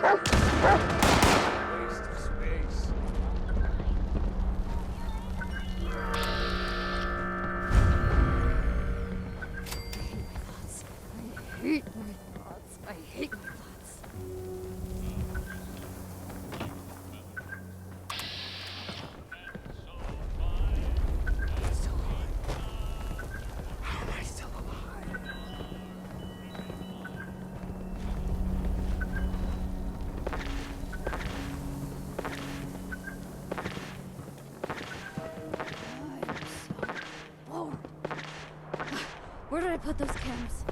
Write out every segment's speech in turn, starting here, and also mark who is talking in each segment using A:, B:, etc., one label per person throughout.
A: Waste of space.
B: I hate my thoughts. I hate my thoughts.
A: Still alive. How am I still alive?
B: Bored. Where did I put those cams?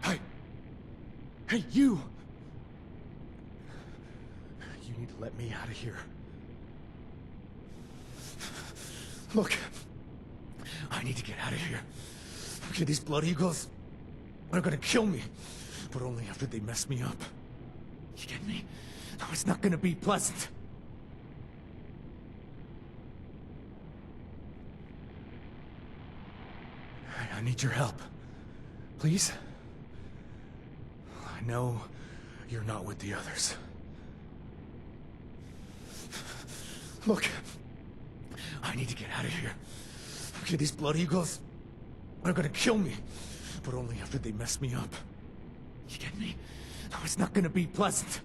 A: Hey! Hey, you! You need to let me out of here. Look, I need to get out of here. Okay, these blood eagles are gonna kill me, but only after they mess me up. You get me? No, it's not gonna be pleasant. I need your help. Please? I know you're not with the others. Look, I need to get out of here. Okay, these blood eagles are gonna kill me, but only after they mess me up. You get me? No, it's not gonna be pleasant.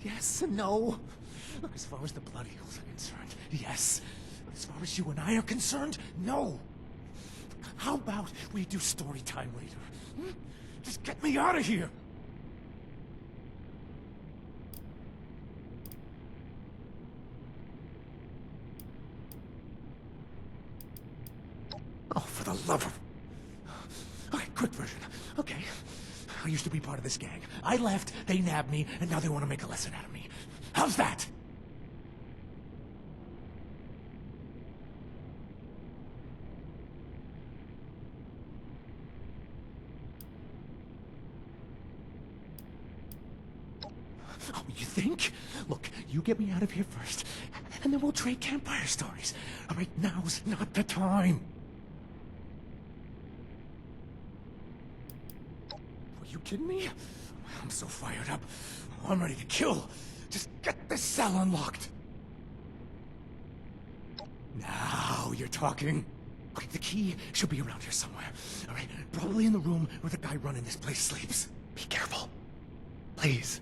A: Yes and no. As far as the blood eagles are concerned, yes. But as far as you and I are concerned, no. How about we do story time later? Hmm? Just get me out of here! Oh, for the love of... Okay, quick version. Okay. I used to be part of this gang. I left, they nabbed me, and now they want to make a lesson out of me. How's that? Oh, you think? Look, you get me out of here first, and then we'll trade campfire stories. All right, now's not the time. Are you kidding me? I'm so fired up. I'm ready to kill. Just get this cell unlocked. Now you're talking. Okay, the key should be around here somewhere. All right, probably in the room where the guy running this place sleeps. Be careful. Please.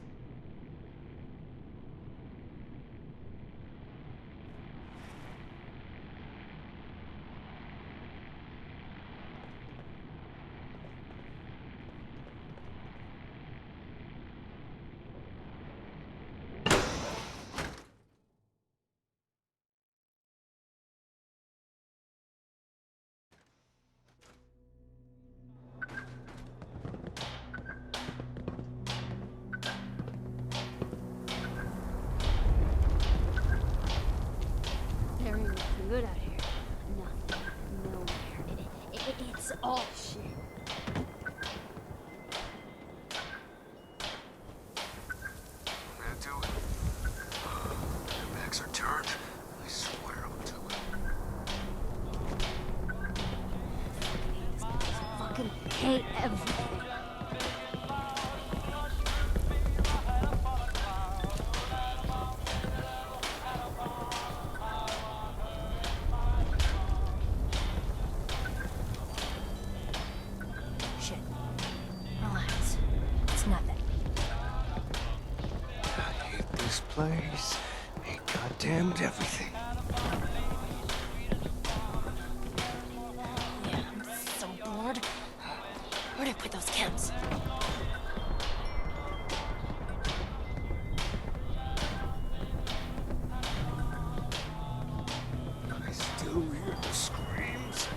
B: There ain't nothing good out here. Nothing. Nowhere. It's all shit.
A: I'm gonna do it. Their backs are turned. I swear I'll do it.
B: Fucking hate everything. Shit. Relax. It's nothing.
A: I hate this place. I hate goddamned everything.
B: Yeah, I'm so bored. Where'd I put those cams?
A: I still hear the screams.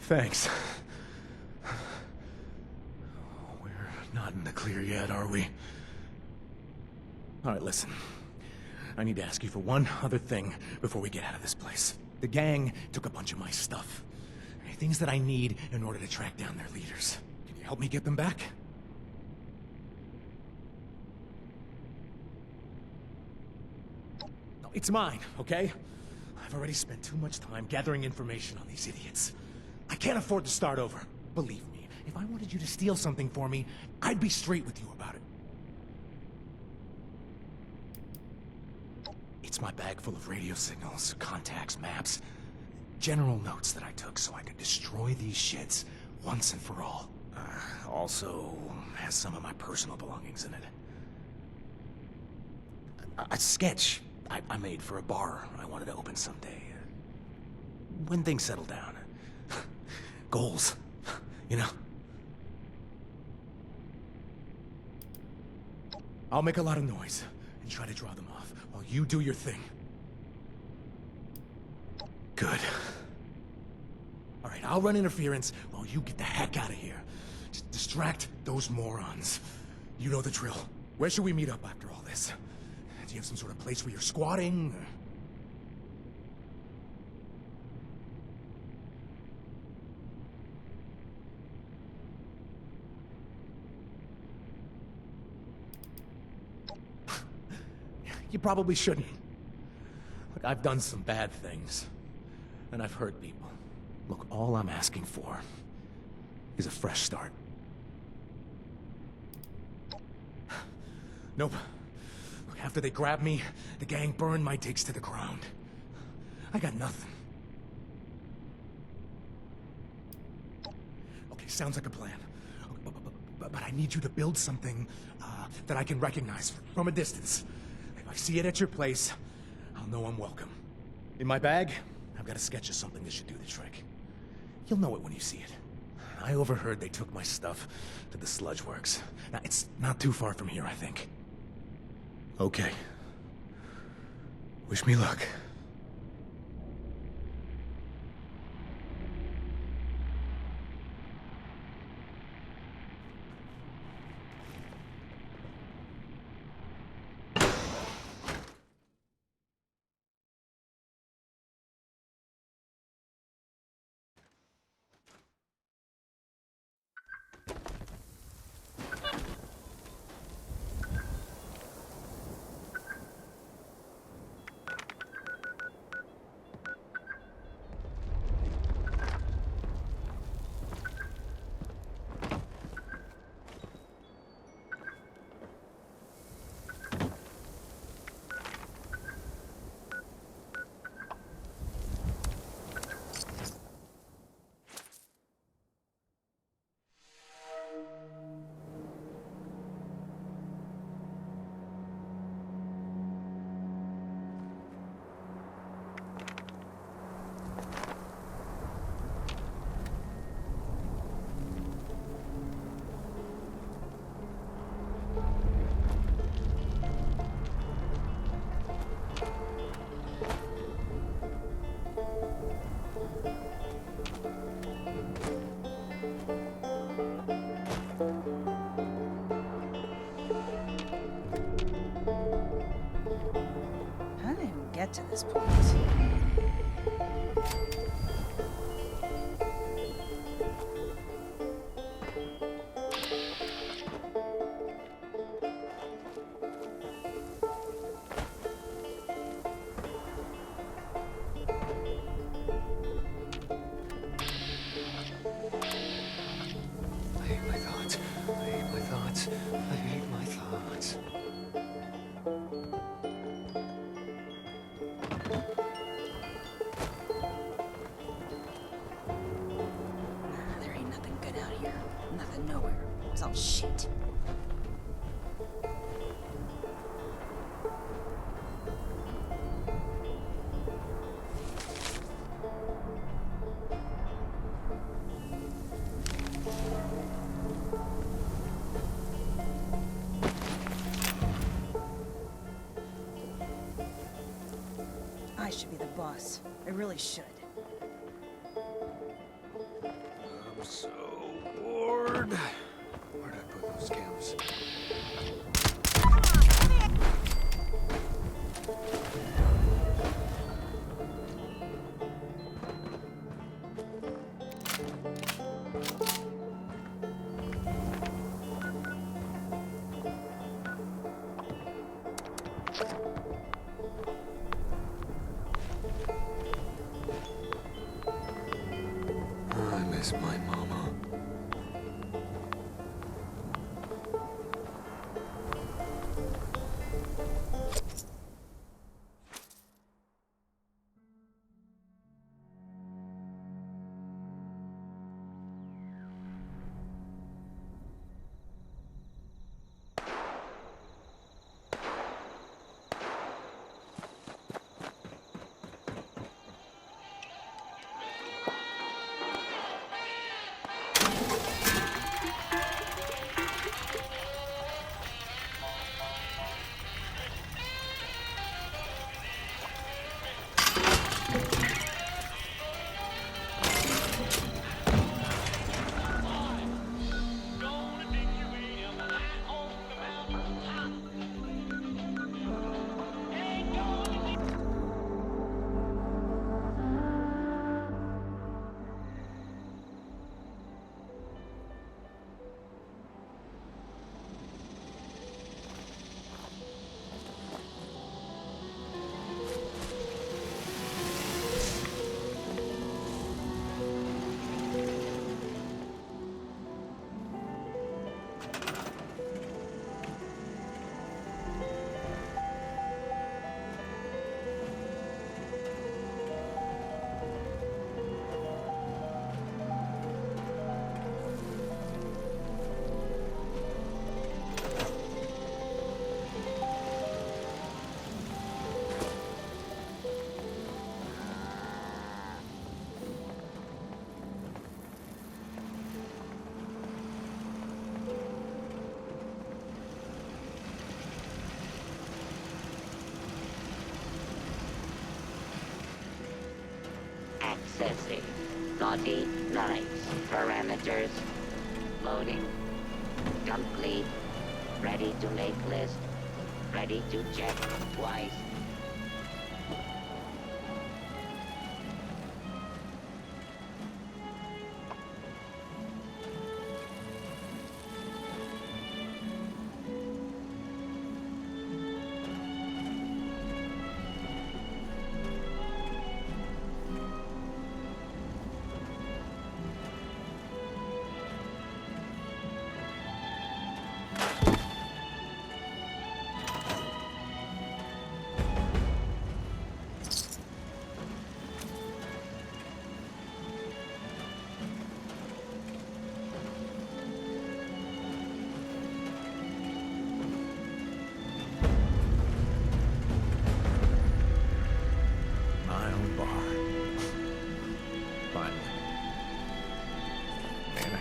A: Thanks. We're not in the clear yet, are we? All right, listen. I need to ask you for one other thing before we get out of this place. The gang took a bunch of my stuff. Things that I need in order to track down their leaders. Can you help me get them back? No, it's mine, okay? I've already spent too much time gathering information on these idiots. I can't afford to start over. Believe me, if I wanted you to steal something for me, I'd be straight with you about it. It's my bag full of radio signals, contacts, maps, general notes that I took so I could destroy these shits once and for all. Also has some of my personal belongings in it. A sketch I made for a bar I wanted to open someday. When things settle down. Goals, you know? I'll make a lot of noise and try to draw them off while you do your thing. Good. All right, I'll run interference while you get the heck out of here. Just distract those morons. You know the drill. Where should we meet up after all this? Do you have some sort of place where you're squatting? You probably shouldn't. Look, I've done some bad things. And I've hurt people. Look, all I'm asking for is a fresh start. Nope. Look, after they grabbed me, the gang burned my digs to the ground. I got nothing. Okay, sounds like a plan. But I need you to build something that I can recognize from a distance. If I see it at your place, I'll know I'm welcome. In my bag, I've got a sketch of something that should do the trick. You'll know it when you see it. I overheard they took my stuff to the sludge works. Now, it's not too far from here, I think. Okay. Wish me luck.
C: Get to this point.
A: I hate my thoughts. I hate my thoughts. I hate my thoughts.
C: There ain't nothing good out here. Nothing nowhere. It's all shit. I should be the boss. I really should.
A: I miss my mama.
D: Accessing naughty nights parameters. Loading. Complete. Ready to make list. Ready to check twice.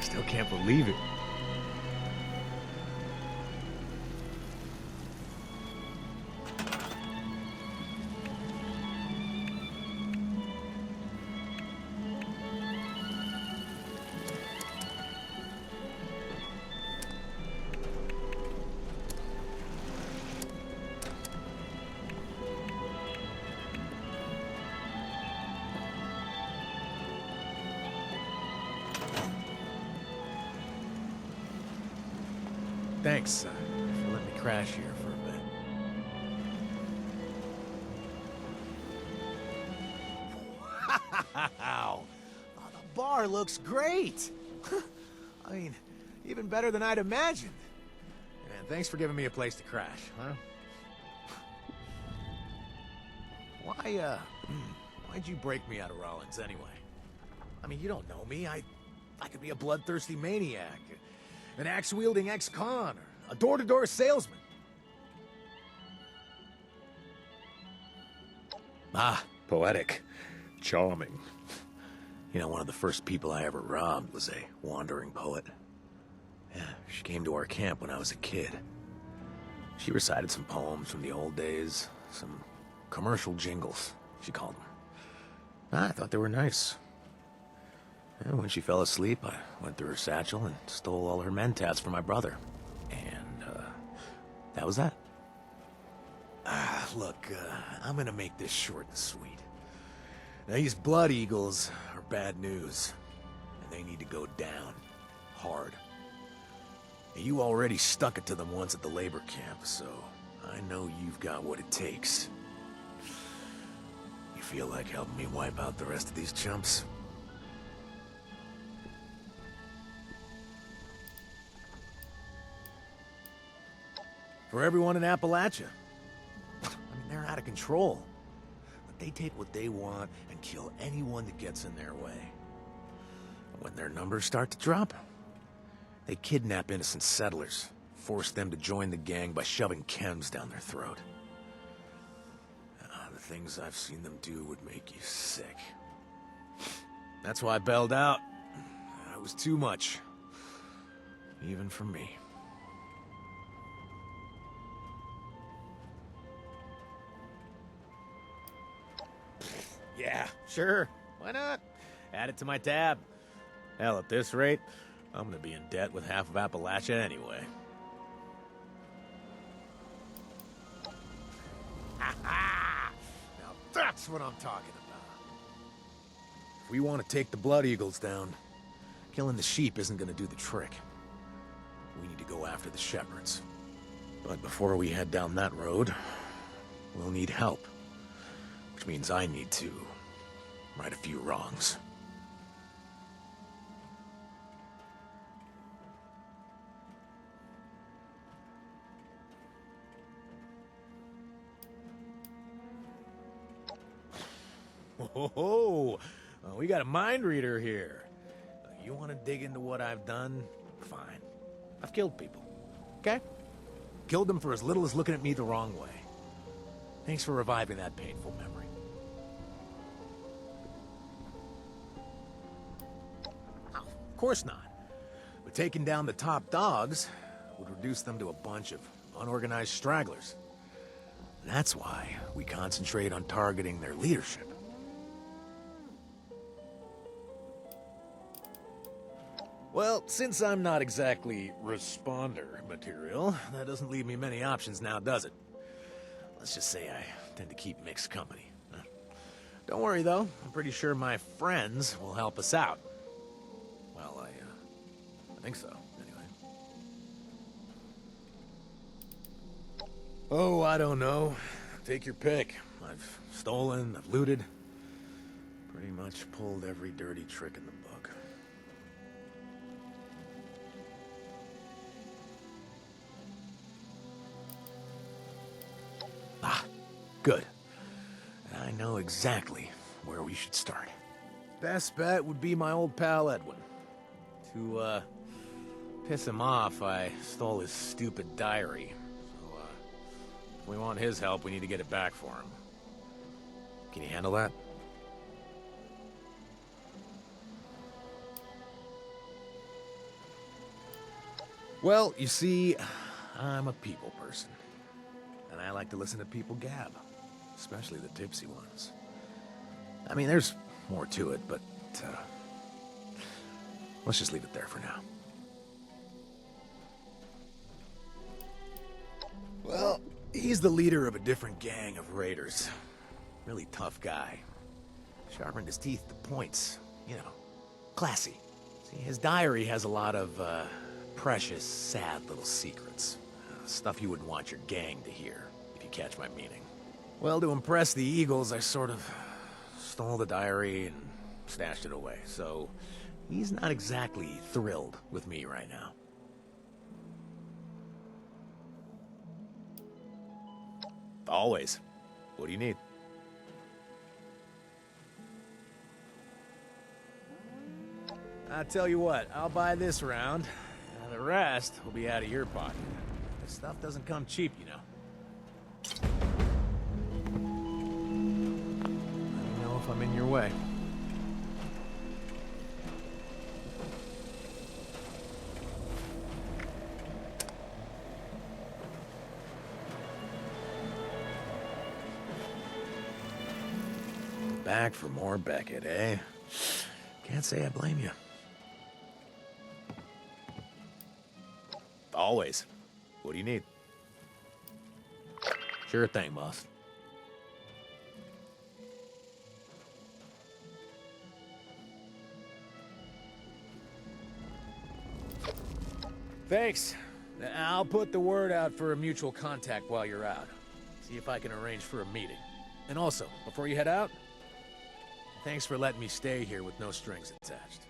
A: Still can't believe it. Thanks, for letting me crash here for a bit. Wow! Oh, the bar looks great! I mean, even better than I'd imagined. And thanks for giving me a place to crash, huh? Why'd you break me out of Rollins anyway? I mean, you don't know me. I could be a bloodthirsty maniac. An axe-wielding ex-con, or a door-to-door salesman. Ah, poetic. Charming. You know, one of the first people I ever robbed was a wandering poet. Yeah, she came to our camp when I was a kid. She recited some poems from the old days, some commercial jingles, she called them. I thought they were nice. And when she fell asleep, I went through her satchel and stole all her mentats from my brother. And, that was that. Look, I'm gonna make this short and sweet. Now, these Blood Eagles are bad news. And they need to go down. Hard. You already stuck it to them once at the labor camp, so I know you've got what it takes. You feel like helping me wipe out the rest of these chumps? For everyone in Appalachia. I mean, they're out of control. But they take what they want and kill anyone that gets in their way. And when their numbers start to drop, they kidnap innocent settlers, force them to join the gang by shoving chems down their throat. The things I've seen them do would make you sick. That's why I bailed out. It was too much. Even for me. Yeah, sure. Why not? Add it to my tab. Hell, at this rate, I'm gonna be in debt with half of Appalachia anyway. Ha ha! Now that's what I'm talking about. If we want to take the Blood Eagles down, killing the sheep isn't gonna do the trick. We need to go after the shepherds. But before we head down that road, we'll need help. Which means I need to right a few wrongs. Oh, we got a mind reader here. You want to dig into what I've done? Fine. I've killed people. Okay? Killed them for as little as looking at me the wrong way. Thanks for reviving that painful memory. Oh, of course not. But taking down the top dogs would reduce them to a bunch of unorganized stragglers. That's why we concentrate on targeting their leadership. Well, since I'm not exactly responder material, that doesn't leave me many options now, does it? Let's just say I tend to keep mixed company. Don't worry, though. I'm pretty sure my friends will help us out. Well, I think so, anyway. Oh, I don't know. Take your pick. I've stolen, I've looted. Pretty much pulled every dirty trick in the book. Ah, good. I know exactly where we should start. Best bet would be my old pal Edwin. To, piss him off, I stole his stupid diary. So, if we want his help, we need to get it back for him. Can you handle that? Well, you see, I'm a people person. And I like to listen to people gab. Especially the tipsy ones. I mean, there's more to it, but, let's just leave it there for now. Well, he's the leader of a different gang of raiders. Really tough guy. Sharpened his teeth to points. You know, classy. See, his diary has a lot of, precious, sad little secrets. Stuff you wouldn't want your gang to hear, if you catch my meaning. Well, to impress the Eagles, I sort of stole the diary and stashed it away, so he's not exactly thrilled with me right now. Always. What do you need? I tell you what, I'll buy this round. The rest will be out of your pocket. This stuff doesn't come cheap, you know. Let me know if I'm in your way. Back for more Beckett, eh? Can't say I blame you. Always. What do you need? Sure thing, boss. Thanks. I'll put the word out for a mutual contact while you're out. See if I can arrange for a meeting. And also, before you head out, thanks for letting me stay here with no strings attached.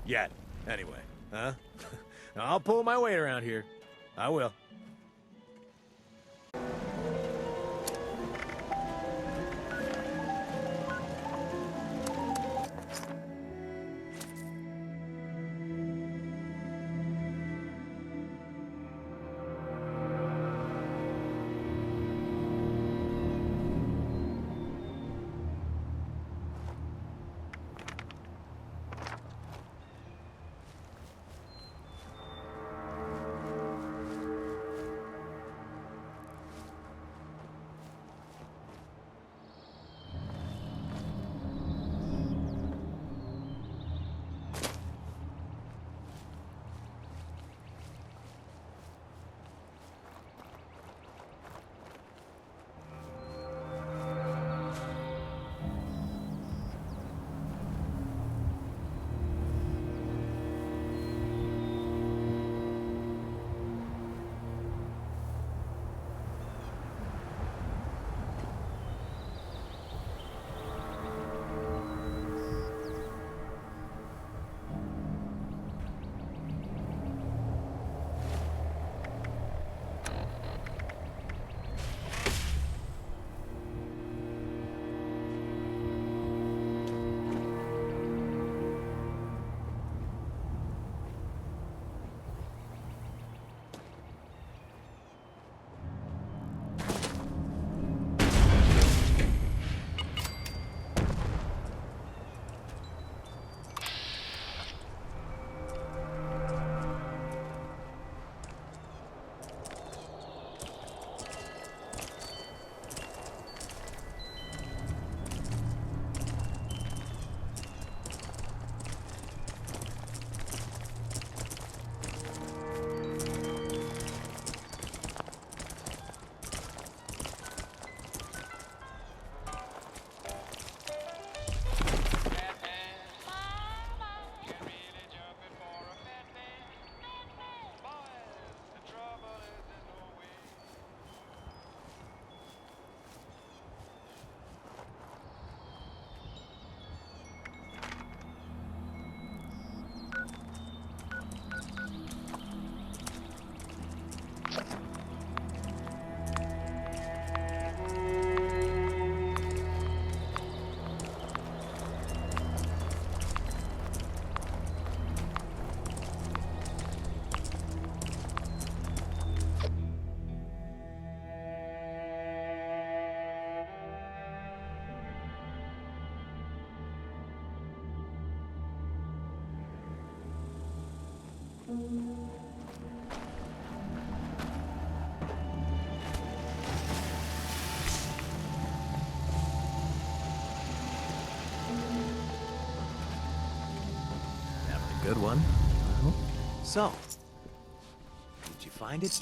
A: Yet, anyway, huh? I'll pull my weight around here. I will. Having a good one. So, did you find it?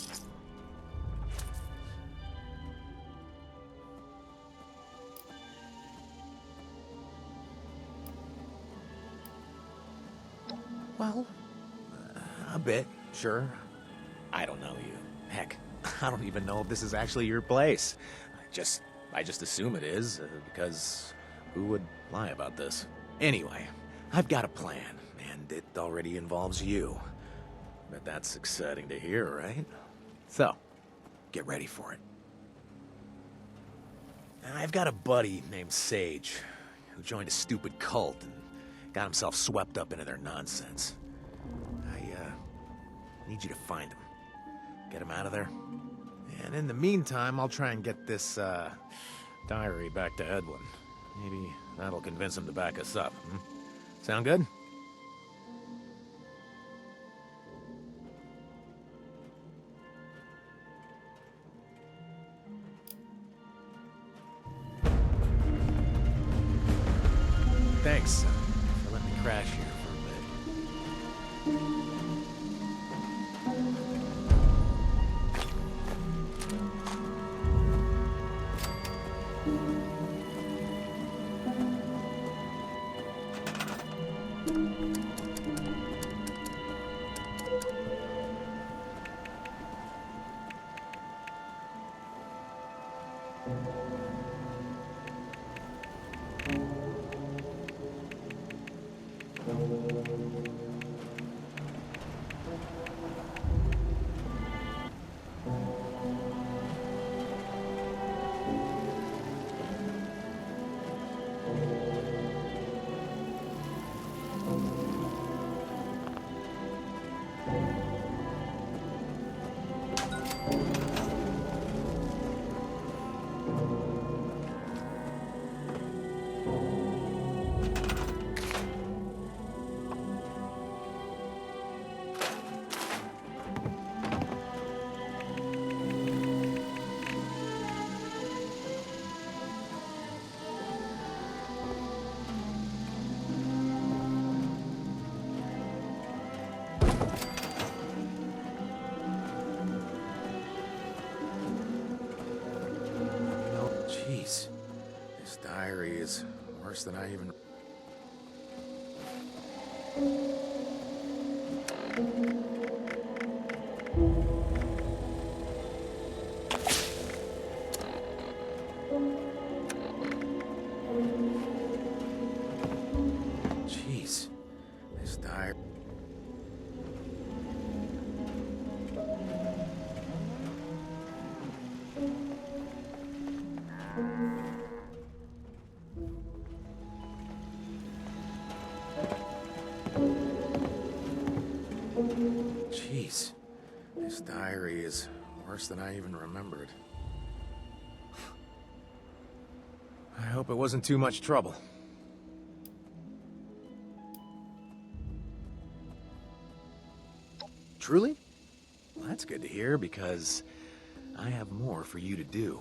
A: Well, a bit, sure. I don't know you. Heck, I don't even know if this is actually your place. I just assume it is, because who would lie about this? Anyway, I've got a plan, and it already involves you. Bet that's exciting to hear, right? So, get ready for it. I've got a buddy named Sage, who joined a stupid cult and got himself swept up into their nonsense. I need you to find him. Get him out of there. And in the meantime, I'll try and get this, diary back to Edwin. Maybe that'll convince him to back us up, hmm? Sound good? Thanks for letting me crash here for a bit. Jeez, this diary is worse than I even... Jeez, this diary... Jeez, this diary is worse than I even remembered. I hope it wasn't too much trouble. Truly? Well, that's good to hear, because I have more for you to do.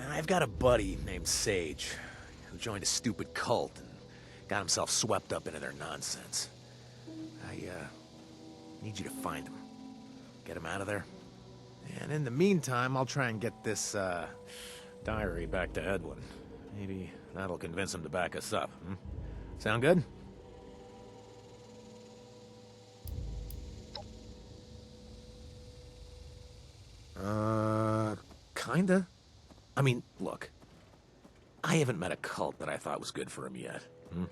A: I've got a buddy named Sage, who joined a stupid cult and got himself swept up into their nonsense. I need you to find him. Get him out of there. And in the meantime, I'll try and get this, diary back to Edwin. Maybe that'll convince him to back us up, hmm? Sound good? Kinda. I mean, look. I haven't met a cult that I thought was good for him yet. Hmm?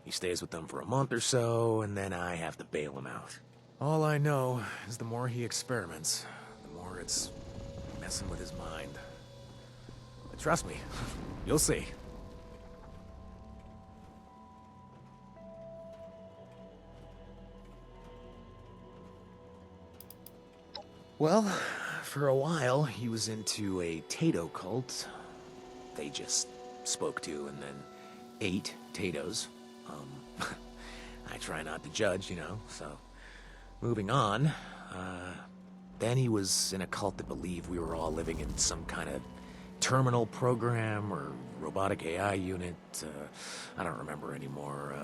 A: He stays with them for a month or so, and then I have to bail him out. All I know is the more he experiments, the more it's messing with his mind. But trust me, you'll see. Well, for a while, he was into a Tato cult. They just spoke to and then ate Tatos. I try not to judge, you know, so... Moving on, then he was in a cult that believed we were all living in some kind of terminal program or robotic AI unit. I don't remember anymore.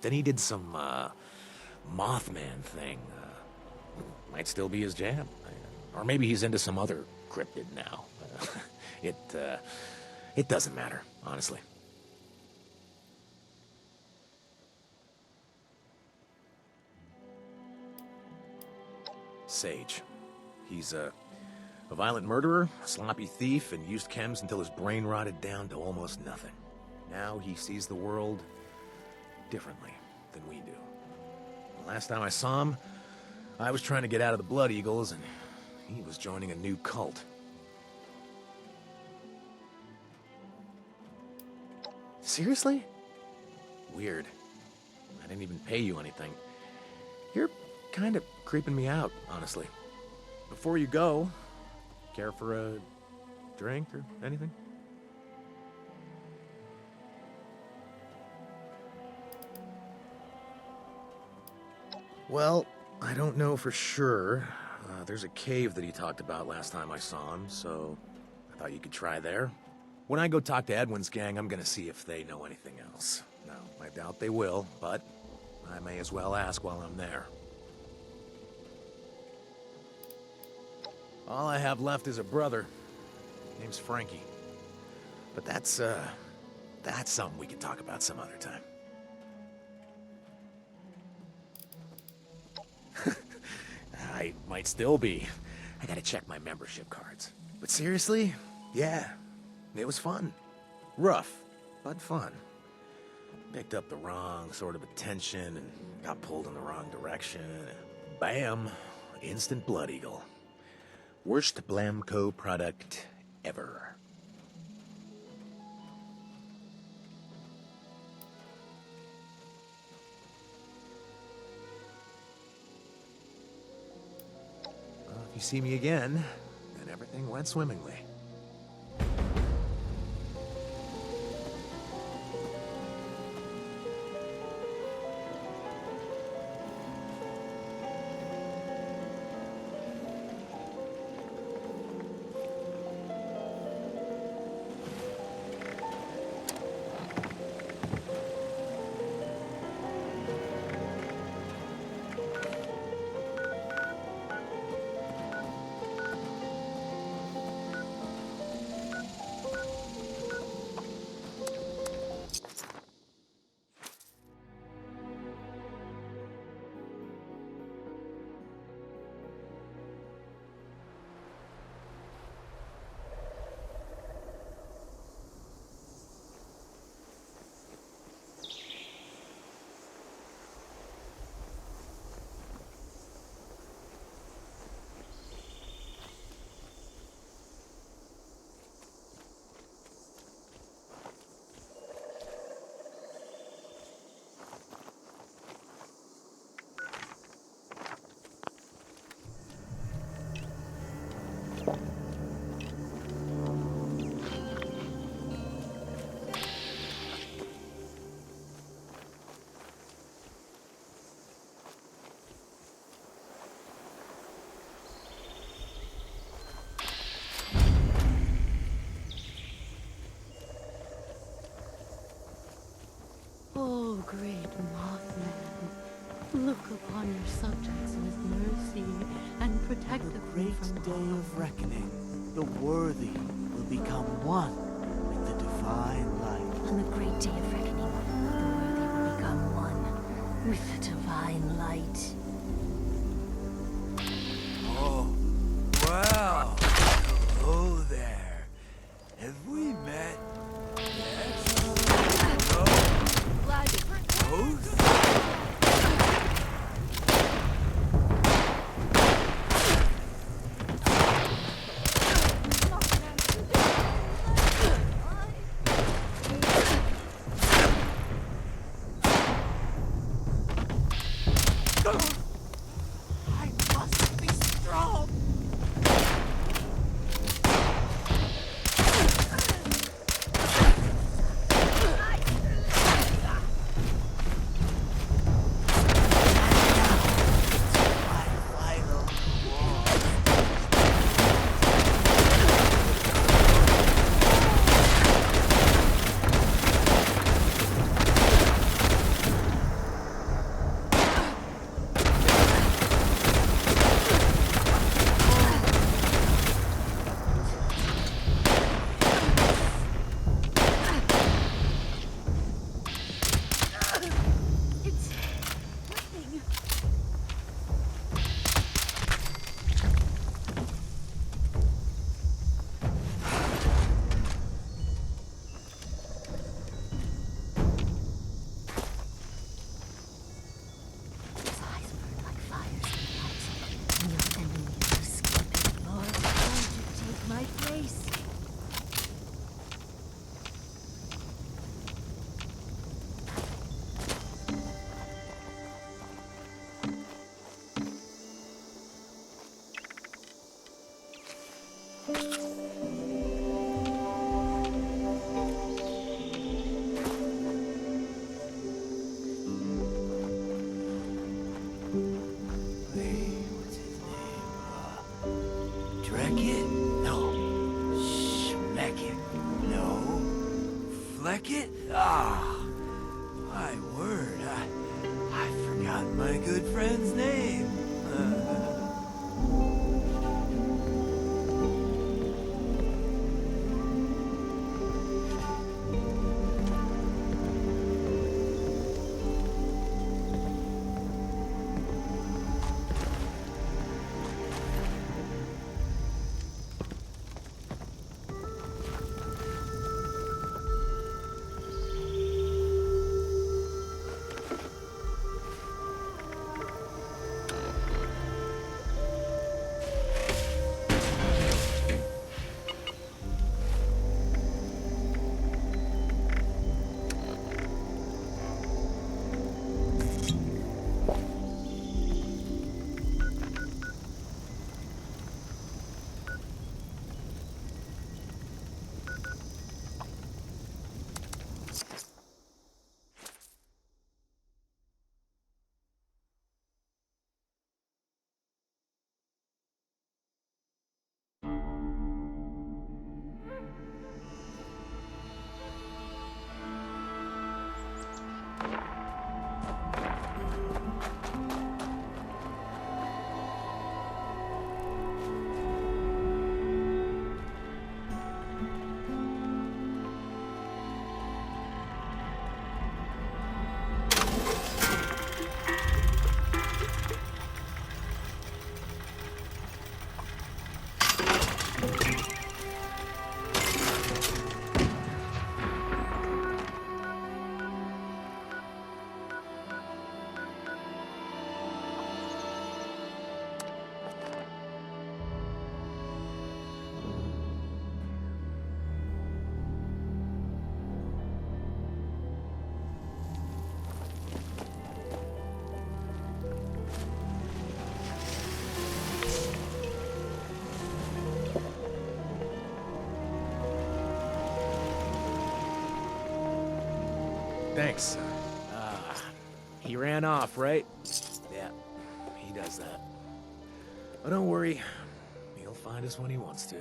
A: Then he did some Mothman thing. Might still be his jam. Or maybe he's into some other cryptid now. It doesn't matter, honestly. Sage. He's a violent murderer, a sloppy thief, and used chems until his brain rotted down to almost nothing. Now he sees the world differently than we do. Last time I saw him, I was trying to get out of the Blood Eagles, and he was joining a new cult. Seriously? Weird. I didn't even pay you anything. You're kind of creeping me out, honestly. Before you go, care for a drink or anything? Well, I don't know for sure. There's a cave that he talked about last time I saw him, so I thought you could try there. When I go talk to Edwin's gang, I'm gonna see if they know anything else. Now, I doubt they will, but I may as well ask while I'm there. All I have left is a brother. Name's Frankie. But that's something we can talk about some other time. I might still be. I gotta check my membership cards. But seriously, Yeah, it was fun. Rough, but fun. Picked up the wrong sort of attention and got pulled in the wrong direction. Bam! Instant blood eagle. Worst Blamco product ever. Well, if you see me again, then everything went swimmingly.
E: Oh, great Mothman, look upon your subjects with mercy and protect them
F: Great
E: from
F: day
E: harm.
F: of reckoning, the worthy will become one with the divine light.
C: On the great day of reckoning, the worthy will become one with the divine light.
F: Oh, wow. Hello there. Have we met yet? No? Both? I must be strong. My final war.
C: It's nothing. His eyes burned like fires in the lights, and you're sending me to escape it, Lord. Won't you take my place?
F: Hey, what's his name? Dreckit? No. Schmeckit? No. Fleckit? Ah, my word, I forgot my good friend's name.
A: Thanks. He ran off, right? Yeah, he does that. But don't worry, he'll find us when he wants to.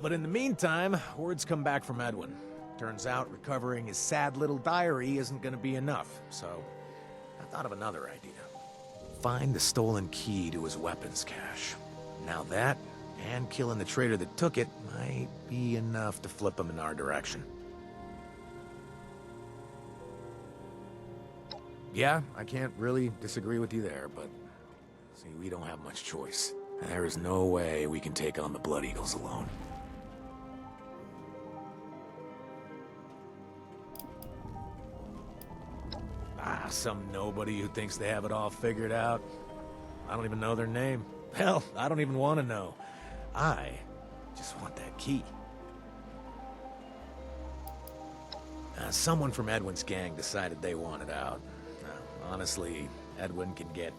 A: But in the meantime, word's come back from Edwin. Turns out recovering his sad little diary isn't gonna be enough, so I thought of another idea. Find the stolen key to his weapons cache. Now that, and killing the traitor that took it, might be enough to flip him in our direction. Yeah, I can't really disagree with you there, but see, we don't have much choice. There is no way we can take on the Blood Eagles alone. Some nobody who thinks they have it all figured out. I don't even know their name. Hell, I don't even want to know. I just want that key. Someone from Edwin's gang decided they wanted out. Honestly, Edwin can get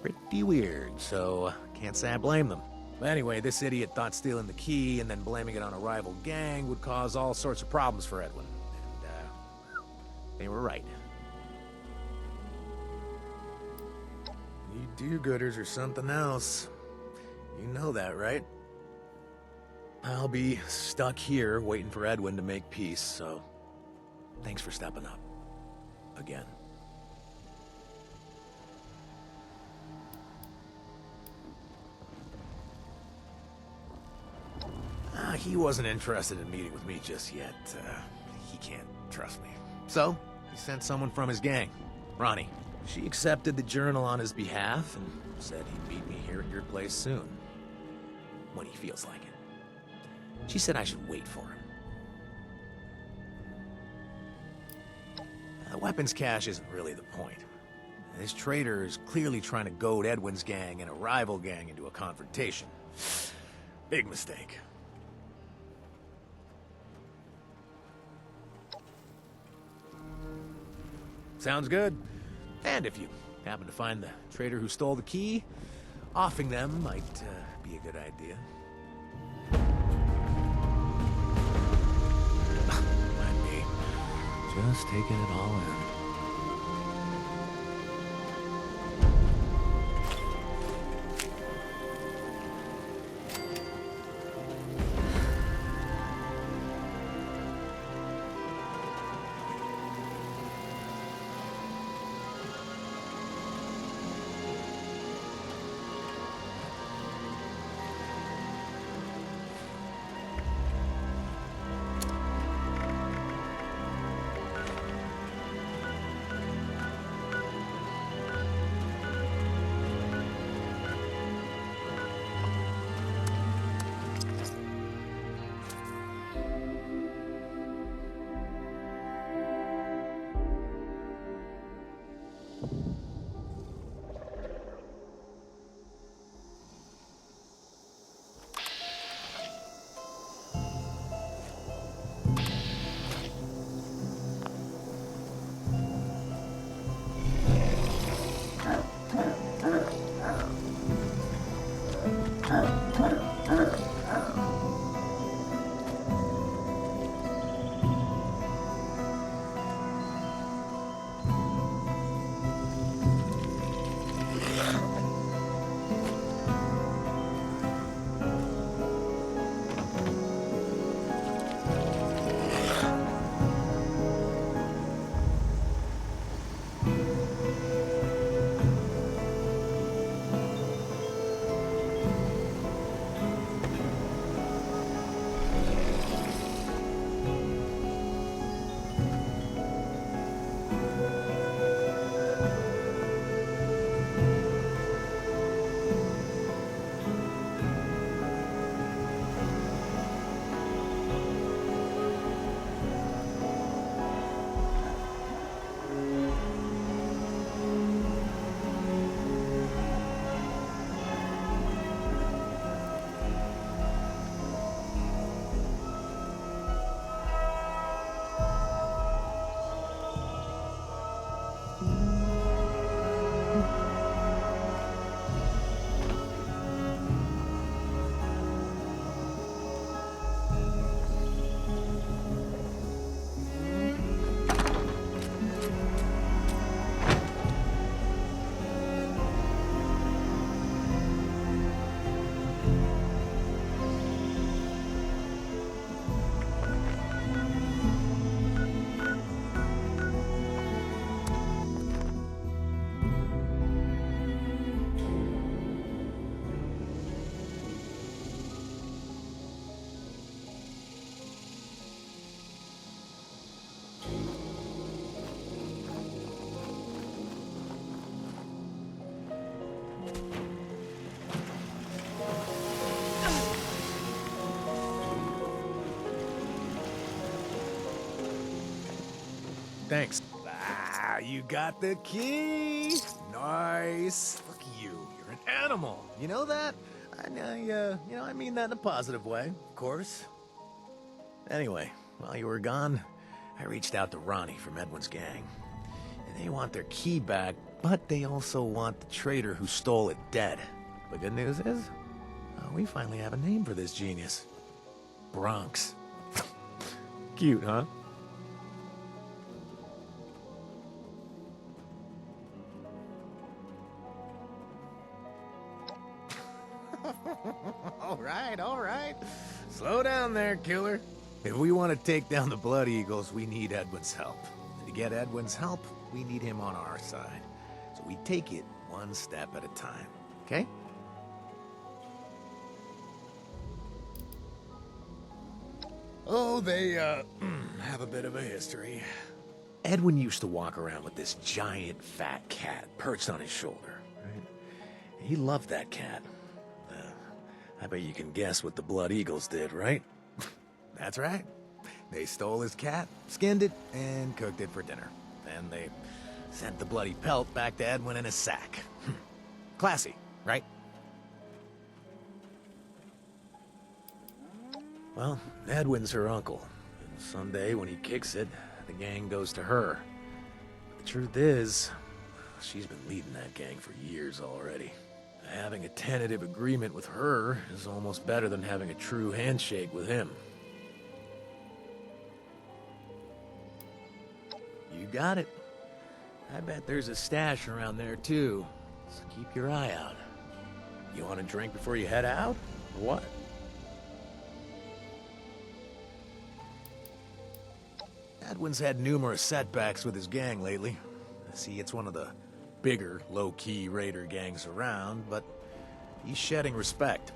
A: pretty weird, so can't say I blame them. But anyway, this idiot thought stealing the key and then blaming it on a rival gang would cause all sorts of problems for Edwin. And they were right. You do-gooders are something else. You know that, right? I'll be stuck here waiting for Edwin to make peace, so thanks for stepping up. Again. He wasn't interested in meeting with me just yet. He can't trust me. So, he sent someone from his gang, Ronnie. She accepted the journal on his behalf and said he'd meet me here at your place soon. When he feels like it. She said I should wait for him. The weapons cache isn't really the point. This traitor is clearly trying to goad Edwin's gang and a rival gang into a confrontation. Big mistake. Sounds good. And if you happen to find the traitor who stole the key, offing them might be a good idea. Mind me, just taking it all in. thanks. Ah, you got the key. Nice. Look at you. You're an animal. You know that? I mean that in a positive way, of course. Anyway, while you were gone, I reached out to Ronnie from Edwin's gang. And they want their key back, but they also want the traitor who stole it dead. The good news is, we finally have a name for this genius. Bronx. Cute, huh? All right. Slow down there, killer. If we want to take down the Blood Eagles, we need Edwin's help. And to get Edwin's help, we need him on our side. So we take it one step at a time, okay? Oh, they, have a bit of a history. Edwin used to walk around with this giant fat cat perched on his shoulder, right? He loved that cat. I bet you can guess what the Blood Eagles did, right? That's right. They stole his cat, skinned it, and cooked it for dinner. Then they sent the bloody pelt back to Edwin in a sack. Classy, right? Well, Edwin's her uncle. And someday when he kicks it, the gang goes to her. But the truth is, she's been leading that gang for years already. Having a tentative agreement with her is almost better than having a true handshake with him. You got it. I bet there's a stash around there too, so keep your eye out. You want a drink before you head out, or what? Edwin's had numerous setbacks with his gang lately. See, it's one of the bigger, low-key raider gangs around, but he's shedding respect.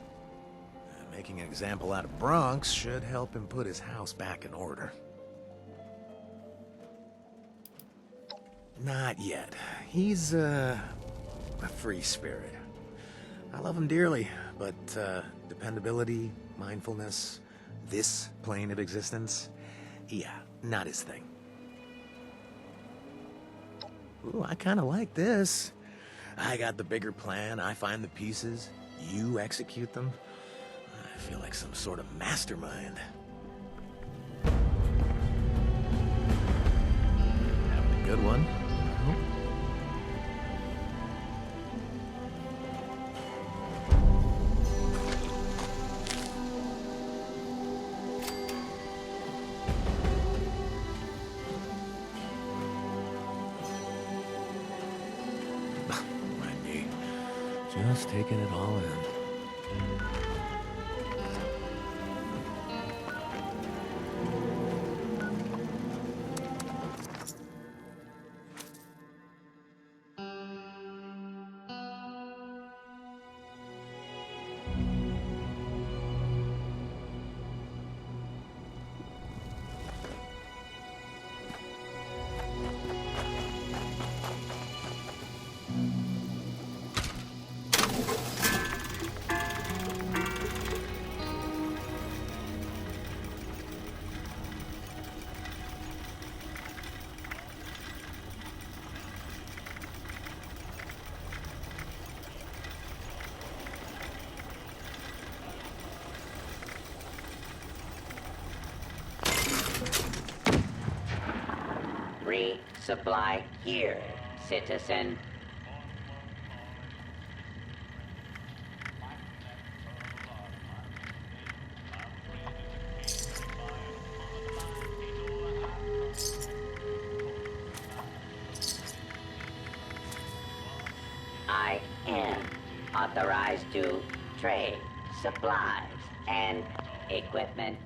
A: Making an example out of Bronx should help him put his house back in order. Not yet. He's, a free spirit. I love him dearly, but, dependability, mindfulness, this plane of existence, yeah, not his thing. Ooh, I kind of like this. I got the bigger plan, I find the pieces, you execute them. I feel like some sort of mastermind. Having a good one. Just taking it all in.
D: Resupply here, citizen. I am authorized to trade supplies and equipment.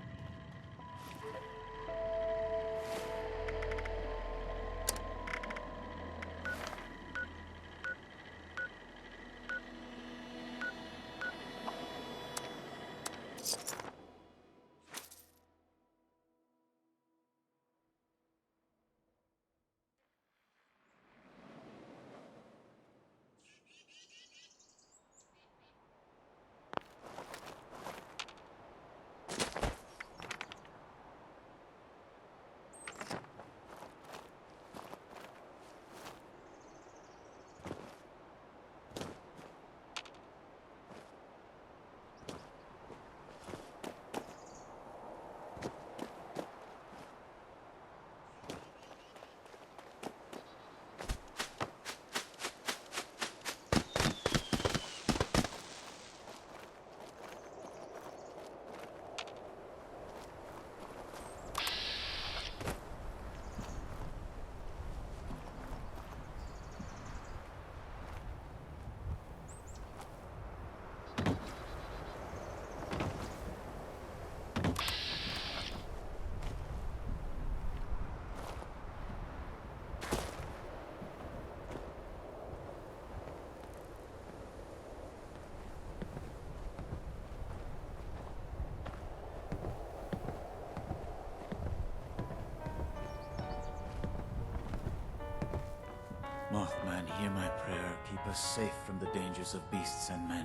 G: us safe from the dangers of beasts and men.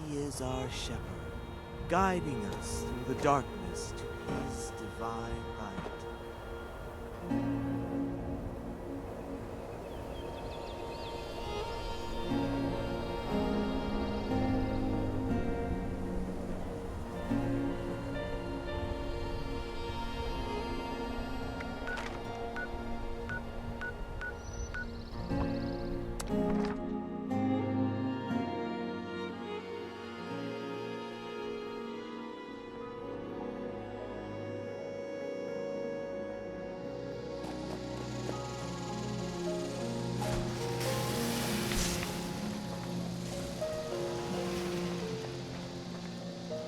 F: He is our shepherd, guiding us through the darkness to his divine light.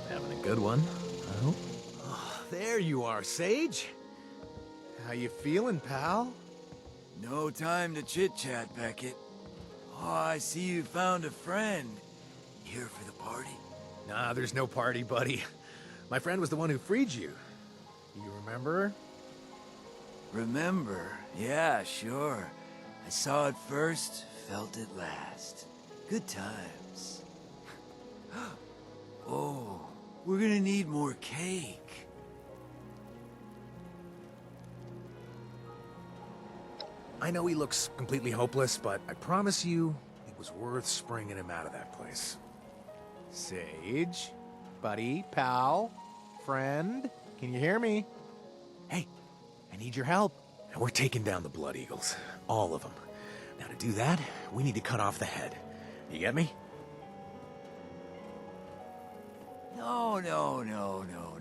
A: Having a good one, I hope. Oh, there you are, Sage. How you feeling, pal?
H: No time to chit-chat, Beckett. Oh, I see you found a friend. Here for the party?
A: Nah, there's no party, buddy. My friend was the one who freed you. You remember?
H: Remember? Yeah, sure. I saw it first, felt it last. Good times. Oh, we're gonna need more cake.
A: I know he looks completely hopeless, but I promise you, it was worth springing him out of that place. Sage? Buddy? Pal? Friend? Can you hear me? Hey, I need your help. And we're taking down the Blood Eagles. All of them. Now to do that, we need to cut off the head. You get me?
H: No,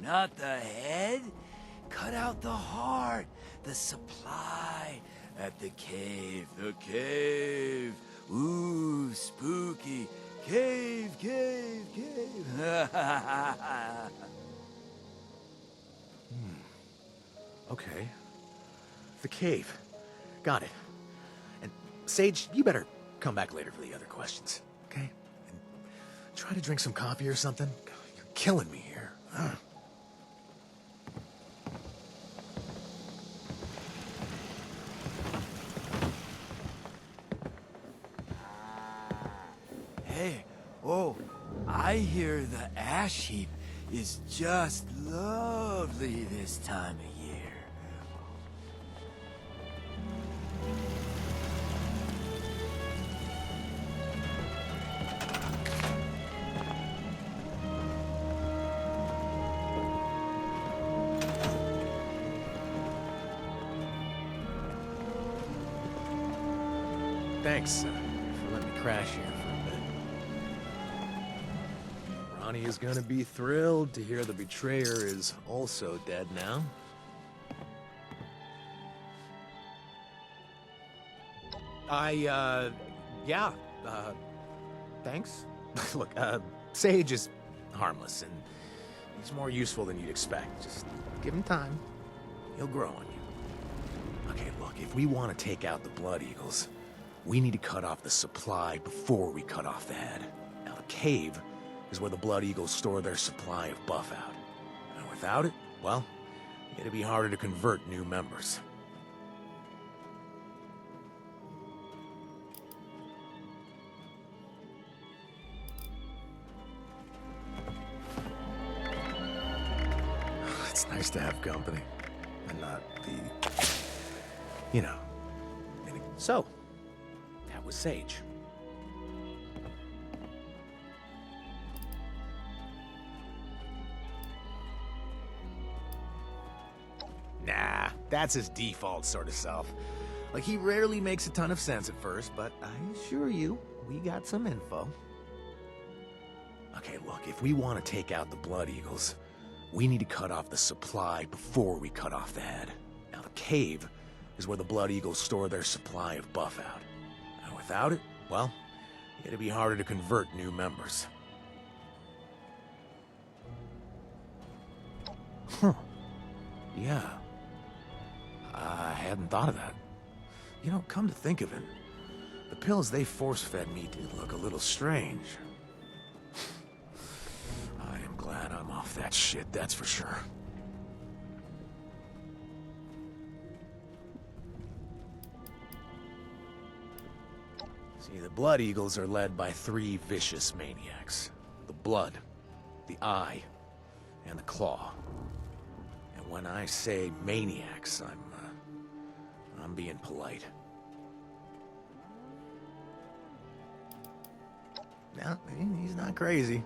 H: not the head. Cut out the heart, the supply at the cave, Ooh, spooky. Cave.
A: Okay. The cave. Got it. And Sage, you better come back later for the other questions, okay? And try to drink some coffee or something. God, you're killing me here. Ugh.
H: Hey, oh, I hear the ash heap is just lovely this time of year.
A: Thanks for letting me crash here for a bit. Ronnie is gonna be thrilled to hear the betrayer is also dead now. Yeah, thanks. Look, Sage is harmless, and he's more useful than you'd expect. Just give him time. He'll grow on you. Okay, look, if we want to take out the Blood Eagles, we need to cut off the supply before we cut off the head. Now, the cave is where the Blood Eagles store their supply of buff out. And without it, well, it'd be harder to convert new members. It's nice to have company, and not the, you know. So, that was Sage. Nah, that's his default sort of self. Like, he rarely makes a ton of sense at first, but I assure you, we got some info. Okay, look, if we want to take out the Blood Eagles, we need to cut off the supply before we cut off the head. Now, the cave is where the Blood Eagles store their supply of buff out. And without it, well, it'd be harder to convert new members. Huh. Yeah. I hadn't thought of that. You know, come to think of it, the pills they force-fed me did look a little strange. I am glad I'm off that shit, that's for sure. See, the Blood Eagles are led by 3 vicious maniacs. The Blood, the Eye, and the Claw. And when I say maniacs, I'm being polite. No, he's not crazy.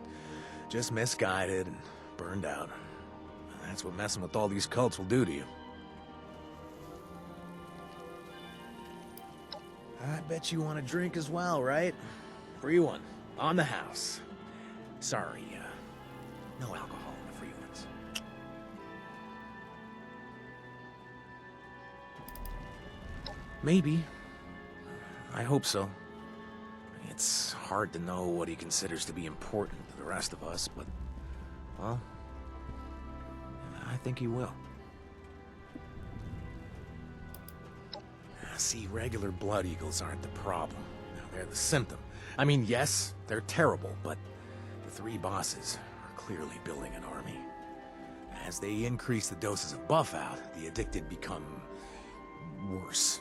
A: Just misguided and burned out. That's what messing with all these cults will do to you. I bet you want a drink as well, right? Free one. On the house. Sorry, no alcohol in the free ones. Maybe. I hope so. It's hard to know what he considers to be important to the rest of us, but, well, I think he will. See, regular Blood Eagles aren't the problem. No, they're the symptom. I mean, yes, they're terrible, but the 3 bosses are clearly building an army. As they increase the doses of buff-out, the addicted become worse.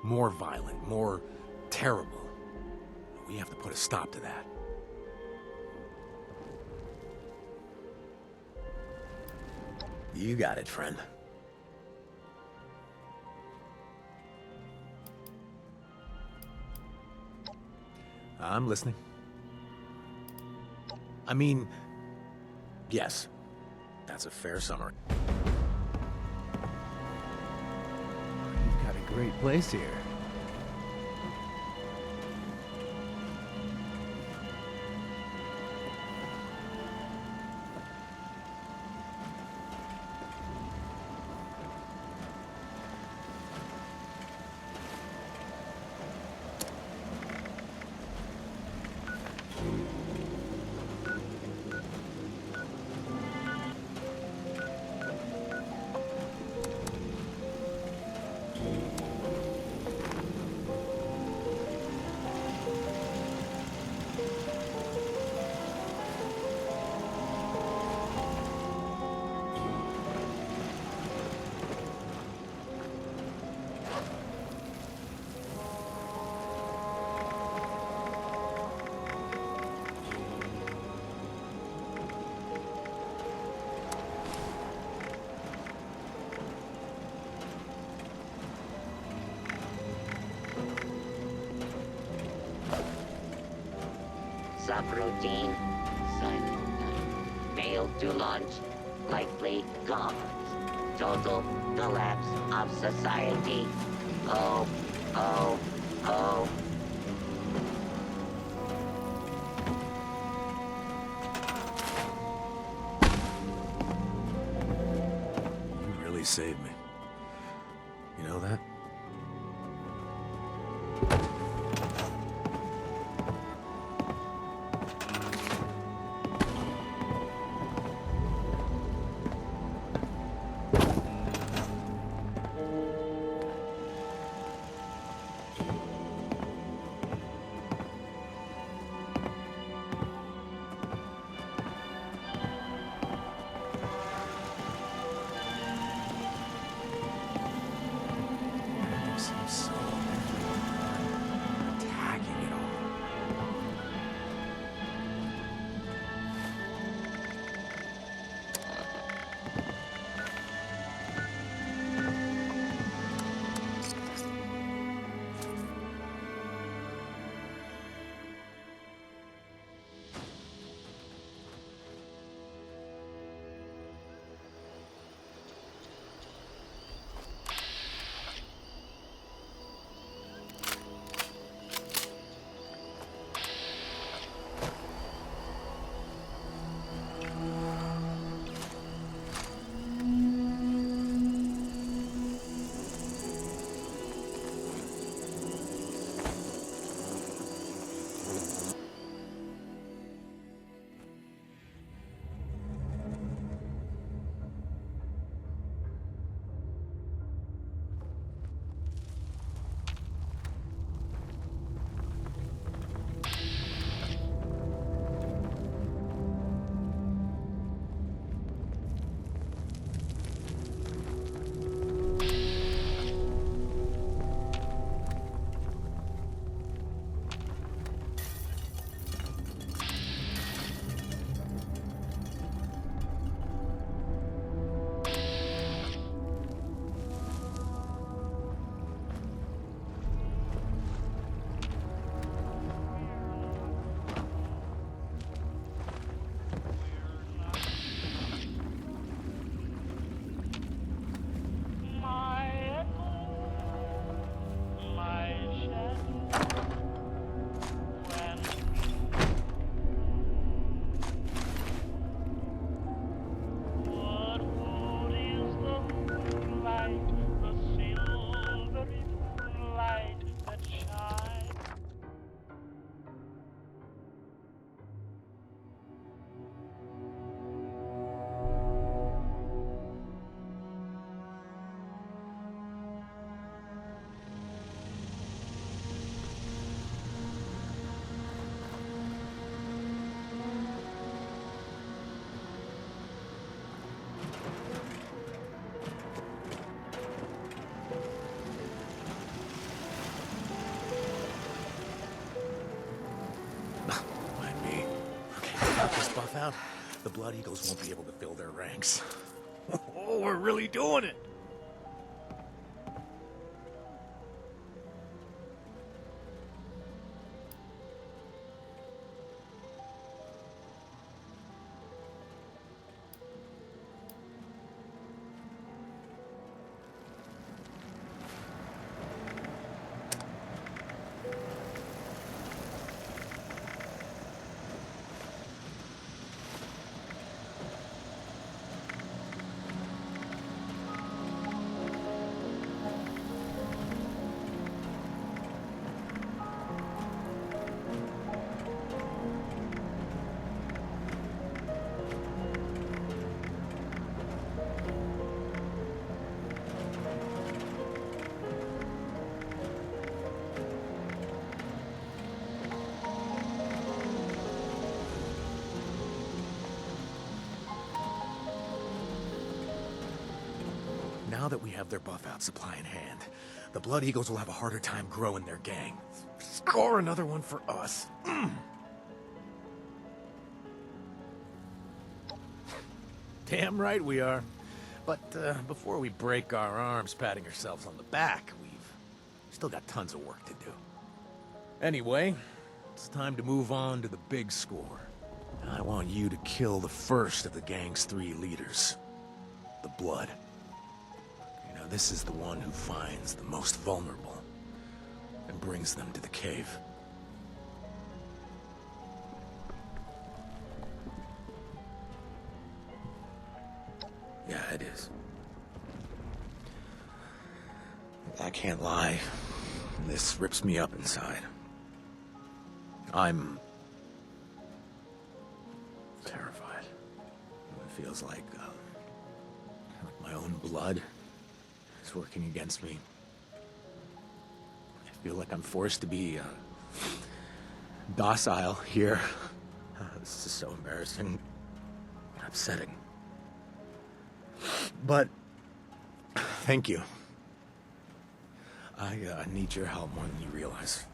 A: More violent, more terrible. We have to put a stop to that. You got it, friend. I'm listening. I mean, yes, that's a fair summary. You've got a great place here.
D: Subroutine. Failed to launch. Likely cause. Total collapse of society. Oh, oh, oh.
A: You really saved me. You know that? the Blood Eagles won't be able to fill their ranks. Oh, we're really doing it! Now that we have their buff-out supply in hand, the Blood Eagles will have a harder time growing their gang. Score another one for us. Damn right we are. But before we break our arms patting ourselves on the back, we've still got tons of work to do. Anyway, it's time to move on to the big score. I want you to kill the first of the gang's 3 leaders. The Blood. This is the one who finds the most vulnerable and brings them to the cave. Yeah, it is. I can't lie. This rips me up inside. I'm terrified. It feels like my own blood is working against me. I feel like I'm forced to be docile here. This is so embarrassing and upsetting. But thank you. I need your help more than you realize.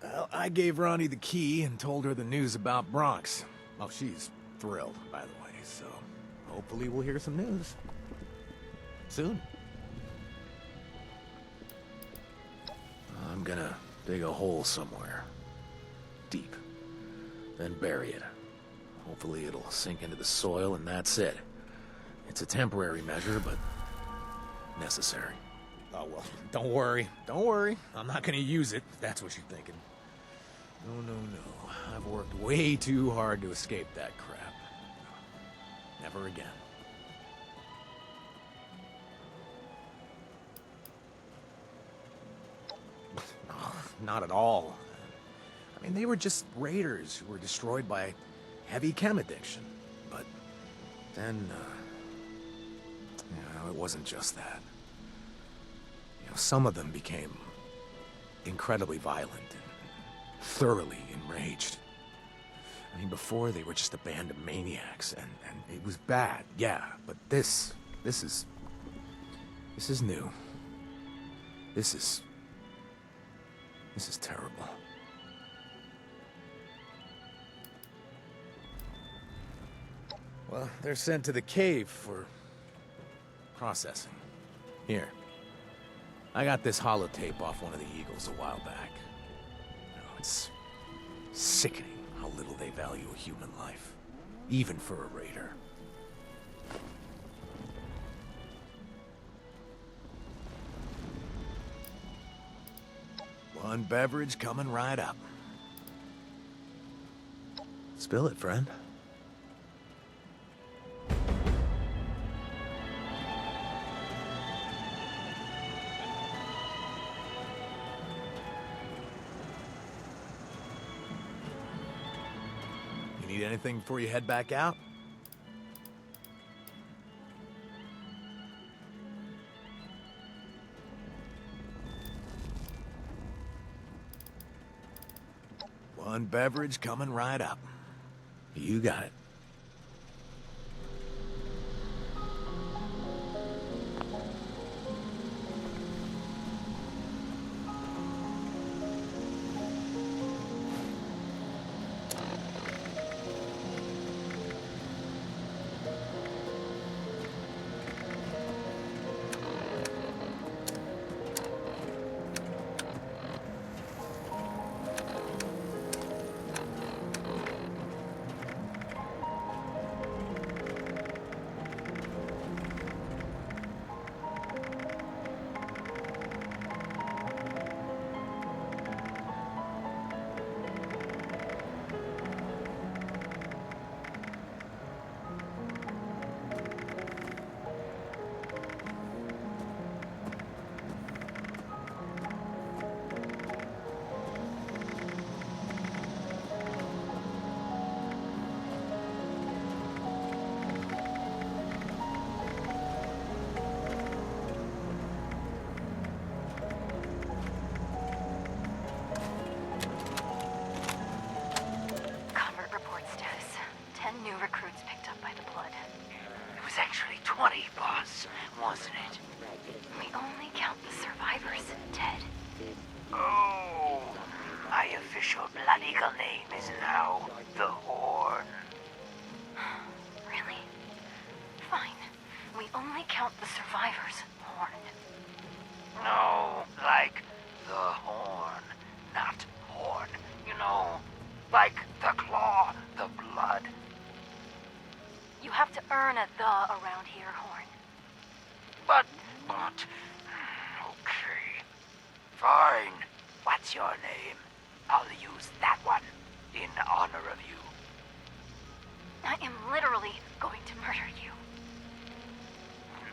A: Well, I gave Ronnie the key and told her the news about Bronx. Oh, she's thrilled, by the way, so hopefully we'll hear some news soon. I'm gonna dig a hole somewhere, deep, then bury it. Hopefully it'll sink into the soil and that's it. It's a temporary measure, but necessary. Oh, well, don't worry. Don't worry. I'm not gonna use it, if that's what you're thinking. No. I've worked way too hard to escape that crap. Never again. Not at all. I mean, they were just raiders who were destroyed by heavy chem addiction. But then, it wasn't just that. Some of them became incredibly violent and thoroughly enraged. I mean, before they were just a band of maniacs, and it was bad, yeah, but this is new. This is terrible. Well, they're sent to the cave for processing. Here. I got this holotape off one of the Eagles a while back. It's sickening how little they value a human life, even for a raider. One beverage coming right up. Spill it, friend. Need anything before you head back out? One beverage coming right up. You got it.
I: official Blood Eagle name is now the Horn.
E: Really? Fine. We only count the survivors, Horn.
I: No, like the Horn, not Horn. You know, like the claw, the blood.
E: You have to earn a the around here, Horn.
I: But, okay. Fine. What's your name? I'll use that one in honor of you.
E: I am literally going to murder you.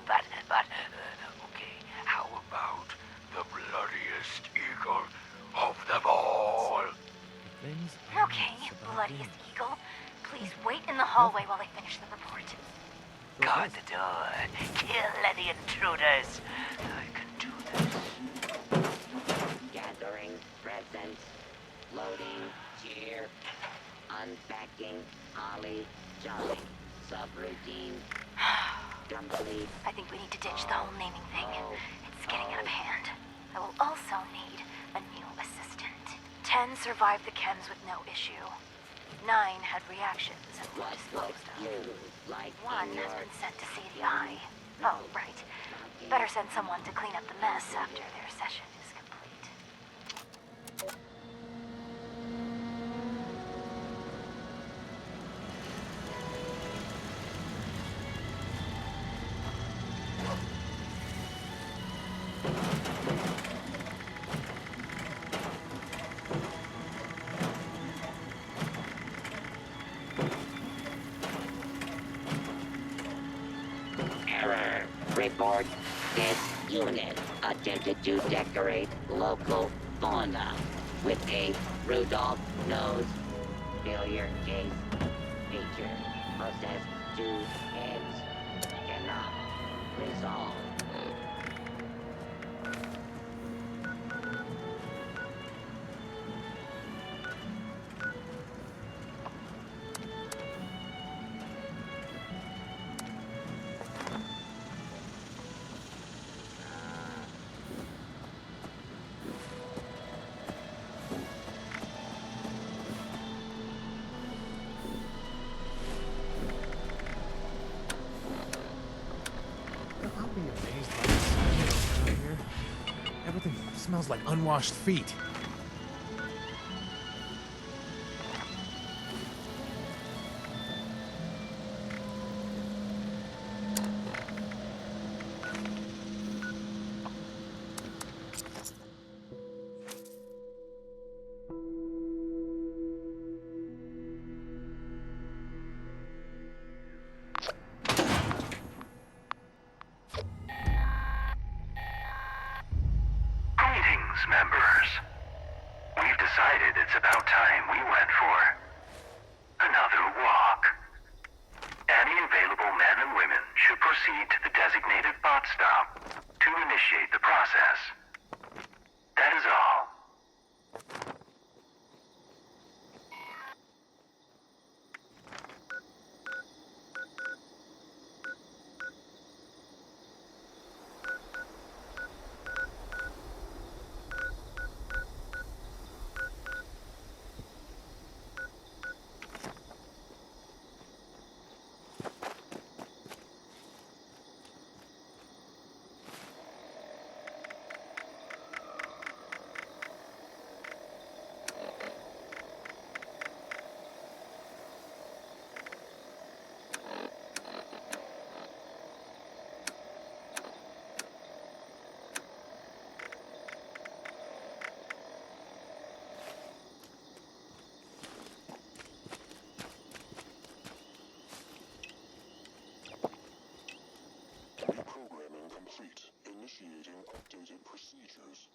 I: But, okay, how about the bloodiest eagle of them all?
E: Okay, bloodiest eagle. Please wait in the hallway while I finish the report.
I: Guard the door. Kill any intruders. I can do this.
D: Gathering presents. Loading. Cheer. Unpacking. Holly. Jolly. Subroutine. Complete.
E: I think we need to ditch the whole naming thing. It's getting out of hand. I will also need a new assistant. 10 survived the chems with no issue. 9 had reactions and were
D: What
E: disposed
D: would you
E: of.
D: like
E: 1
D: in
E: has
D: your
E: been sent to CDI. Oh, right. Better send someone to clean up the mess after their session is complete.
D: Error. Report. This unit attempted to decorate local fauna with a Rudolph nose. Failure case. Feature. Possess 2 heads. Cannot resolve.
A: I'll be amazed by this around here. Everything smells like unwashed feet.
J: Greetings, members. We've decided it's about time we went for another walk. Any available men and women should proceed to the designated bot stop to initiate the process. That is all.
K: Reprogramming complete. Initiating updated procedures.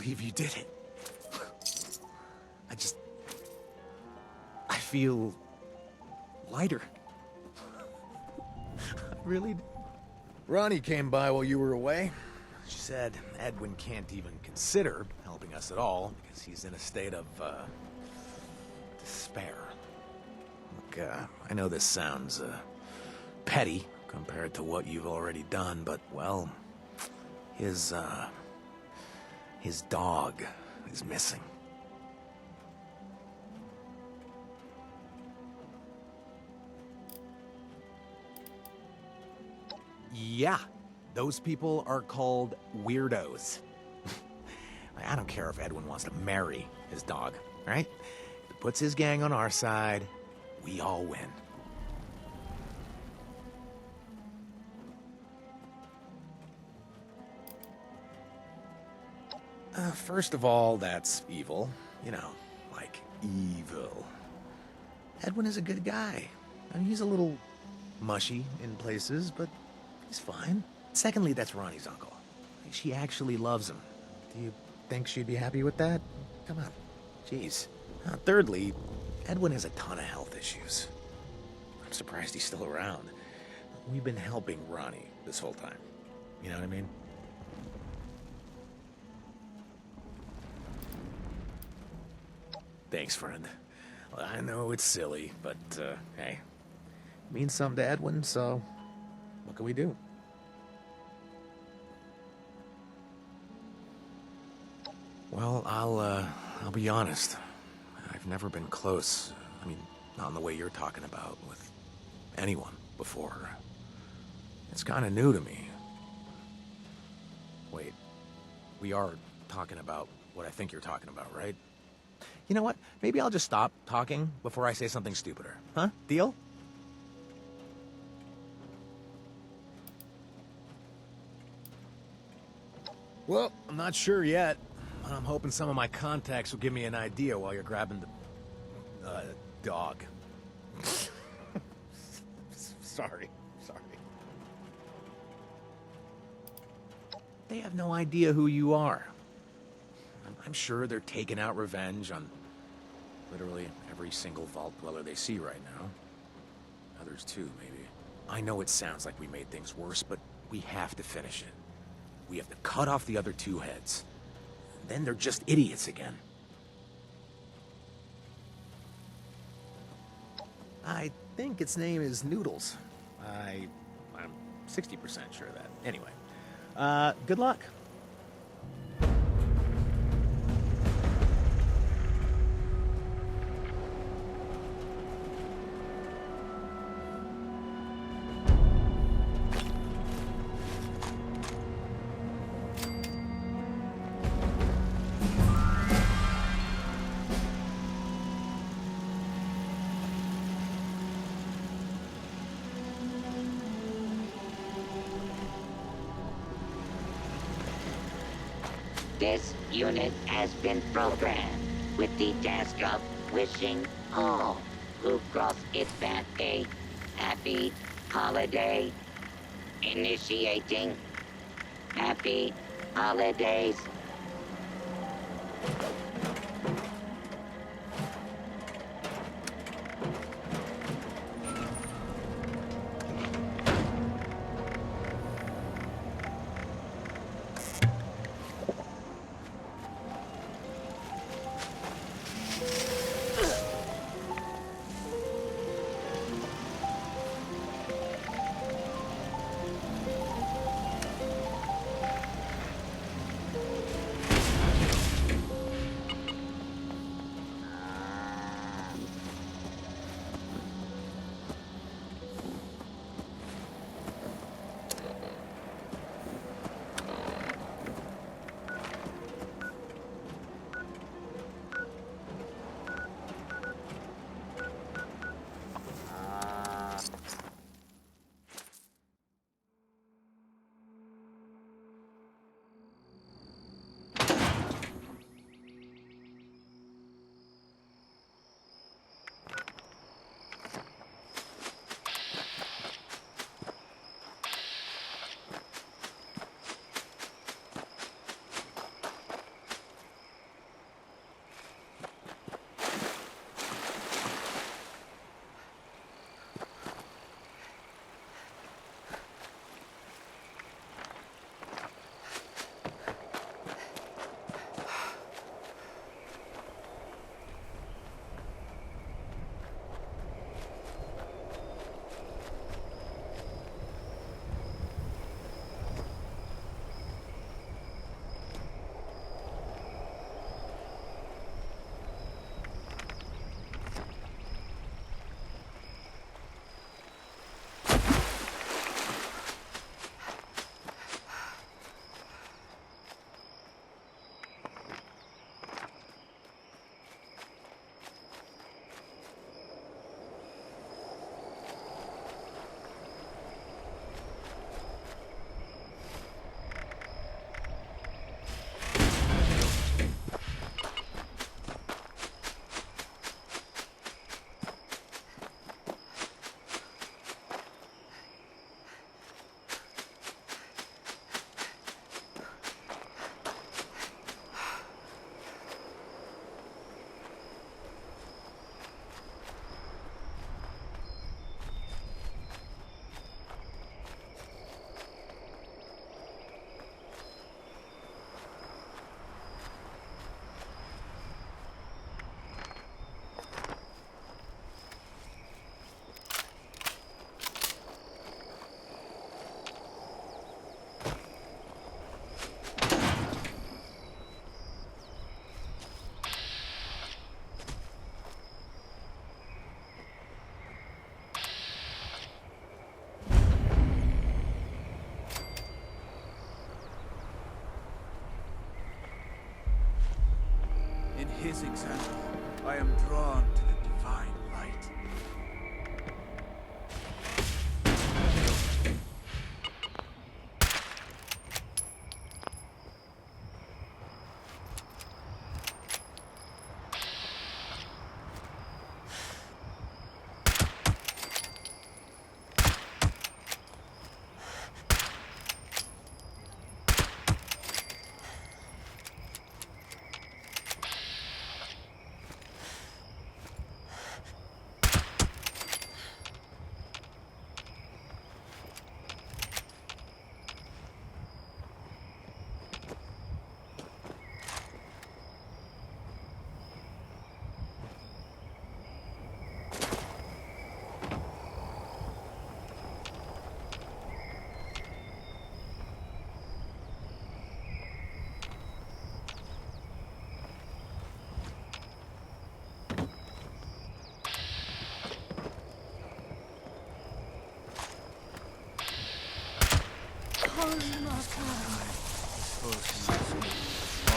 A: believe you did it. I feel lighter. Really? Ronnie came by while you were away. She said Edwin can't even consider helping us at all because he's in a state of, despair. Look, I know this sounds, petty compared to what you've already done, but, well, his dog is missing. Yeah, those people are called weirdos. I don't care if Edwin wants to marry his dog, right? If he puts his gang on our side, we all win. First of all, that's evil. You know, like evil. Edwin is a good guy. I mean, he's a little mushy in places, but he's fine. Secondly, that's Ronnie's uncle. She actually loves him. Do you think she'd be happy with that? Come on. Jeez. Thirdly, Edwin has a ton of health issues. I'm surprised he's still around. We've been helping Ronnie this whole time. You know what I mean? Thanks, friend. Well, I know it's silly, but, hey. It means something to Edwin, so what can we do? Well, I'll be honest. I've never been close. I mean, not in the way you're talking about with anyone before. It's kind of new to me. Wait, we are talking about what I think you're talking about, right? You know what? Maybe I'll just stop talking before I say something stupider. Huh? Deal? Well, I'm not sure yet. I'm hoping some of my contacts will give me an idea while you're grabbing the, dog. Sorry. They have no idea who you are. I'm sure they're taking out revenge on literally every single vault dweller they see right now. Others too, maybe. I know it sounds like we made things worse, but we have to finish it. We have to cut off the other two heads. Then they're just idiots again. I think its name is Noodles. I'm 60% sure of that. Anyway, good luck.
D: This unit has been programmed with the task of wishing all who cross its path a happy holiday. Initiating happy holidays.
H: his example, I am drawn to the divine light.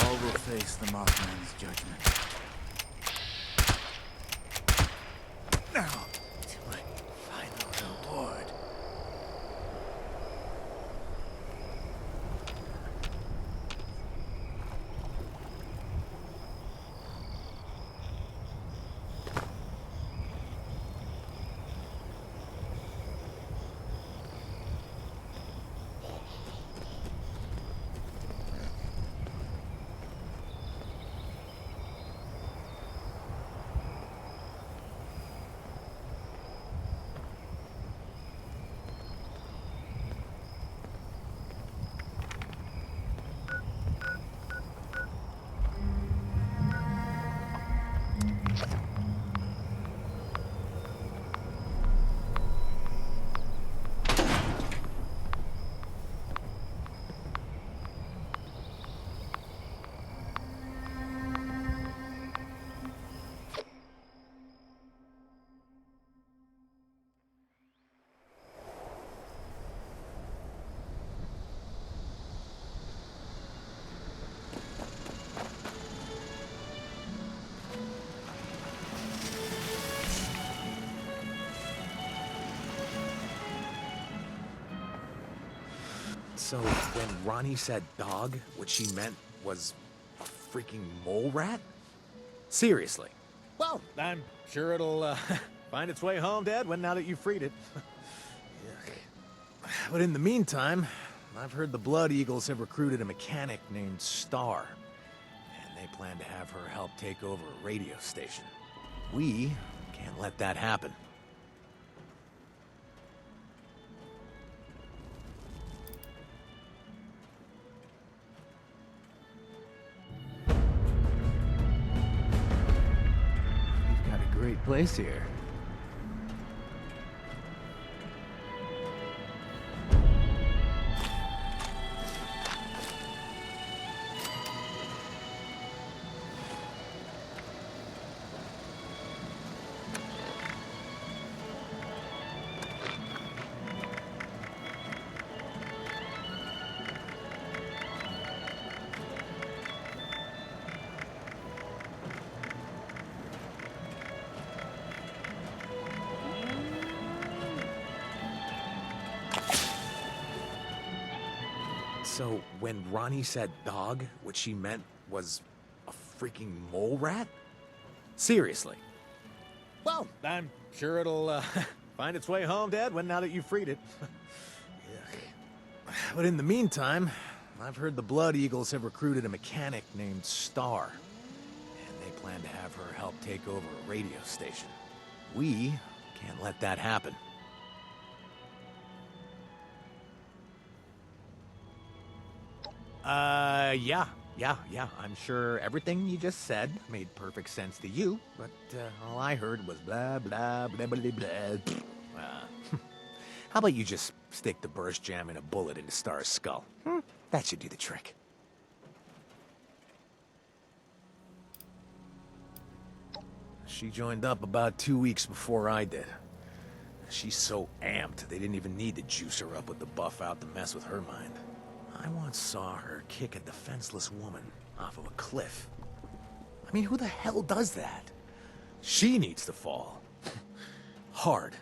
H: All will face the Mothman's judgment. Now, to my final reward.
A: So, when Ronnie said dog, what she meant was a freaking mole rat? Seriously? Well, I'm sure it'll find its way home, Dad, now that you've freed it. But in the meantime, I've heard the Blood Eagles have recruited a mechanic named Star, and they plan to have her help take over a radio station. We can't let that happen. Great place here. So, when Ronnie said dog, what she meant was a freaking mole rat? Seriously? Well, I'm sure it'll find its way home, Dad, now that you've freed it. But in the meantime, I've heard the Blood Eagles have recruited a mechanic named Star, and they plan to have her help take over a radio station. We can't let that happen. Yeah. I'm sure everything you just said made perfect sense to you, but all I heard was blah, blah, blah, blah, blah. How about you just stick the burst jam and a bullet into Star's skull? That should do the trick. She joined up about 2 weeks before I did. She's so amped, they didn't even need to juice her up with the buff out to mess with her mind. I once saw her kick a defenseless woman off of a cliff. I mean, who the hell does that? She needs to fall. Hard.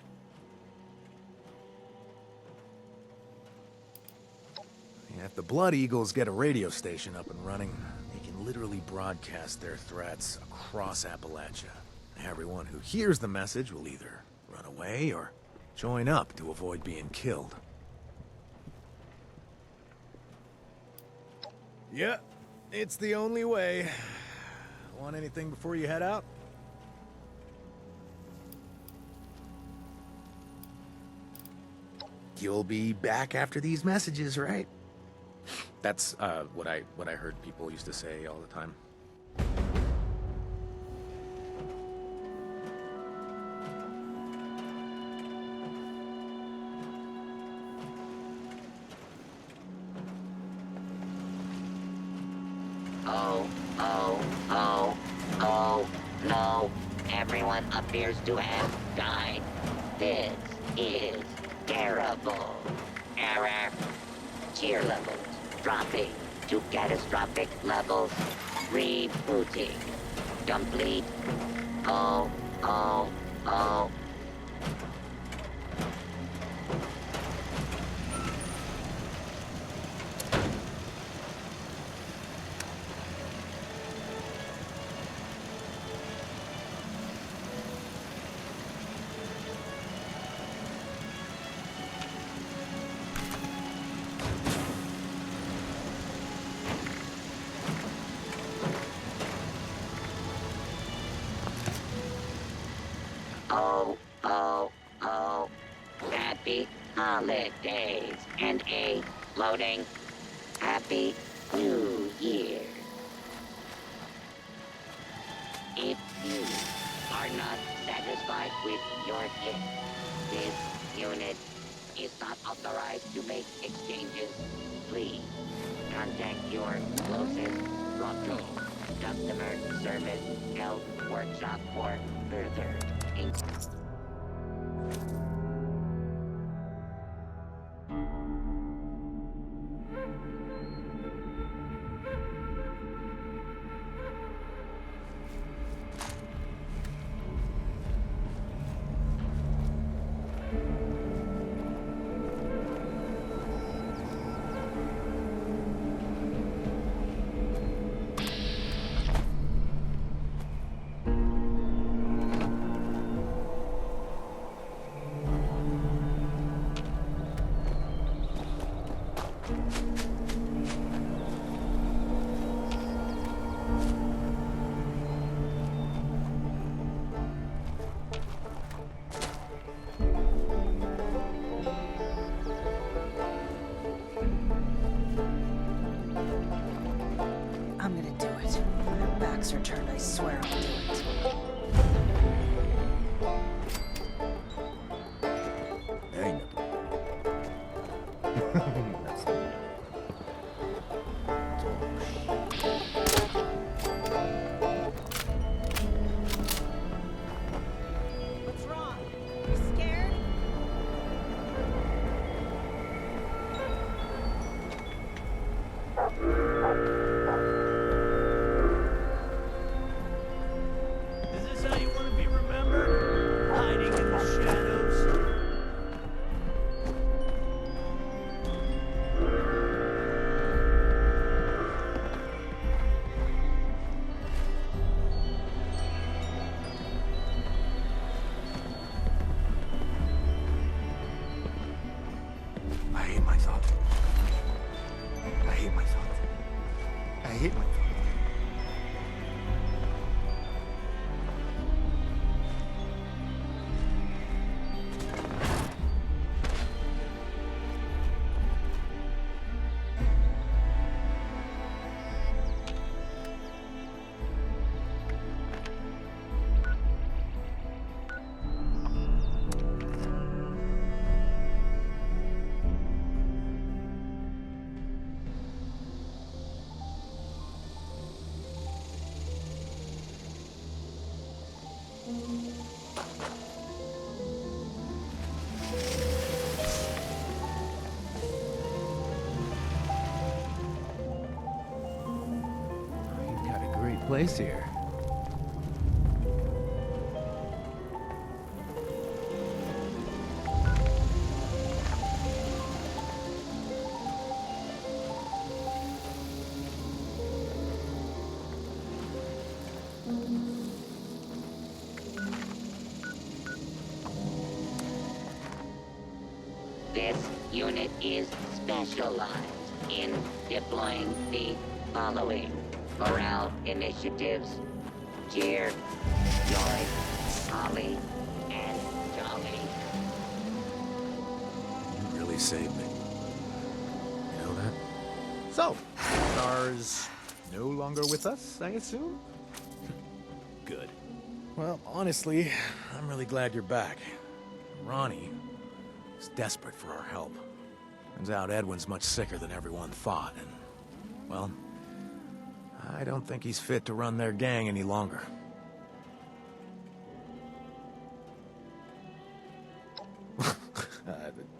A: Yeah, if the Blood Eagles get a radio station up and running, they can literally broadcast their threats across Appalachia. Everyone who hears the message will either run away or join up to avoid being killed. Yeah, it's the only way. Want anything before you head out? You'll be back after these messages, right? That's what I heard people used to say all the time.
D: Oh, no. Everyone appears to have died. This is terrible. Error. Tier levels dropping to catastrophic levels. Rebooting. Complete. Oh. Happy holidays and a loading Happy New Year. If you are not satisfied with your gift, this unit is not authorized to make exchanges. Please contact your closest local customer service help workshop for further inquiries.
C: I'm gonna do it. When their backs are turned, I swear I'll do it.
A: There ain't nothing.
C: What's wrong? You scared?
F: Is this how you want to be remembered? Hiding in the shadows?
A: I hate my thoughts. I hate my thoughts. I hate my thoughts. You've got a great place here.
D: unit is specialized in deploying the following morale initiatives: cheer, joy, holly, and jolly.
A: You really saved me. You know that? So, Star's no longer with us, I assume? Good. Well, honestly, I'm really glad you're back. Ronnie is desperate for our help. Turns out Edwin's much sicker than everyone thought, and, well, I don't think he's fit to run their gang any longer.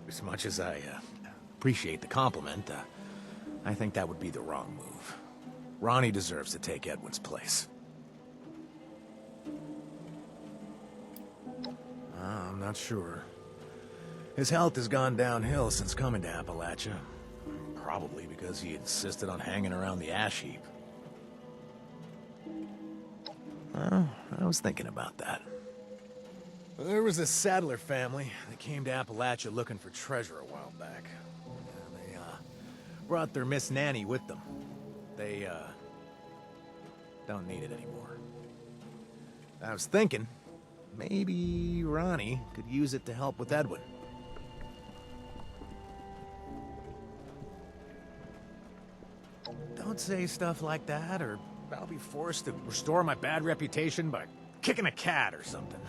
A: As much as I appreciate the compliment, I think that would be the wrong move. Ronnie deserves to take Edwin's place. I'm not sure. His health has gone downhill since coming to Appalachia. Probably because he insisted on hanging around the ash heap. Well, I was thinking about that. There was a Sadler family that came to Appalachia looking for treasure a while back. They brought their Miss Nanny with them. They don't need it anymore. I was thinking, maybe Ronnie could use it to help with Edwin. Don't say stuff like that, or I'll be forced to restore my bad reputation by kicking a cat or something.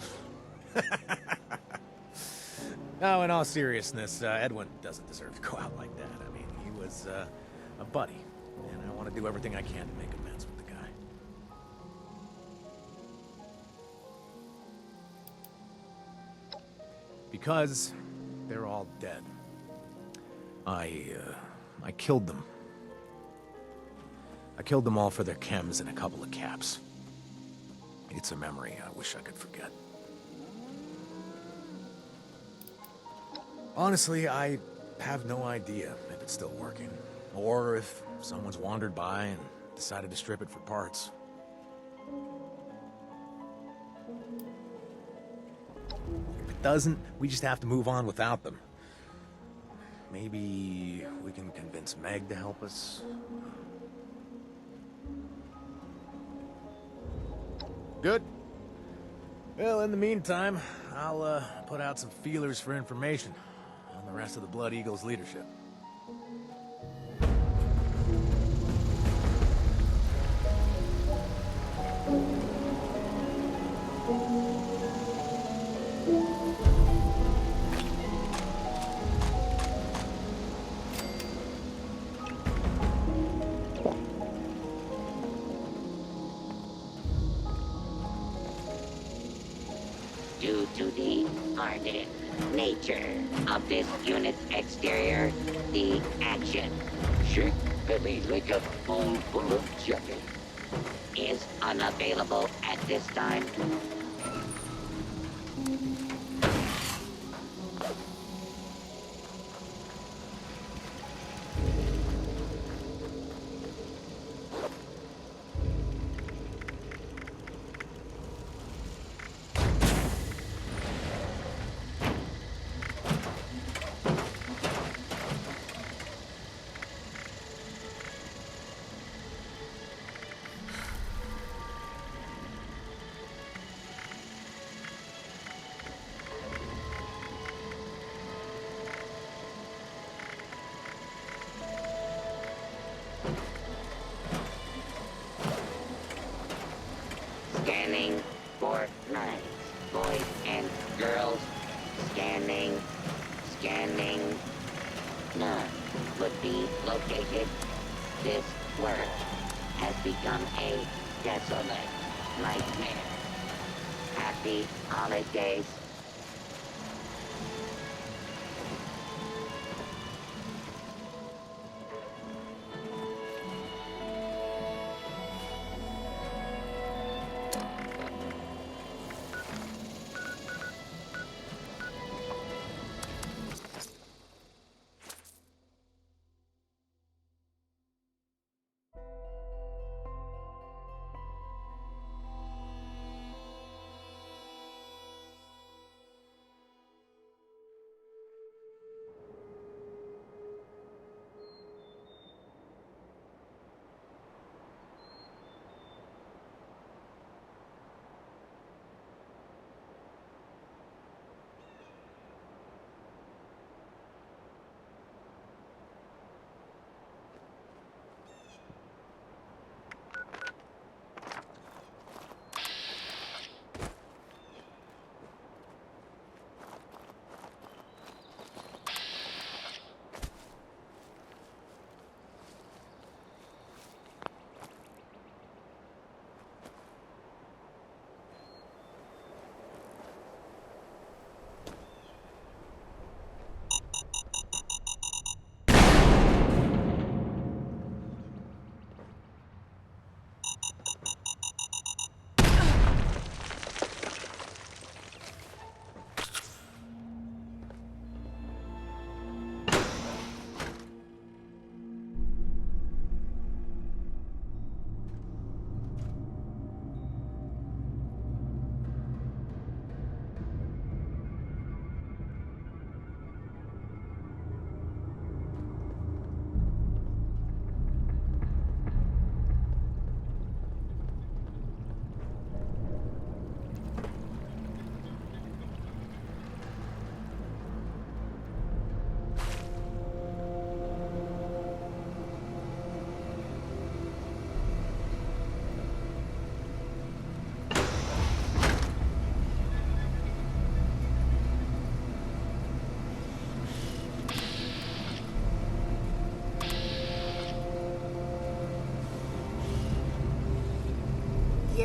A: No, in all seriousness, Edwin doesn't deserve to go out like that. I mean, he was a buddy, and I want to do everything I can to make amends with the guy. Because they're all dead. I killed them. I killed them all for their chems and a couple of caps. It's a memory I wish I could forget. Honestly, I have no idea if it's still working, or if someone's wandered by and decided to strip it for parts. If it doesn't, we just have to move on without them. Maybe we can convince Meg to help us. Good. Well, in the meantime, I'll put out some feelers for information on the rest of the Blood Eagle's leadership.
D: Due to the hardened nature of this unit's exterior, the action, shake belly like a bowl full of jelly, is unavailable at this time. Scanning for lines, boys and girls. Scanning, scanning. None would be located. This world has become a desolate nightmare. Happy holidays.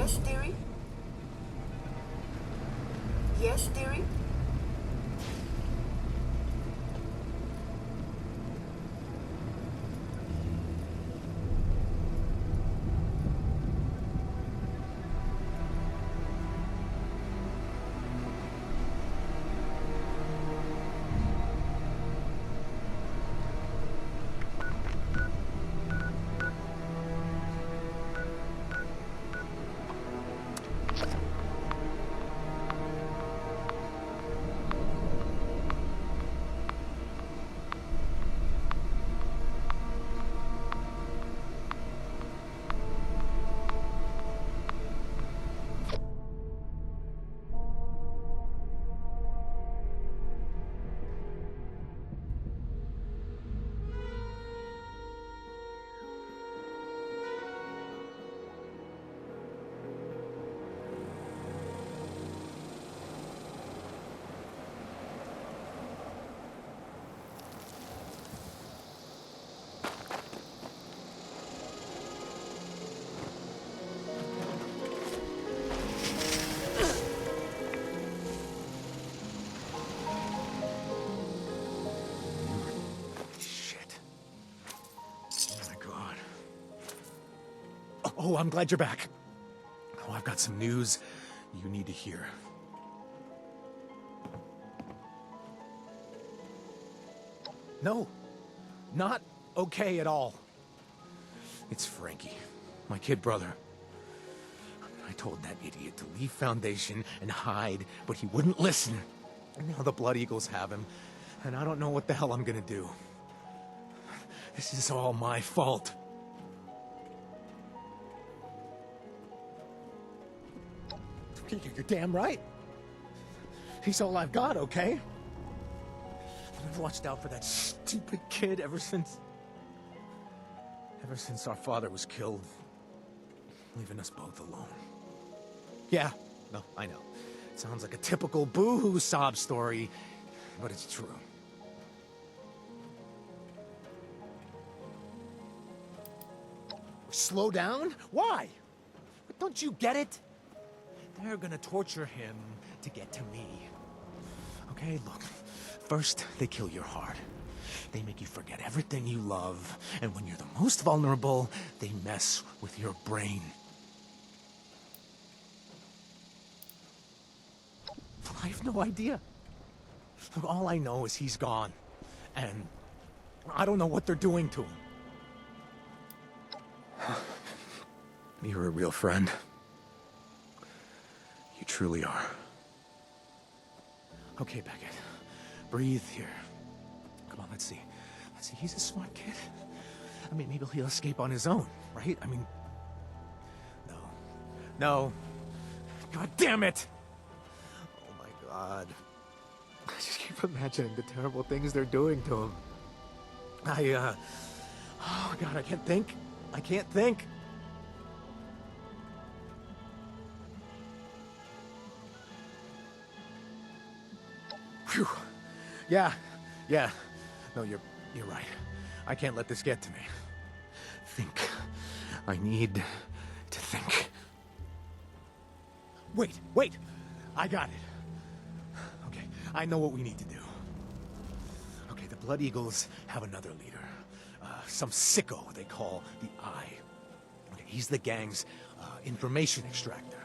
L: Yes, dearie? Yes, dearie?
A: Oh, I'm glad you're back. Oh, I've got some news you need to hear. No, not okay at all. It's Frankie, my kid brother. I told that idiot to leave Foundation and hide, but he wouldn't listen. And now the Blood Eagles have him, and I don't know what the hell I'm gonna do. This is all my fault. You're damn right. He's all I've got, okay? I've watched out for that stupid kid ever since our father was killed, leaving us both alone. Yeah, no, I know. It sounds like a typical boo-hoo sob story, but it's true. Slow down? Why? Don't you get it? They're gonna torture him to get to me. Okay, look. First, they kill your heart. They make you forget everything you love. And when you're the most vulnerable, they mess with your brain. I have no idea. Look, all I know is he's gone. And I don't know what they're doing to him. You're a real friend. You truly are. Okay, Beckett. Breathe here. Come on, let's see. Let's see, he's a smart kid. I mean, maybe he'll escape on his own, right? I mean... No. God damn it! Oh my God. I just keep imagining the terrible things they're doing to him. Oh God, I can't think. I can't think. Phew. Yeah. No, you're right. I can't let this get to me. Think. I need to think. Wait. I got it. Okay, I know what we need to do. Okay, the Blood Eagles have another leader. Some sicko they call the Eye. Okay, he's the gang's information extractor.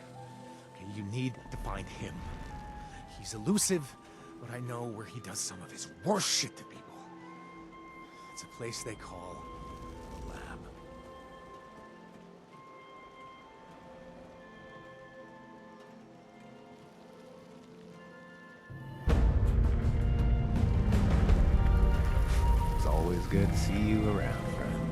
A: Okay, you need to find him. He's elusive, but I know where he does some of his worst shit to people. It's a place they call the Lab. It's always good to see you around, friend.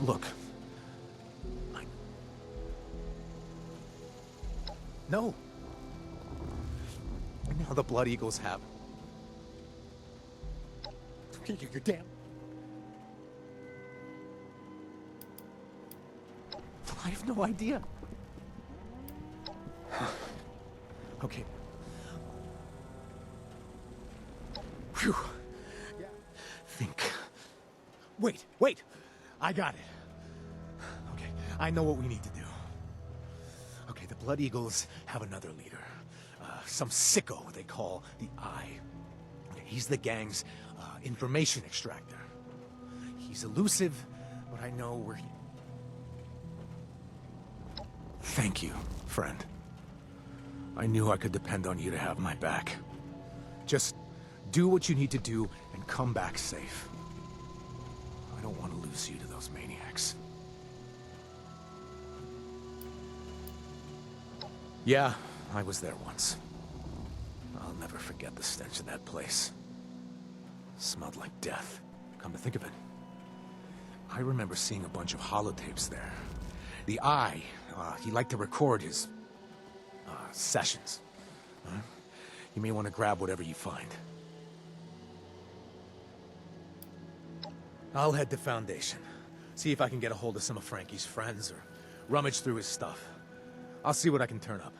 A: Look. No. Now the Blood Eagles have... You're damn... I have no idea. Okay. Phew. Think. Wait! I got it. Okay, I know what we need to do. Okay, the Blood Eagles have another leader. Some sicko they call the Eye. Okay, he's the gang's information extractor. He's elusive, but I know where he... Thank you, friend. I knew I could depend on you to have my back. Just do what you need to do and come back safe. I don't want to lose you to those maniacs. Yeah, I was there once. I'll never forget the stench of that place. Smelled like death, come to think of it. I remember seeing a bunch of holotapes there. The Eye, he liked to record his sessions. You may want to grab whatever you find. I'll head to Foundation. See if I can get a hold of some of Frankie's friends or rummage through his stuff. I'll see what I can turn up.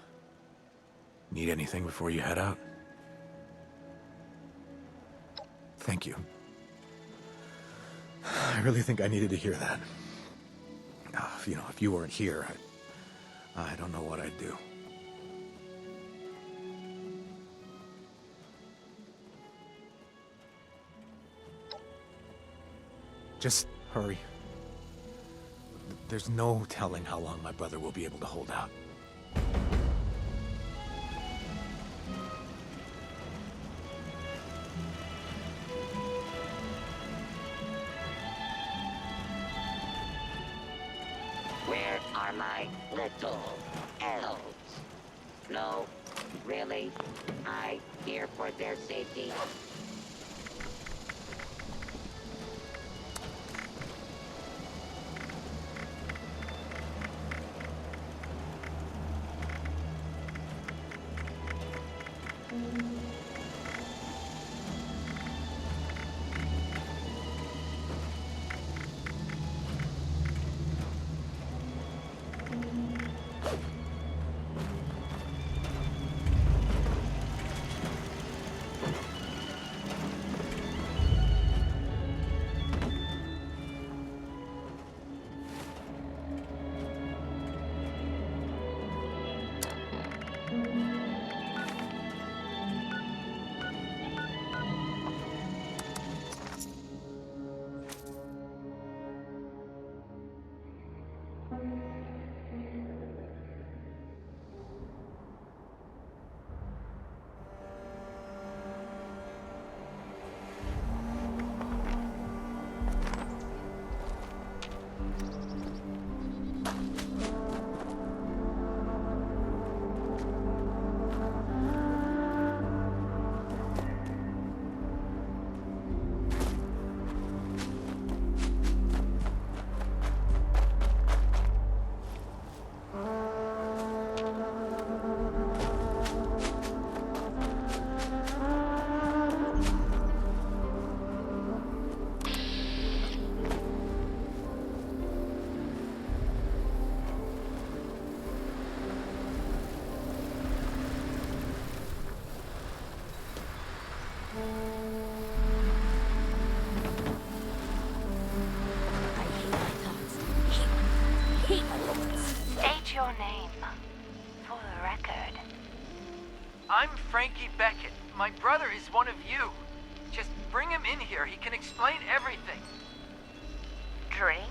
A: Need anything before you head out? Thank you. I really think I needed to hear that. If you weren't here, I don't know what I'd do. Just hurry. There's no telling how long my brother will be able to hold out.
D: Where are my little elves? No, really? I fear for their safety.
E: State your name, for the record.
M: I'm Frankie Beckett. My brother is one of you. Just bring him in here. He can explain everything.
E: Drink?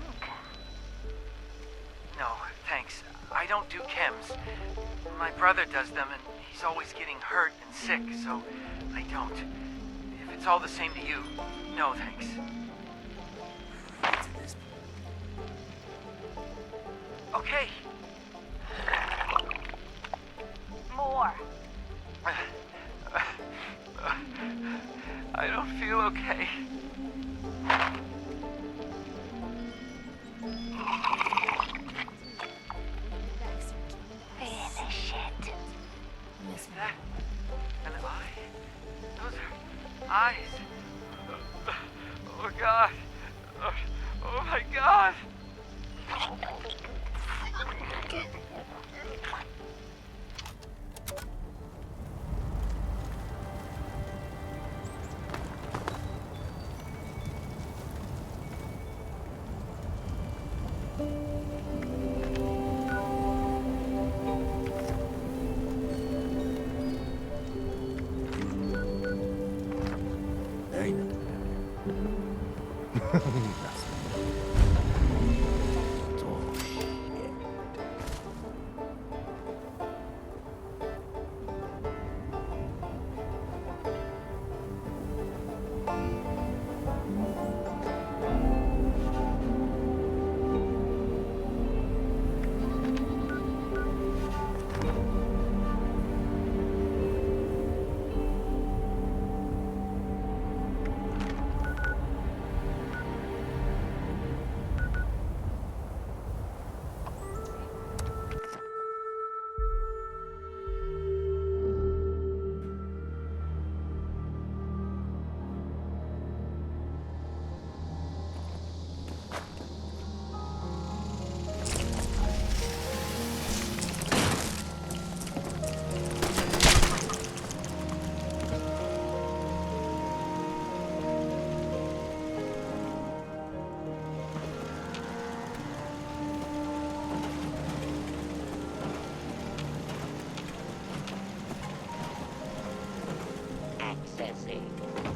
M: No, thanks. I don't do chems. My brother does them, and he's always getting hurt and sick, so I don't. If it's all the same to you, no thanks. Okay.
E: More.
M: I don't feel okay. that an eye? Those are eyes. Oh God. Oh my God.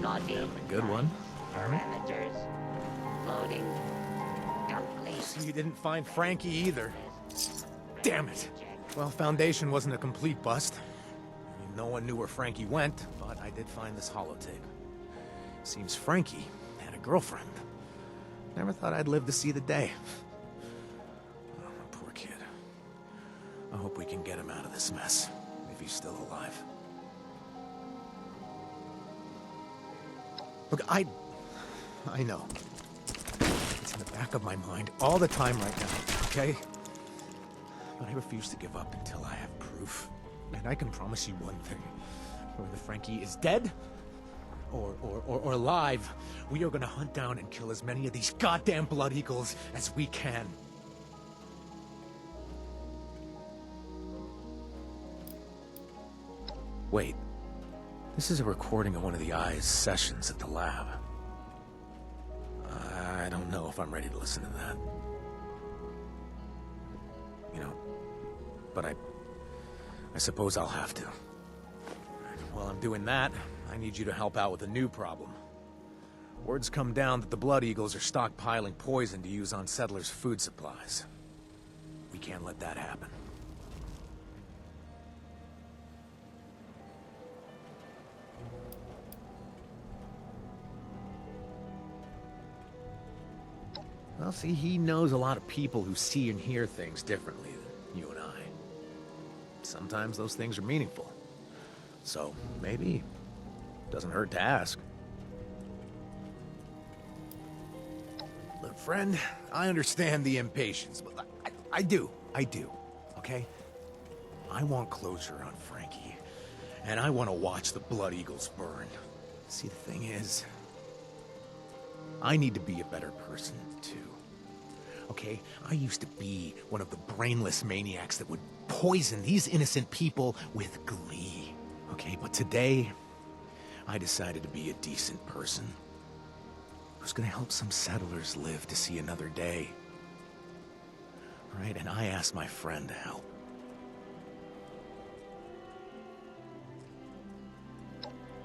D: Naughty.
A: Good one.
D: Parameters. Loading. Complete.
A: So you didn't find Frankie either. Damn it. Well, Foundation wasn't a complete bust. I mean, no one knew where Frankie went, but I did find this holotape. Seems Frankie had a girlfriend. Never thought I'd live to see the day. Oh, poor kid. I hope we can get him out of this mess, if he's still alive. Look, I know. It's in the back of my mind all the time right now, okay? But I refuse to give up until I have proof. And I can promise you one thing. Whether Frankie is dead or alive, we are gonna hunt down and kill as many of these goddamn Blood Eagles as we can. Wait. This is a recording of one of the Eye's sessions at the lab. I don't know if I'm ready to listen to that. You know, but I suppose I'll have to. While I'm doing that, I need you to help out with a new problem. Word's come down that the Blood Eagles are stockpiling poison to use on settlers' food supplies. We can't let that happen. Well, see, he knows a lot of people who see and hear things differently than you and I. Sometimes those things are meaningful. So, maybe it doesn't hurt to ask. Look, friend, I understand the impatience, but I do, okay? I want closure on Frankie, and I want to watch the Blood Eagles burn. See, the thing is, I need to be a better person, too. Okay? I used to be one of the brainless maniacs that would poison these innocent people with glee. Okay, but today, I decided to be a decent person who's gonna help some settlers live to see another day. Right? And I asked my friend to help.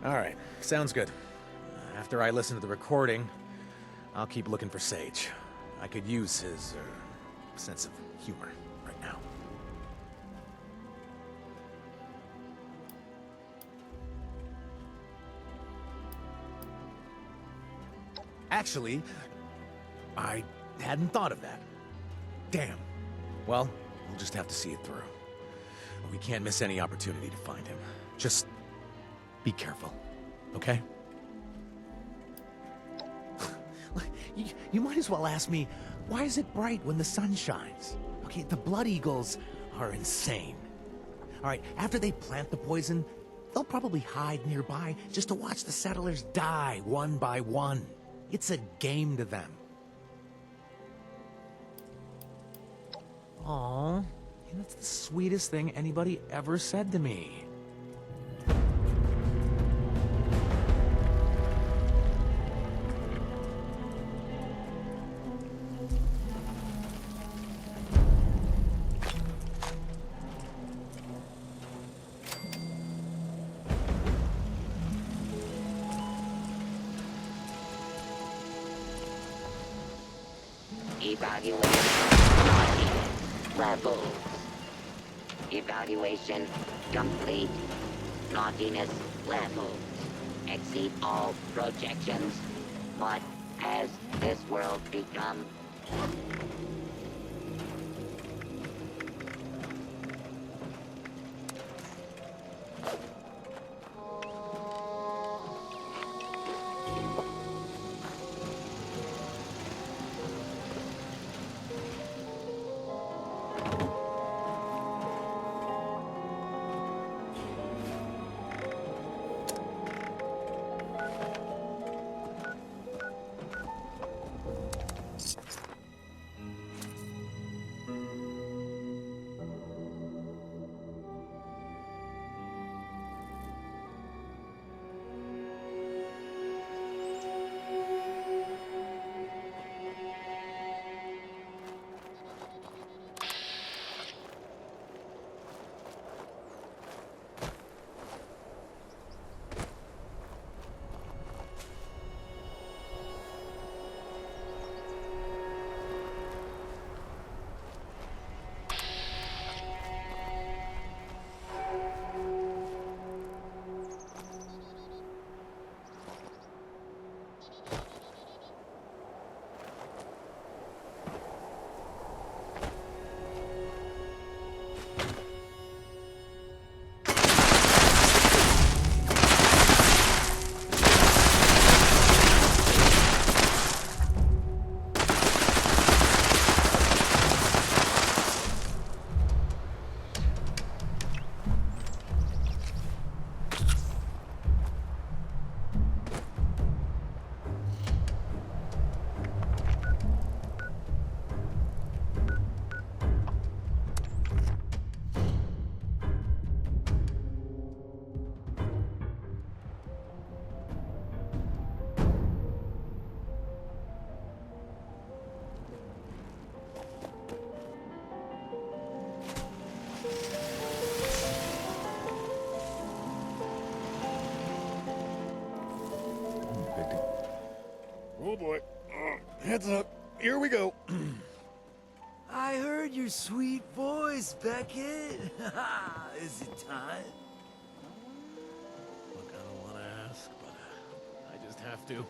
A: Alright, sounds good. After I listen to the recording, I'll keep looking for Sage. I could use his sense of humor right now. Actually, I hadn't thought of that. Damn. Well, we'll just have to see it through. We can't miss any opportunity to find him. Just be careful, okay? You might as well ask me, why is it bright when the sun shines? Okay, the Blood Eagles are insane. Alright, after they plant the poison, they'll probably hide nearby just to watch the settlers die one by one. It's a game to them. Aww, that's the sweetest thing anybody ever said to me.
D: Levels. Evaluation complete. Naughtiness levels exceed all projections. What has this world become?
A: Oh boy. Heads up. Here we go.
F: I heard your sweet voice, Beckett. Is it time?
A: Look, I don't want to ask, but I just have to.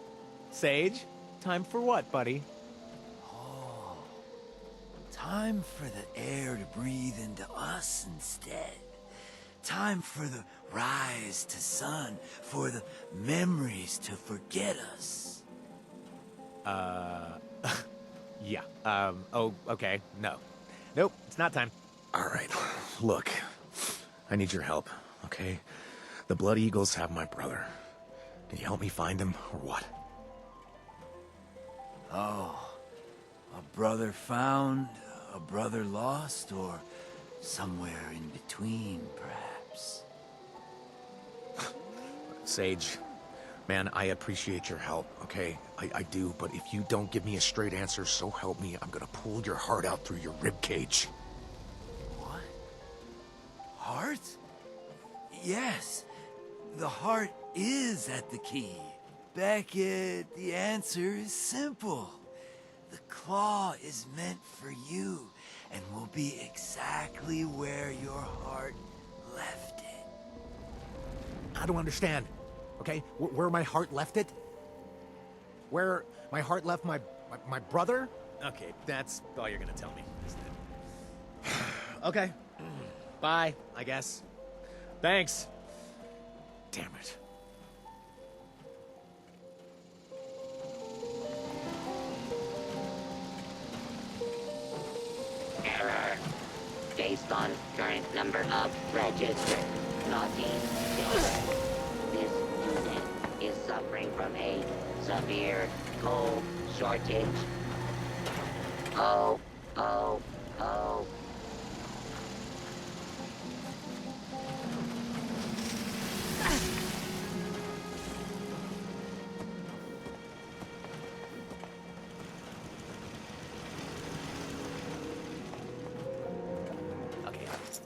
A: Sage, time for what, buddy?
F: Oh, time for the air to breathe into us instead. Time for the rise to sun, for the memories to forget us.
A: Yeah. Oh, okay. No. Nope, it's not time. All right. Look, I need your help, okay? The Blood Eagles have my brother. Can you help me find him, or what?
F: Oh, a brother found, a brother lost, or somewhere in between, perhaps.
A: Sage, man, I appreciate your help, okay? I do, but if you don't give me a straight answer, so help me, I'm gonna pull your heart out through your ribcage.
F: What? Heart? Yes, the heart is at the key. Beckett, the answer is simple. The claw is meant for you, and will be exactly where your heart left it.
A: I don't understand, okay? Where my heart left it? Where my heart left my brother? Okay, that's all you're gonna tell me, isn't it? Okay. Bye, I guess. Thanks. Damn it.
D: Error based on current number of registered naughty children. This unit is suffering from a severe coal shortage. Oh, oh, oh.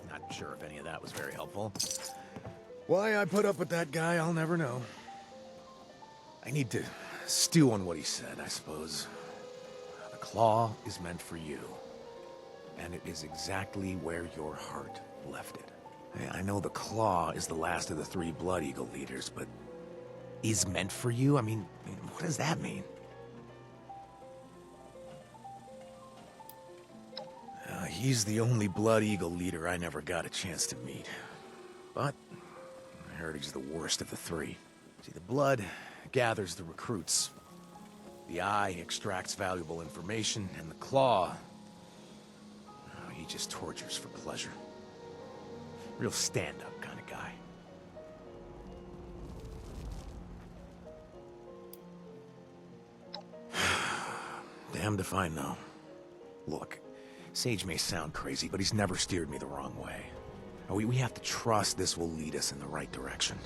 A: Not sure if any of that was very helpful. Why I put up with that guy, I'll never know. I need to stew on what he said, I suppose. The claw is meant for you. And it is exactly where your heart left it. I know the claw is the last of the 3 Blood Eagle leaders, but is meant for you? I mean, what does that mean? He's the only Blood Eagle leader I never got a chance to meet. But I heard he's the worst of the 3. See, the Blood gathers the recruits. The Eye extracts valuable information, and the Claw... he just tortures for pleasure. Real stand-up kind of guy. Damned if I know. Look, Sage may sound crazy, but he's never steered me the wrong way. We have to trust this will lead us in the right direction.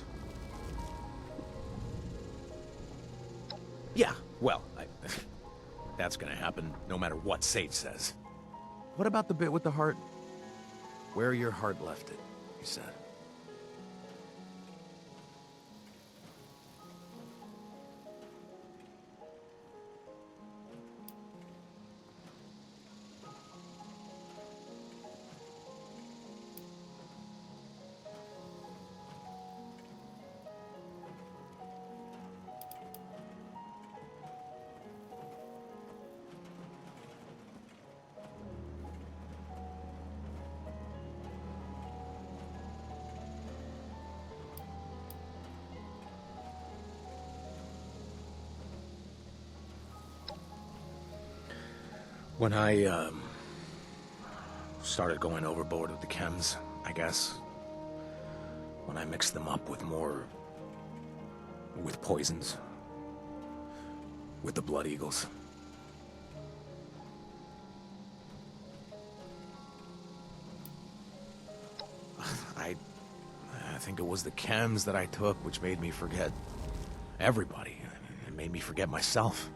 A: Yeah, well, that's gonna happen no matter what Sage says. What about the bit with the heart? Where your heart left it, he said. When I, started going overboard with the chems, I guess. When I mixed them up with with poisons. With the Blood Eagles. I think it was the chems that I took which made me forget everybody. It made me forget myself.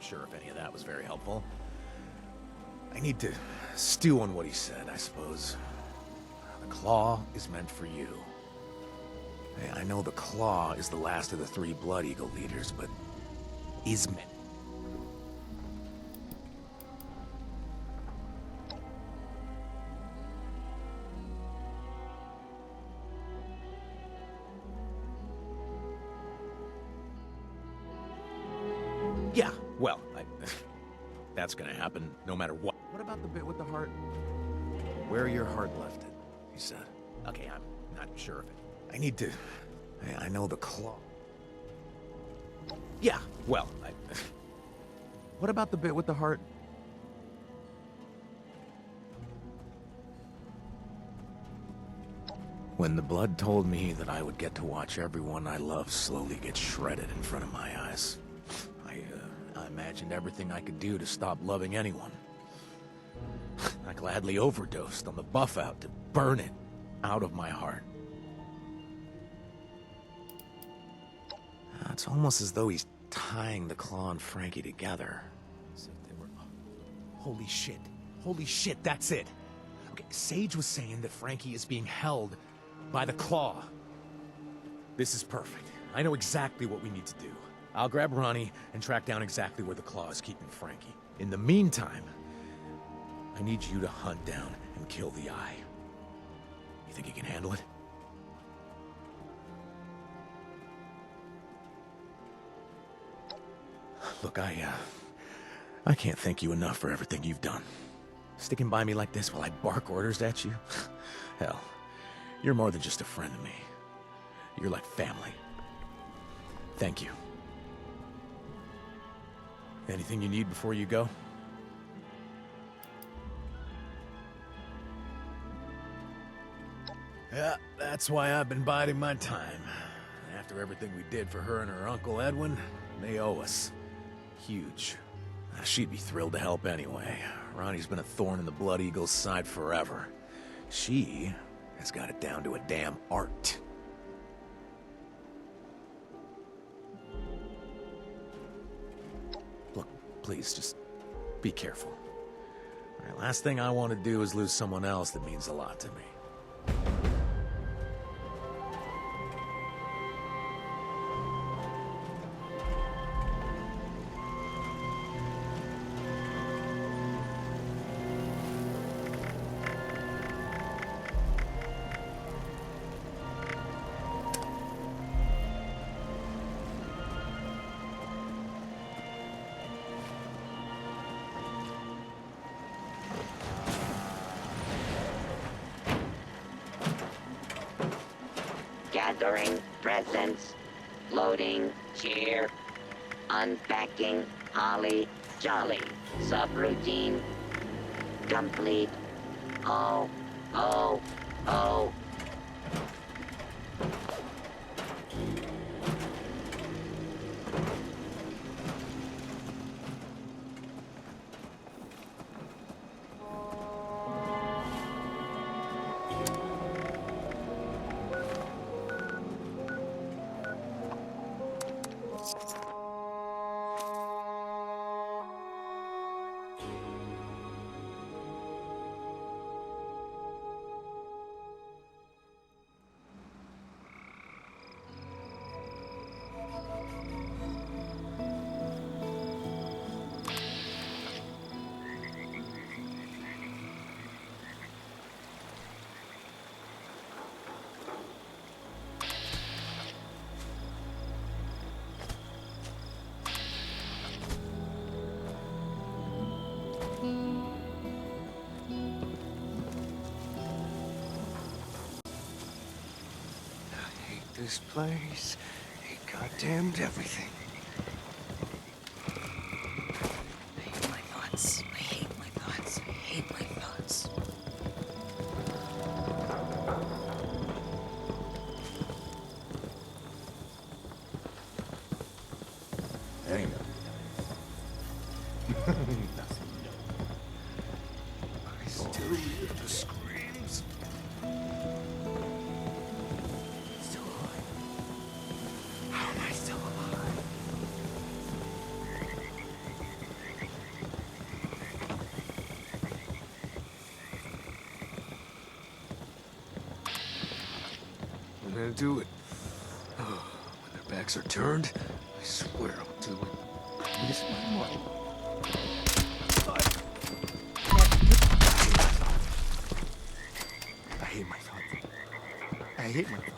A: Sure if any of that was very helpful. I need to stew on what he said, I suppose. The claw is meant for you. I know the claw is the last of the 3 Blood Eagle leaders, but is meant... Yeah, well, that's gonna happen no matter what. What about the bit with the heart? Where your heart left it, he said. Okay, I'm not sure of it. I need to... I know the claw... Yeah, well, What about the bit with the heart? When the Blood told me that I would get to watch everyone I love slowly get shredded in front of my eyes, I imagined everything I could do to stop loving anyone. I gladly overdosed on the buff out to burn it out of my heart. It's almost as though he's tying the claw and Frankie together. So they were... Holy shit, that's it. Okay, Sage was saying that Frankie is being held by the claw. This is perfect. I know exactly what we need to do. I'll grab Ronnie and track down exactly where the claw is keeping Frankie. In the meantime, I need you to hunt down and kill the Eye. You think you can handle it? Look, I can't thank you enough for everything you've done. Sticking by me like this while I bark orders at you? Hell, you're more than just a friend to me. You're like family. Thank you. Anything you need before you go? Yeah, that's why I've been biding my time. After everything we did for her and her uncle Edwin, they owe us. Huge. She'd be thrilled to help anyway. Ronnie's been a thorn in the Blood Eagle's side forever. She has got it down to a damn art. Look, please, just be careful. All right, last thing I want to do is lose someone else that means a lot to me.
D: Gathering presents, loading chair, unpacking holly jolly, subroutine complete. Oh, oh, oh.
A: This place, it goddamned everything.
C: I hate my thoughts. I hate my thoughts. I hate my thoughts.
A: That ain't nothing. Nothing. I still hear the screams. Still alive. How am I still alive? I'm gonna do it. When their backs are turned, I swear I'll do it. Miss my mom. I hate my thoughts. I hate my thoughts.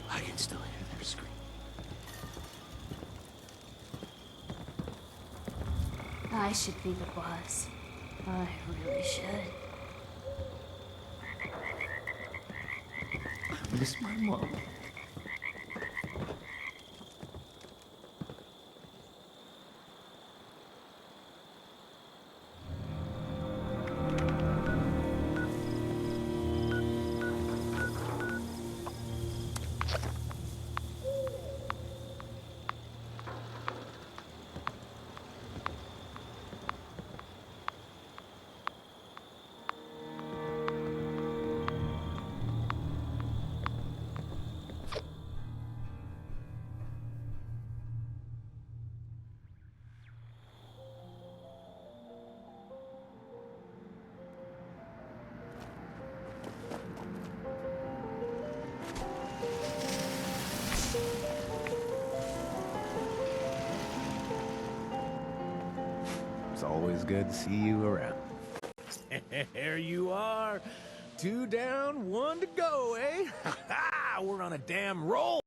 A: I can still hear their scream.
B: I should be the boss. I really should.
A: I miss my mom. always good to see you around. There you are. 2 down, 1 to go, eh? Ha ha! We're on a damn roll!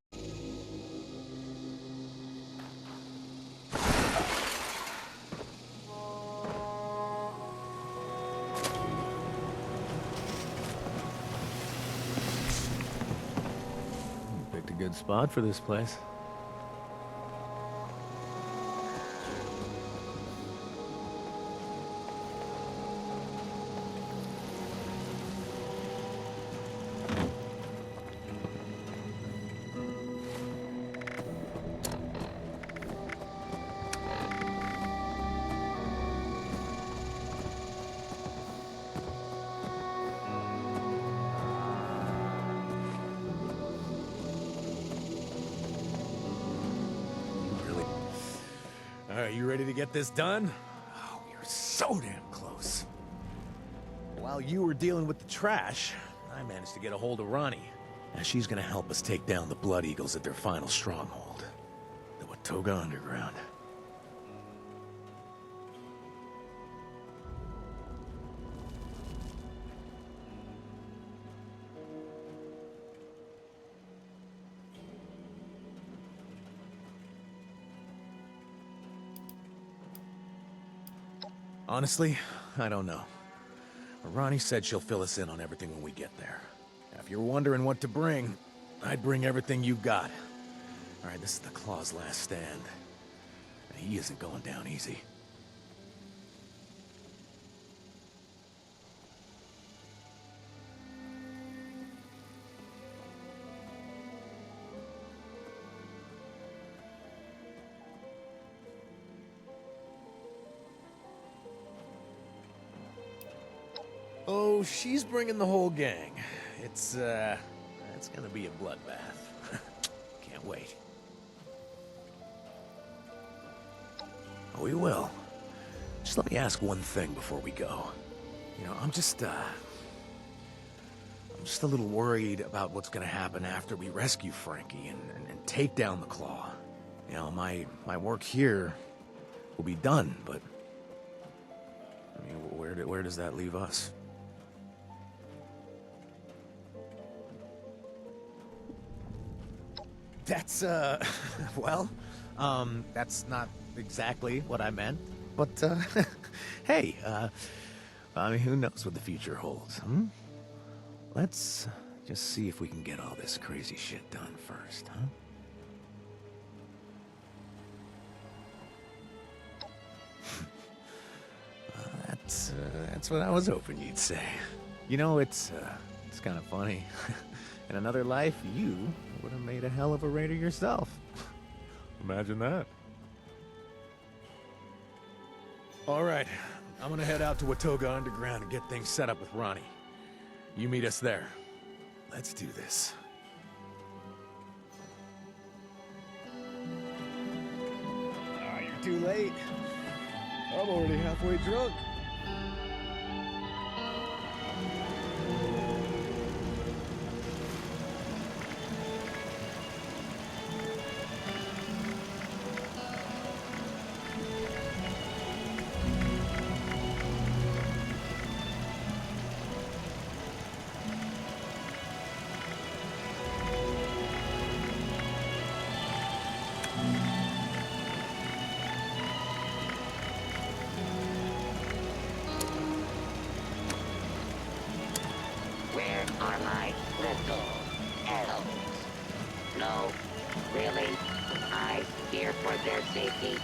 A: You picked a good spot for this place. Are you ready to get this done? Oh, we are so damn close. While you were dealing with the trash, I managed to get a hold of Ronnie. Now she's gonna help us take down the Blood Eagles at their final stronghold, the Watoga Underground. Honestly, I don't know. But Ronnie said she'll fill us in on everything when we get there. Now, if you're wondering what to bring, I'd bring everything you got. All right, this is the Claw's last stand. He isn't going down easy. Oh, she's bringing the whole gang. It's gonna be a bloodbath. Can't wait. Oh, we will. Just let me ask one thing before we go. You know, I'm just a little worried about what's gonna happen after we rescue Frankie and take down the Claw. You know, my work here will be done, but I mean, where does that leave us? That's, well, that's not exactly what I meant, but, hey, I mean, who knows what the future holds, hmm? Let's just see if we can get all this crazy shit done first, huh? That's what I was hoping you'd say. You know, it's kind of funny. In another life, you would have made a hell of a raider yourself. Imagine that. All right, I'm gonna head out to Watoga Underground and get things set up with Ronnie. You meet us there. Let's do this. You're too late. I'm already halfway drunk.
D: Where are my little elves? No, really? I fear for their safety.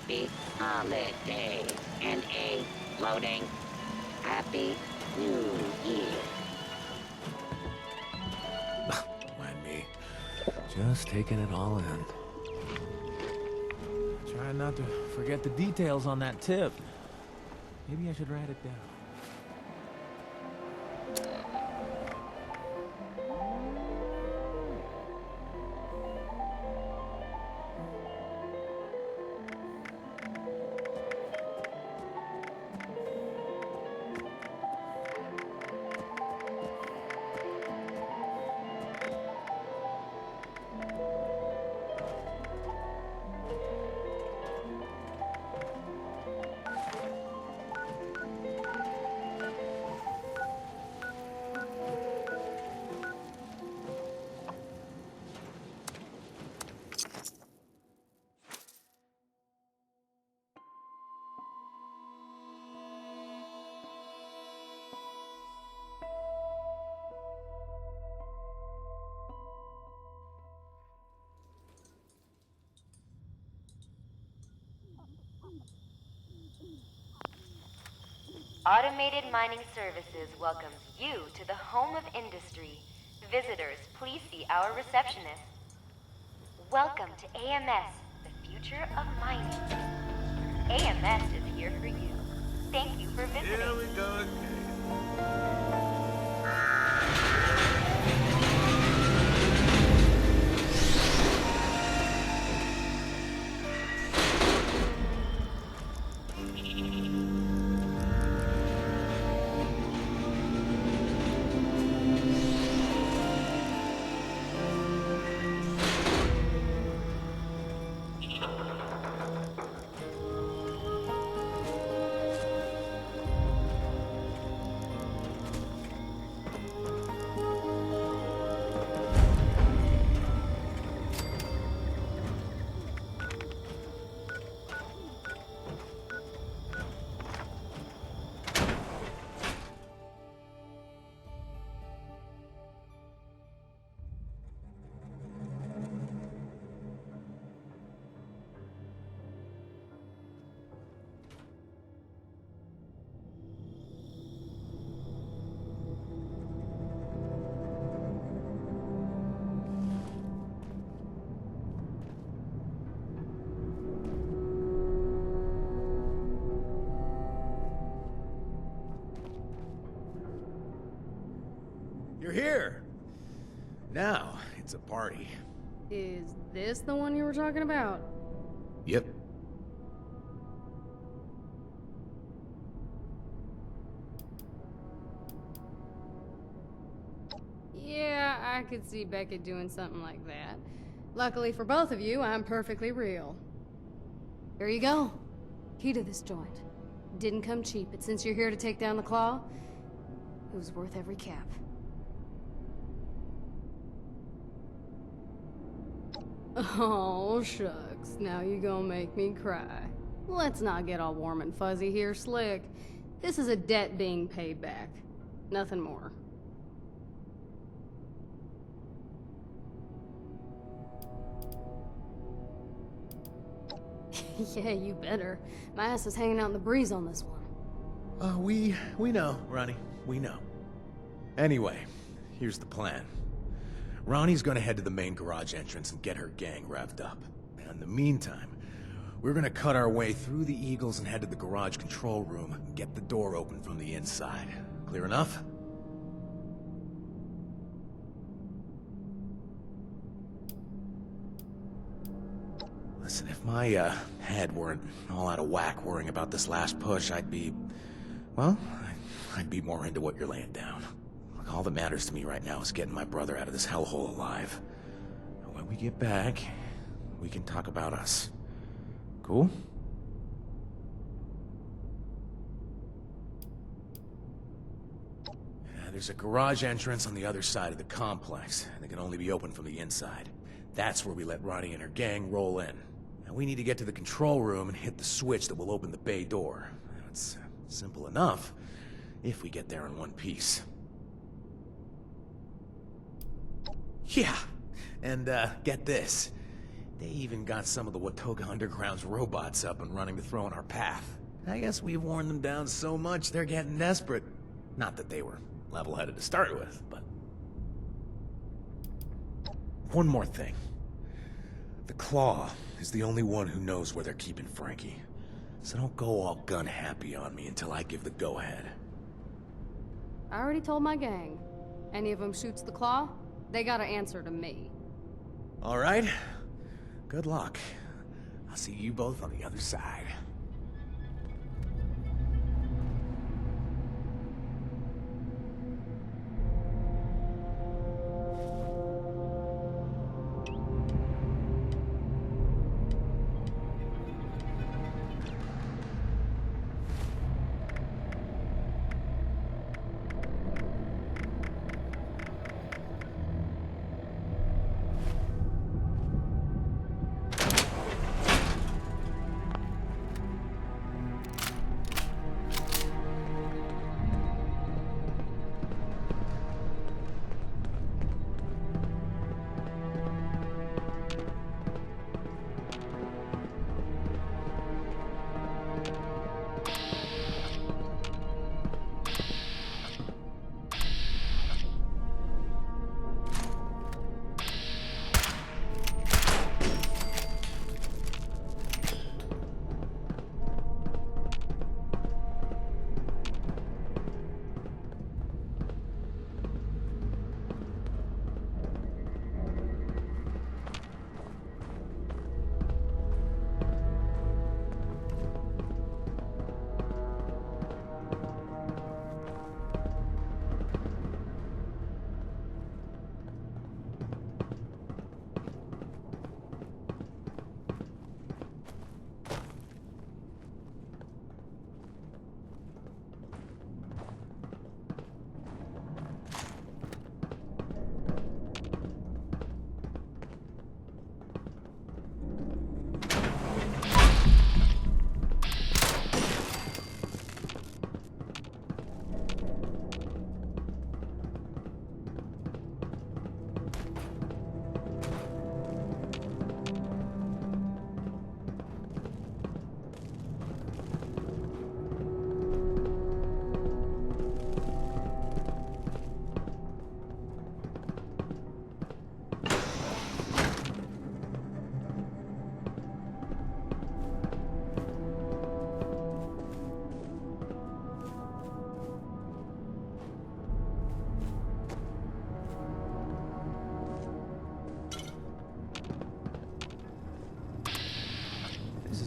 D: happy holidays and a floating happy new year.
A: Mind me. Just taking it all in. Trying not to forget the details on that tip. Maybe I should write it down.
N: Automated Mining Services welcomes you to the home of industry. Visitors, please see our receptionist. Welcome to AMS, the future of mining. AMS is here for you. Thank you for visiting.
F: Here we go again.
A: You're here! Now, it's a party.
O: Is this the one you were talking about?
A: Yep.
O: Yeah, I could see Beckett doing something like that. Luckily for both of you, I'm perfectly real. Here you go. Key to this joint. Didn't come cheap, but since you're here to take down the Claw, it was worth every cap. Oh, shucks. Now you gonna make me cry. Let's not get all warm and fuzzy here, Slick. This is a debt being paid back. Nothing more. Yeah, you better. My ass is hanging out in the breeze on this one.
A: We know, Ronnie. We know. Anyway, here's the plan. Ronnie's gonna head to the main garage entrance and get her gang revved up. And in the meantime, we're gonna cut our way through the Eagles and head to the garage control room and get the door open from the inside. Clear enough? Listen, if my head weren't all out of whack worrying about this last push, I'd be more into what you're laying down. Look, all that matters to me right now is getting my brother out of this hellhole alive. And when we get back, we can talk about us. Cool? There's a garage entrance on the other side of the complex, and it can only be opened from the inside. That's where we let Ronnie and her gang roll in. And we need to get to the control room and hit the switch that will open the bay door. It's simple enough, if we get there in one piece. Yeah, and get this. They even got some of the Watoga Underground's robots up and running to throw in our path. I guess we've worn them down so much they're getting desperate. Not that they were level-headed to start with, but... One more thing. The Claw is the only one who knows where they're keeping Frankie. So don't go all gun-happy on me until I give the go-ahead.
O: I already told my gang. Any of them shoots the Claw, they gotta answer to me.
A: All right. Good luck. I'll see you both on the other side.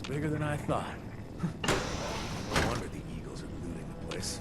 A: Bigger than I thought. No wonder the Eagles are looting the place.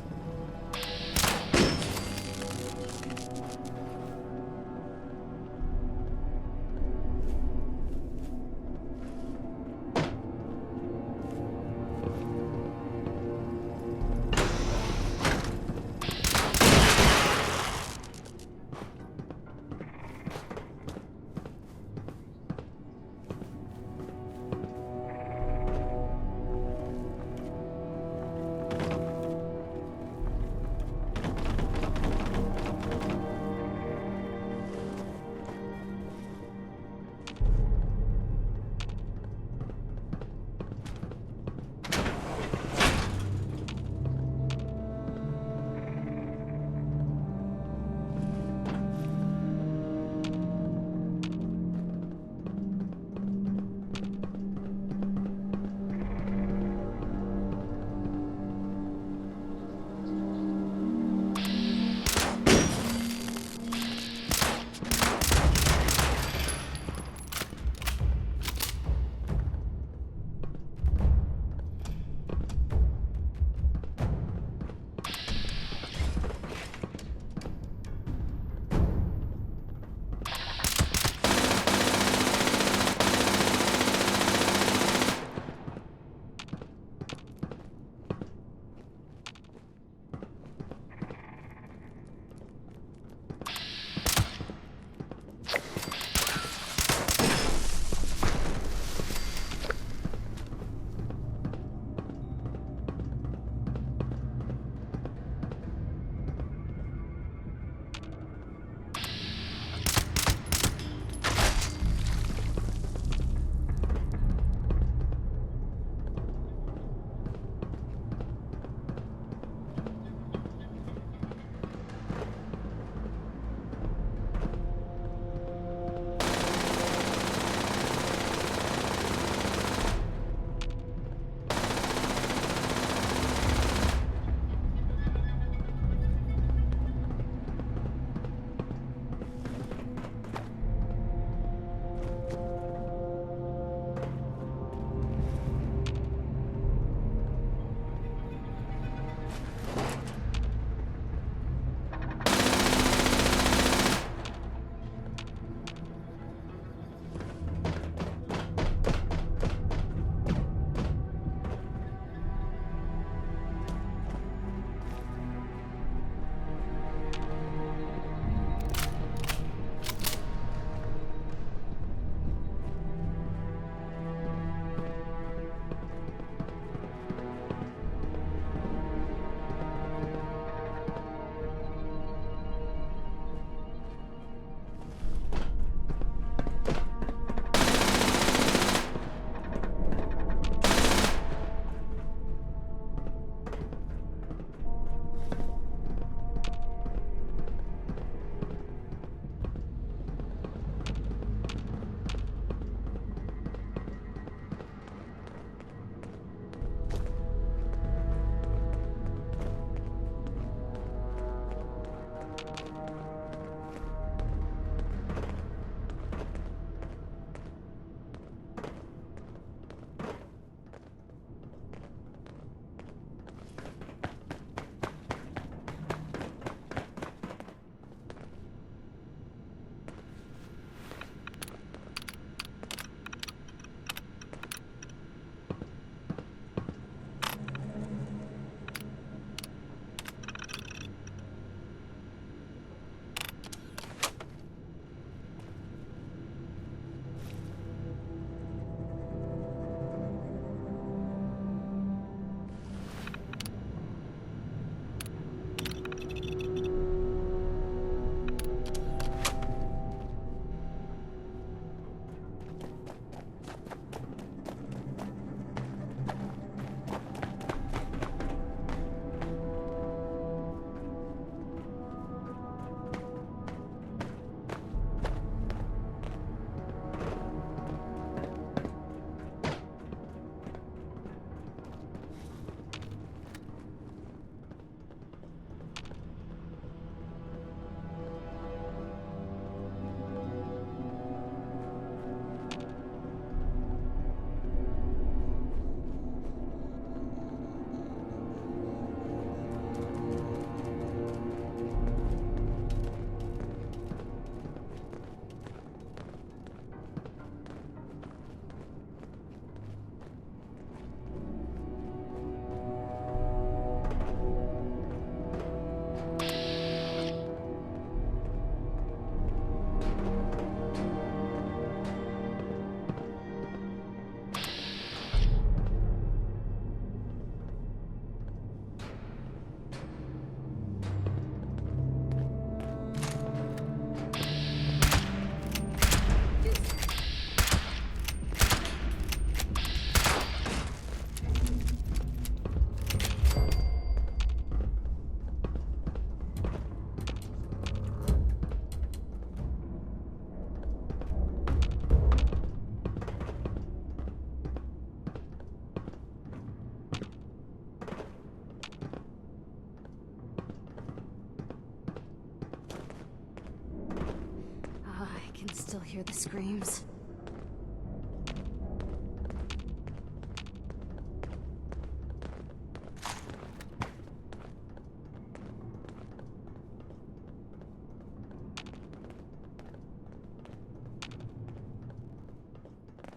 O: hear the screams.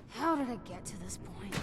O: How did I get to this point?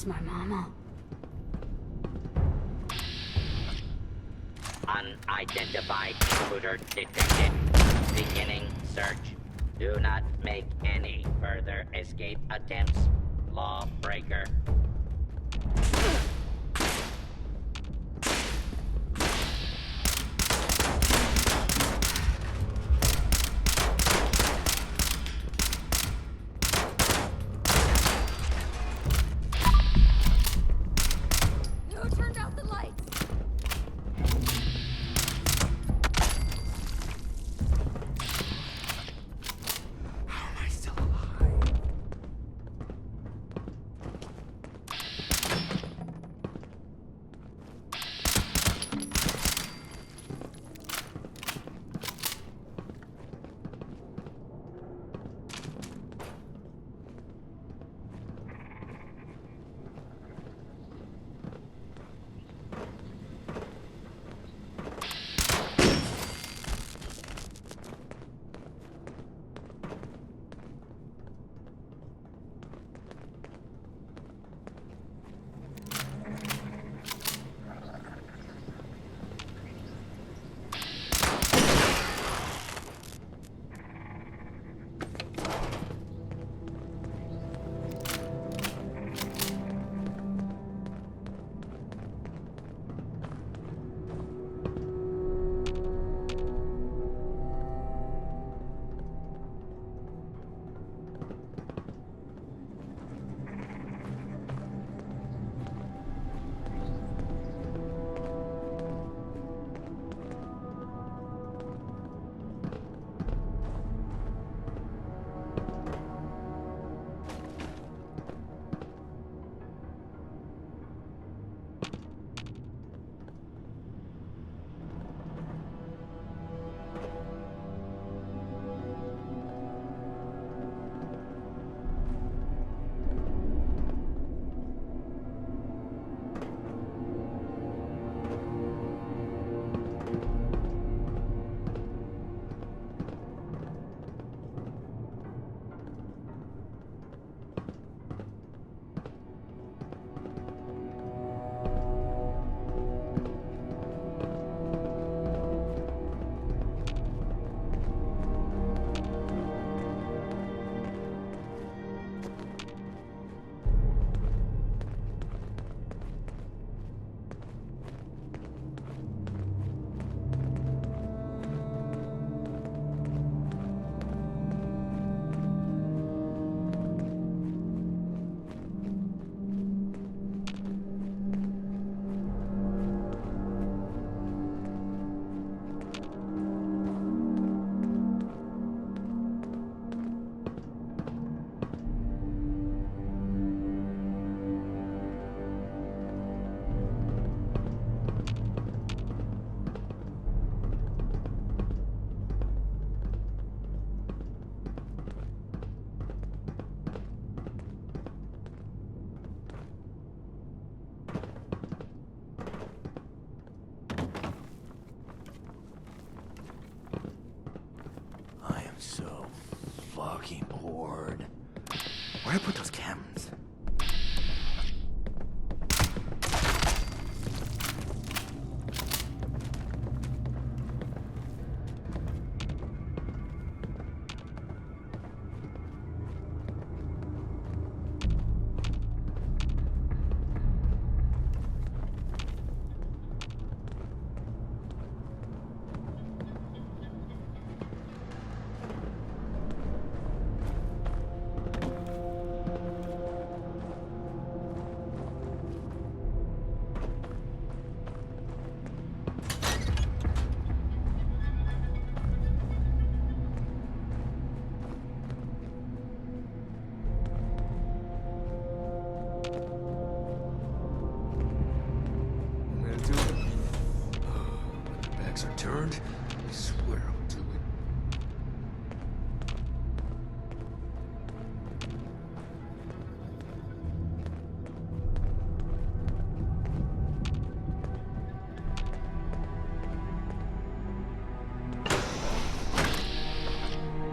O: My mama.
D: Unidentified intruder detected. Beginning search. Do not make any further escape attempts. Lawbreaker.
A: backs are turned, I swear I'll do it.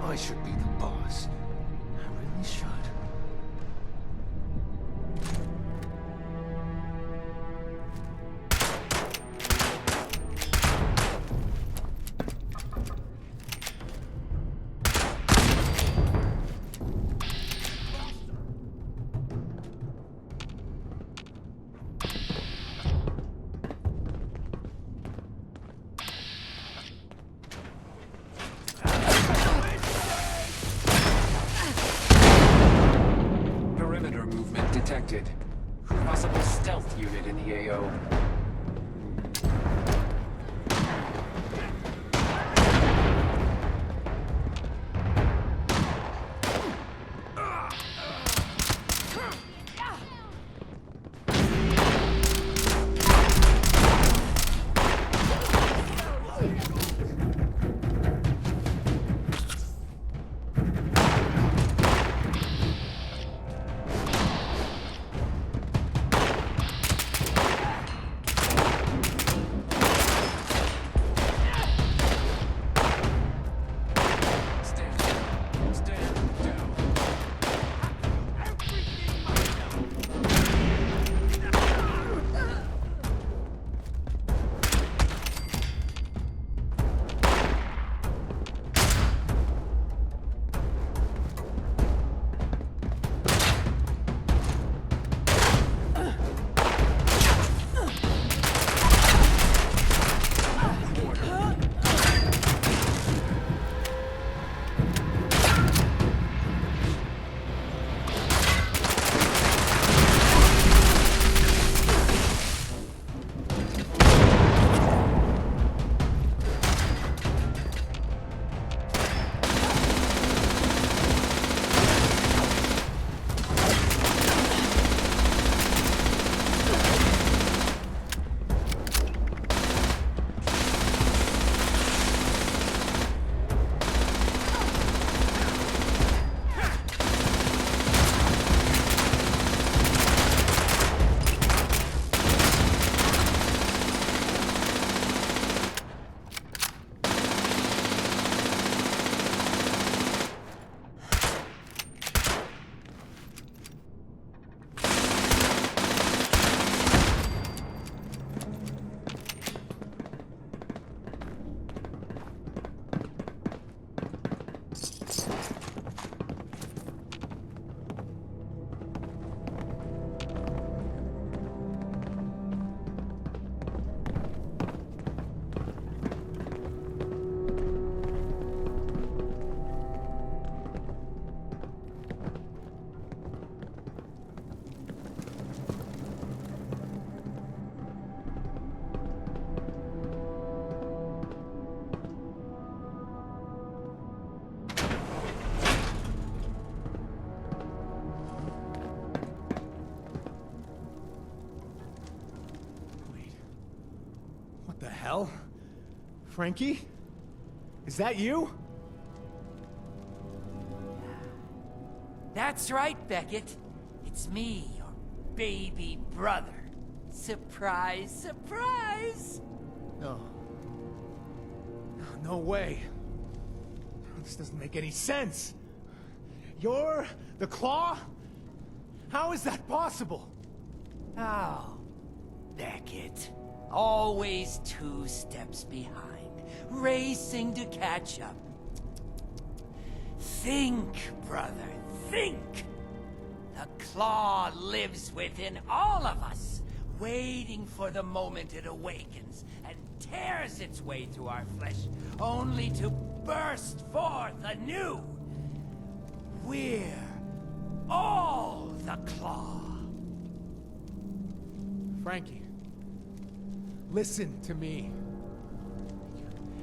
A: I should be the boss. I really should.
P: Perimeter movement detected. Possible stealth unit in the AO.
A: The hell? Frankie? Is that you?
F: That's right, Beckett. It's me, your baby brother. Surprise, surprise!
A: No. No way. This doesn't make any sense. You're the Claw? How is that possible?
F: Oh, Beckett. Always 2 steps behind, racing to catch up. Think, brother, think! The Claw lives within all of us, waiting for the moment it awakens and tears its way through our flesh, only to burst forth anew. We're all the Claw.
A: Frankie. Listen to me.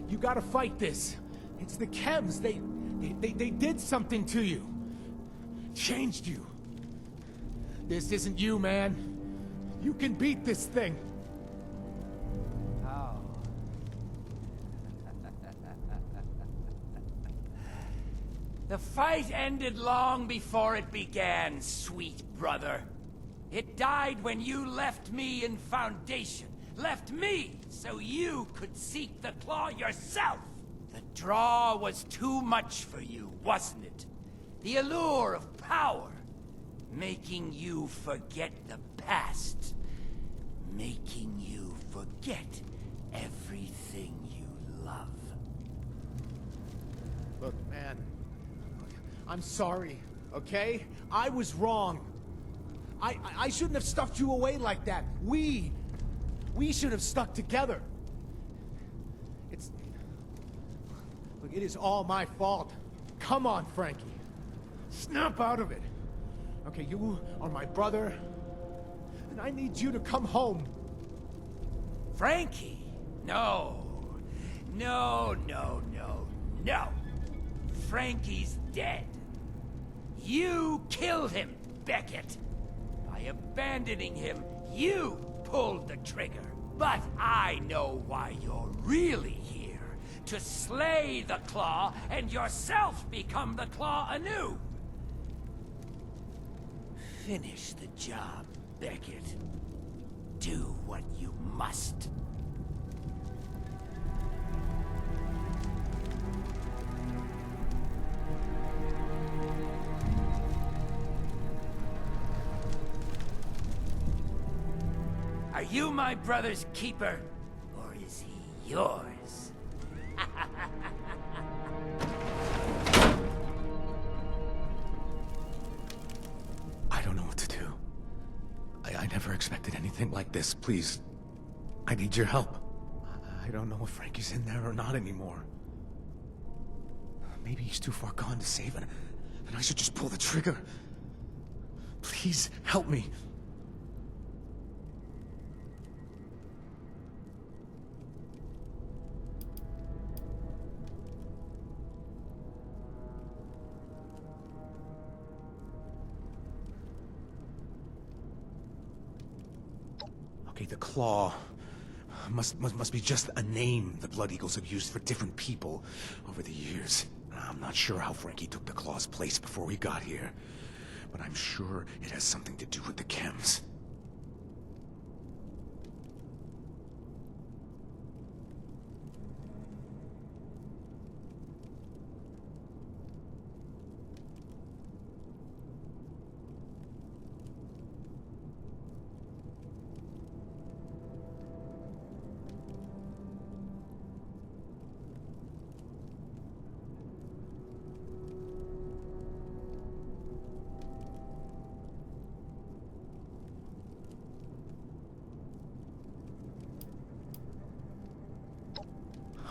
A: You gotta fight this. It's the chems. They did something to you. Changed you. This isn't you, man. You can beat this thing.
F: Oh.
I: The fight ended long before it began, sweet brother. It died when you left me in Foundation. Left me so you could seek the claw yourself. The draw was too much for you, wasn't it? The allure of power, making you forget the past. Making you forget everything you love.
A: Look, man. I'm sorry, okay? I was wrong. I shouldn't have stuffed you away like that. We should have stuck together. Look, it is all my fault. Come on, Frankie. Snap out of it. Okay, you are my brother, and I need you to come home.
I: Frankie? No. No, no, no, no. Frankie's dead. You killed him, Beckett. By abandoning him, you pulled the trigger. But I know why you're really here. To slay the Claw and yourself become the Claw anew. Finish the job, Beckett. Do what you must. Are you my brother's keeper, or is he yours?
A: I don't know what to do. I never expected anything like this. Please, I need your help. I don't know if Frankie's in there or not anymore. Maybe he's too far gone to save it, and I should just pull the trigger. Please, help me. Okay, the Claw must be just a name the Blood Eagles have used for different people over the years. I'm not sure how Frankie took the Claw's place before we got here, but I'm sure it has something to do with the chems.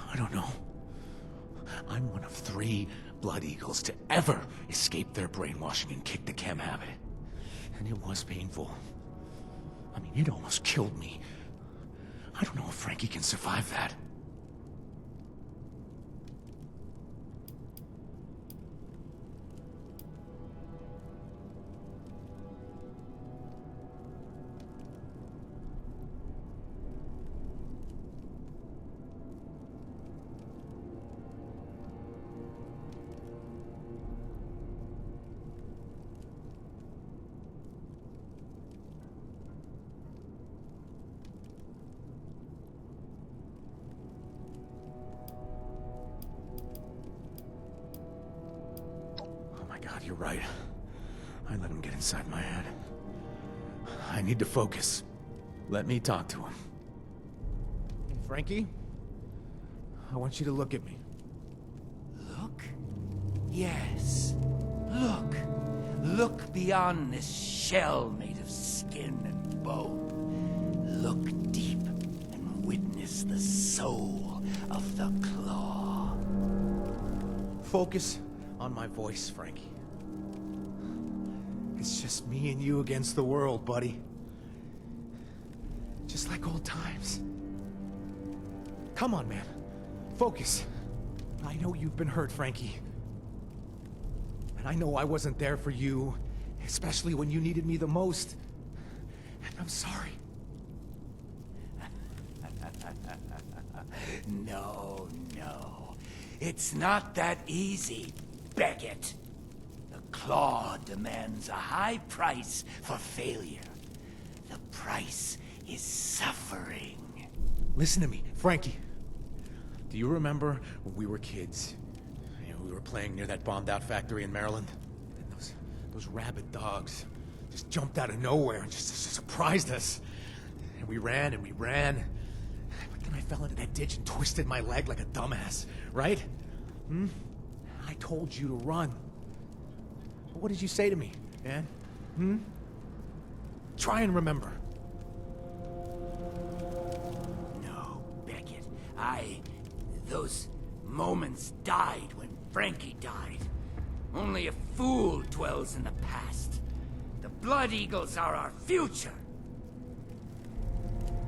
A: I don't know. I'm one of 3 Blood Eagles to ever escape their brainwashing and kick the chem habit. And it was painful. I mean, it almost killed me. I don't know if Frankie can survive that. God, you're right. I let him get inside my head. I need to focus. Let me talk to him. Hey, Frankie? I want you to look at me.
I: Look? Yes. Look. Look beyond this shell made of skin and bone. Look deep and witness the soul of the Claw.
A: Focus on my voice, Frankie. It's just me and you against the world, buddy. Just like old times. Come on, man. Focus. I know you've been hurt, Frankie. And I know I wasn't there for you, especially when you needed me the most. And I'm sorry.
I: No, no. It's not that easy. Beckett. The Claw demands a high price for failure. The price is suffering.
A: Listen to me, Frankie. Do you remember when we were kids? You know, we were playing near that bombed-out factory in Maryland? And those rabid dogs just jumped out of nowhere and just surprised us. And we ran and we ran. But then I fell into that ditch and twisted my leg like a dumbass, right? I told you to run. But what did you say to me, man? Try and remember.
I: No, Beckett. Those moments died when Frankie died. Only a fool dwells in the past. The Blood Eagles are our future.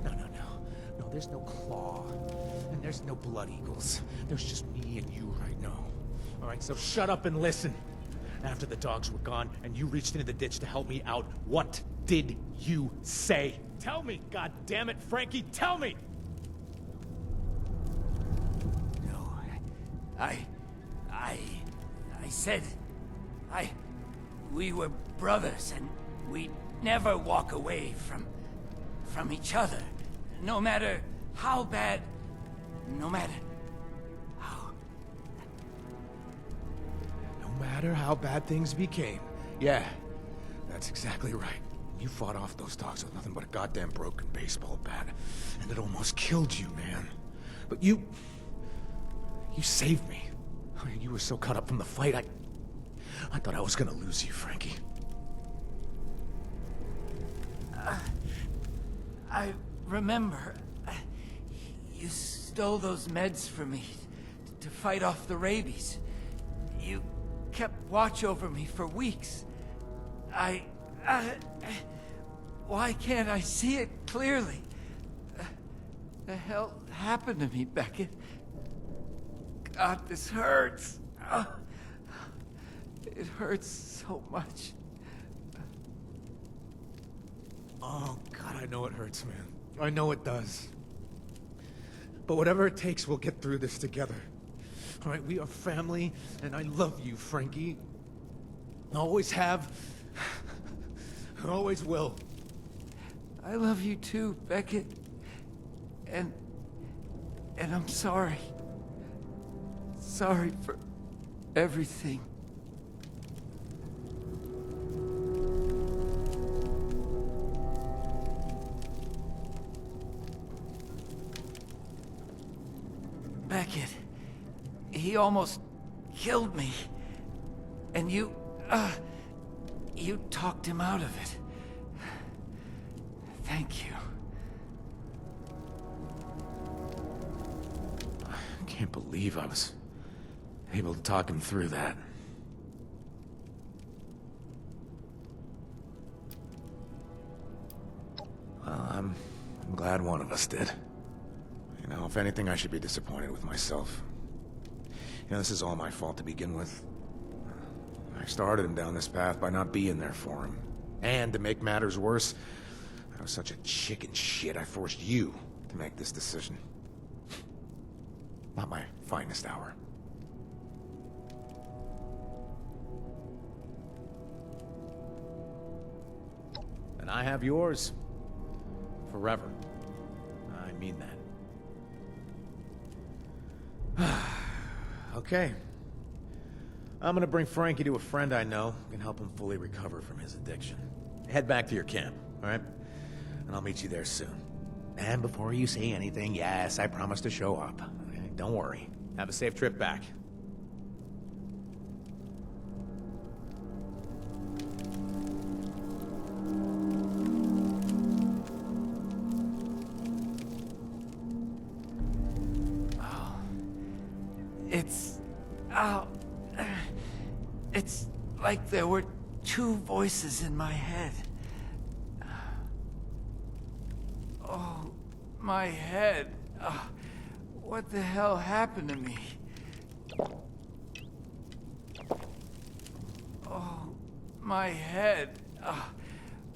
A: No, there's no Claw. And there's no Blood Eagles. There's just me and you right now. All right, so shut up and listen. After the dogs were gone and you reached into the ditch to help me out, what did you say? Tell me, goddammit, Frankie, tell me!
I: No, I said, we were brothers and we'd never walk away from each other. No matter how bad, no matter how
A: bad things became. Yeah, that's exactly right. You fought off those dogs with nothing but a goddamn broken baseball bat. And it almost killed you, man. But you saved me. You were so caught up from the fight, I thought I was gonna lose you, Frankie.
I: I remember. You stole those meds from me to fight off the rabies. You kept watch over me for weeks. Why can't I see it clearly? The hell happened to me, Beckett? God, this hurts. It hurts so much.
A: Oh, God, I know it hurts, man. I know it does. But whatever it takes, we'll get through this together. All right, we are family, and I love you, Frankie. Always have. Always will.
I: I love you too, Beckett. And I'm sorry. Sorry for everything. Beckett, he almost killed me. And you talked him out of it. Thank you.
A: I can't believe I was able to talk him through that. Well, I'm glad one of us did. You know, if anything, I should be disappointed with myself. You know, this is all my fault to begin with. I started him down this path by not being there for him. And to make matters worse, I was such a chicken shit, I forced you to make this decision. Not my finest hour. And I have yours. Forever. I mean that. Okay. I'm gonna bring Frankie to a friend I know who can help him fully recover from his addiction. Head back to your camp, alright? And I'll meet you there soon. And before you say anything, yes, I promise to show up. Okay? Don't worry. Have a safe trip back.
I: It's like there were two voices in my head. Oh, my head. What the hell happened to me? Oh, my head.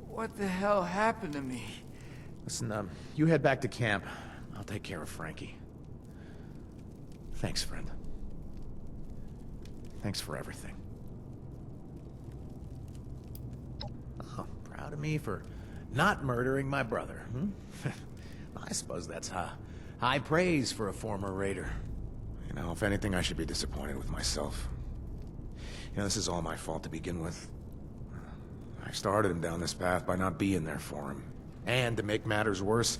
I: What the hell happened to me?
A: Listen, you head back to camp. I'll take care of Frankie. Thanks, friend. Thanks for everything. Oh, proud of me for not murdering my brother, hmm? I suppose that's high praise for a former raider. You know, if anything, I should be disappointed with myself. You know, this is all my fault to begin with. I started him down this path by not being there for him. And to make matters worse,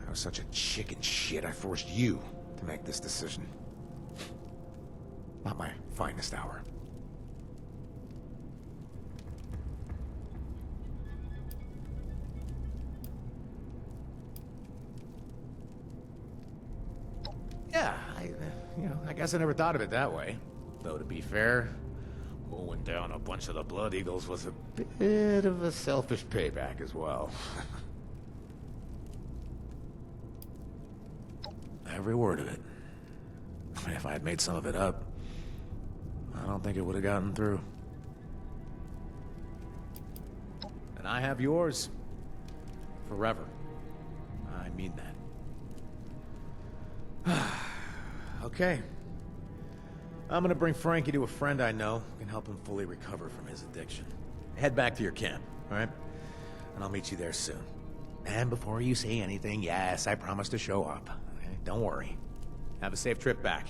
A: I was such a chicken shit, I forced you to make this decision. Not my finest hour. Yeah, I guess I never thought of it that way. Though, to be fair, mowing down a bunch of the Blood Eagles was a bit of a selfish payback as well. Every word of it. If I had made some of it up, I don't think it would have gotten through. And I have yours. Forever. I mean that. Okay. I'm gonna bring Frankie to a friend I know who can help him fully recover from his addiction. Head back to your camp, alright? And I'll meet you there soon. And before you say anything, yes, I promise to show up. Okay? Don't worry. Have a safe trip back.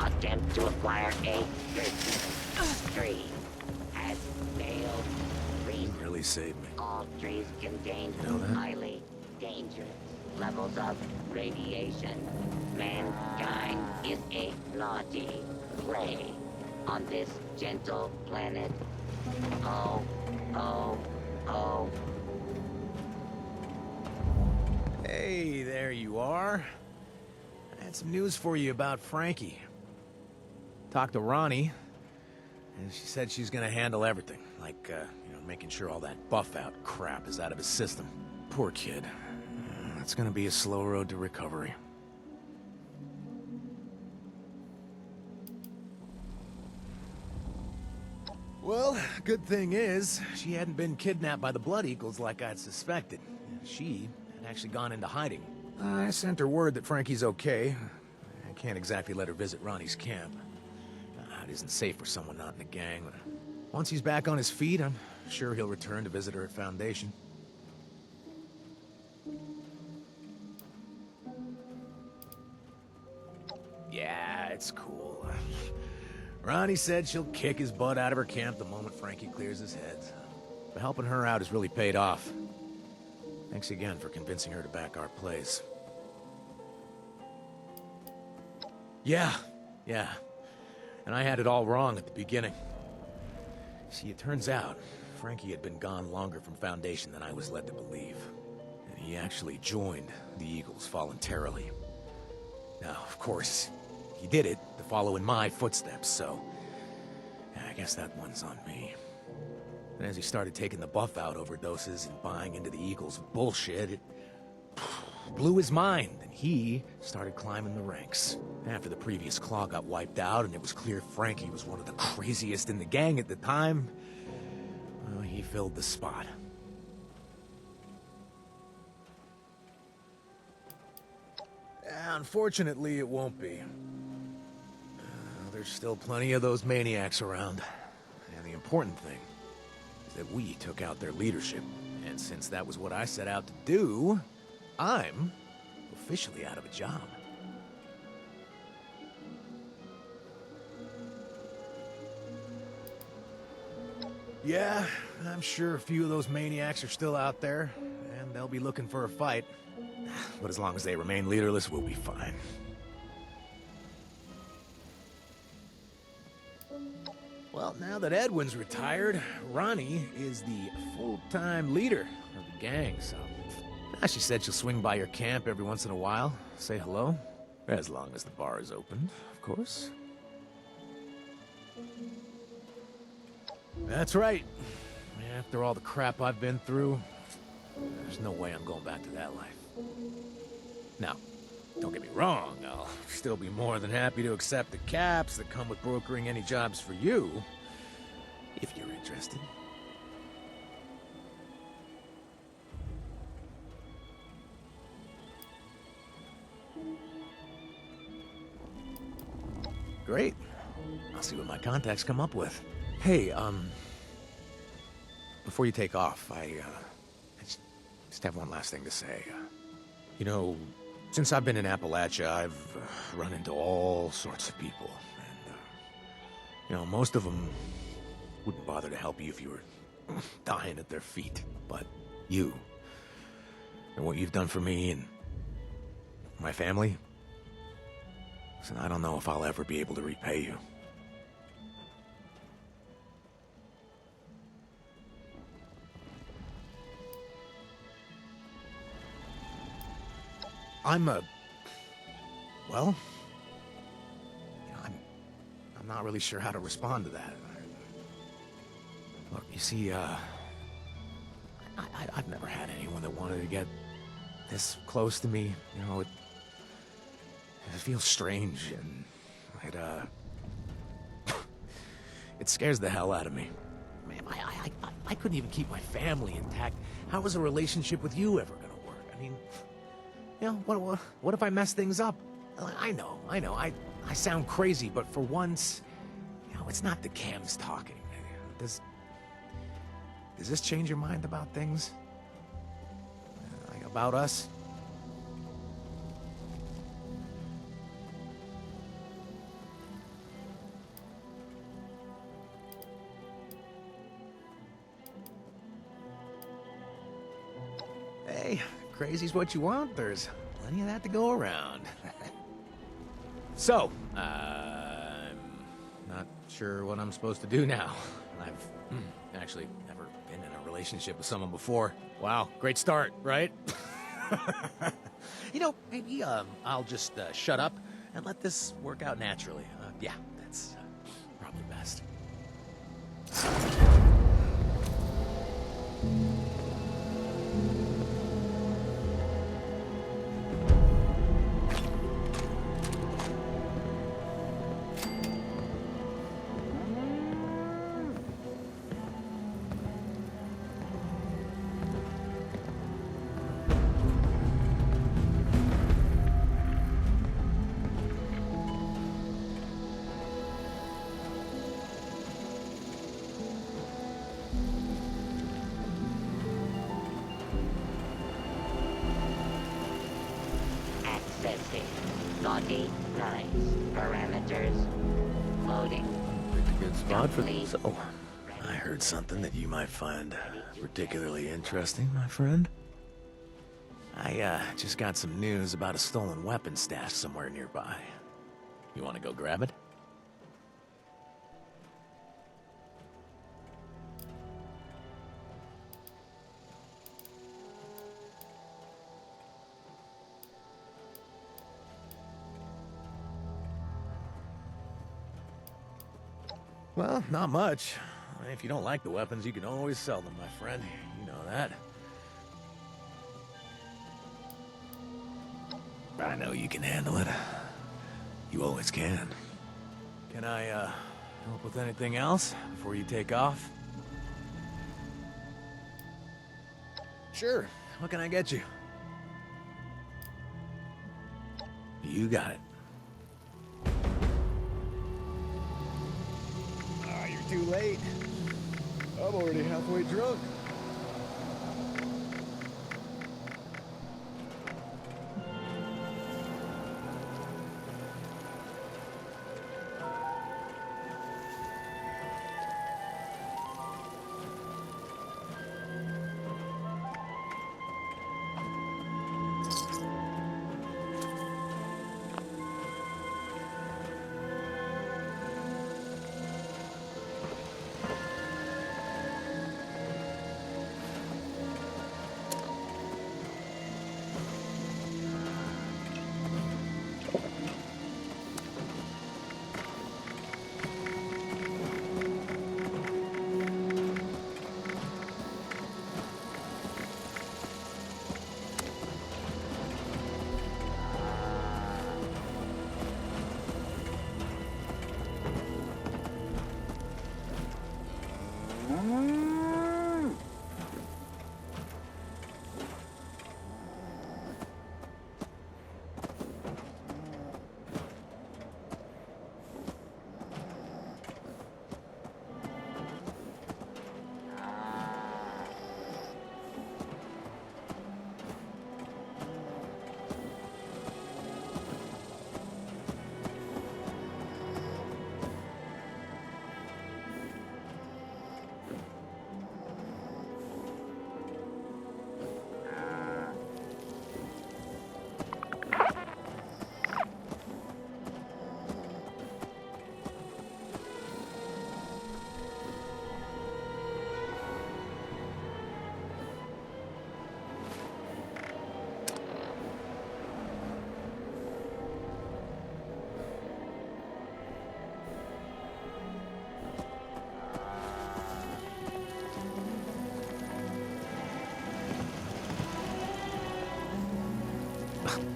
D: Attempt to acquire a tree has failed.
A: You really saved me.
D: All trees contain
A: You know that?
D: highly dangerous levels of radiation. Mankind is a naughty prey on this gentle planet. Oh, oh, oh.
A: Hey, there you are. I had some news for you about Frankie. Talked to Ronnie, and she said she's gonna handle everything. Like, making sure all that buff-out crap is out of his system. Poor kid. It's gonna be a slow road to recovery. Well, good thing is, she hadn't been kidnapped by the Blood Eagles like I'd suspected. She had actually gone into hiding. I sent her word that Frankie's okay. I can't exactly let her visit Ronnie's camp. It isn't safe for someone not in a gang. Once he's back on his feet, I'm sure he'll return to visit her at Foundation. Yeah, it's cool. Ronnie said she'll kick his butt out of her camp the moment Frankie clears his head. But helping her out has really paid off. Thanks again for convincing her to back our place. Yeah. And I had it all wrong at the beginning. See, it turns out, Frankie had been gone longer from Foundation than I was led to believe. And he actually joined the Eagles voluntarily. Now, of course, he did it to follow in my footsteps, so I guess that one's on me. And as he started taking the buff out overdoses and buying into the Eagles' bullshit, it blew his mind, and he started climbing the ranks. After the previous claw got wiped out, and it was clear Frankie was one of the craziest in the gang at the time, well, he filled the spot. Unfortunately, it won't be. There's still plenty of those maniacs around. And the important thing is that we took out their leadership. And since that was what I set out to do, I'm officially out of a job. Yeah, I'm sure a few of those maniacs are still out there, and they'll be looking for a fight. But as long as they remain leaderless, we'll be fine. Well, now that Edwin's retired, Ronnie is the full-time leader of the gang, so... She said she'll swing by your camp every once in a while, say hello. As long as the bar is open, of course. That's right. After all the crap I've been through, there's no way I'm going back to that life. Now, don't get me wrong, I'll still be more than happy to accept the caps that come with brokering any jobs for you, if you're interested. Great. I'll see what my contacts come up with. Hey, before you take off, I just have one last thing to say. You know, since I've been in Appalachia, I've run into all sorts of people. And, you know, most of them wouldn't bother to help you if you were dying at their feet. But you, and what you've done for me and my family, listen, I don't know if I'll ever be able to repay you. Well, you know, I'm not really sure how to respond to that. Look, you see, I've never had anyone that wanted to get this close to me. You know, it feels strange, and it scares the hell out of me. Man, I couldn't even keep my family intact. How was a relationship with you ever gonna work? I mean, you know, what if I mess things up? I know, I sound crazy, but for once, you know, it's not the cams talking. Does this change your mind about things? Like, about us? Hey, crazy's what you want. There's plenty of that to go around. So, I'm not sure what I'm supposed to do now. I've actually never been in a relationship with someone before. Wow, great start, right? You know, maybe I'll just shut up and let this work out naturally. Yeah, that's probably best.
D: Naughty, nice. Parameters. Loading.
A: Good spot for this. Oh, I heard something that you might find particularly interesting, my friend. I just got some news about a stolen weapon stashed somewhere nearby. You want to go grab it? Well, not much. If you don't like the weapons, you can always sell them, my friend. You know that. I know you can handle it. You always can. Can I, help with anything else before you take off? Sure. What can I get you? You got it. Ah, you're too late. I'm already halfway drunk.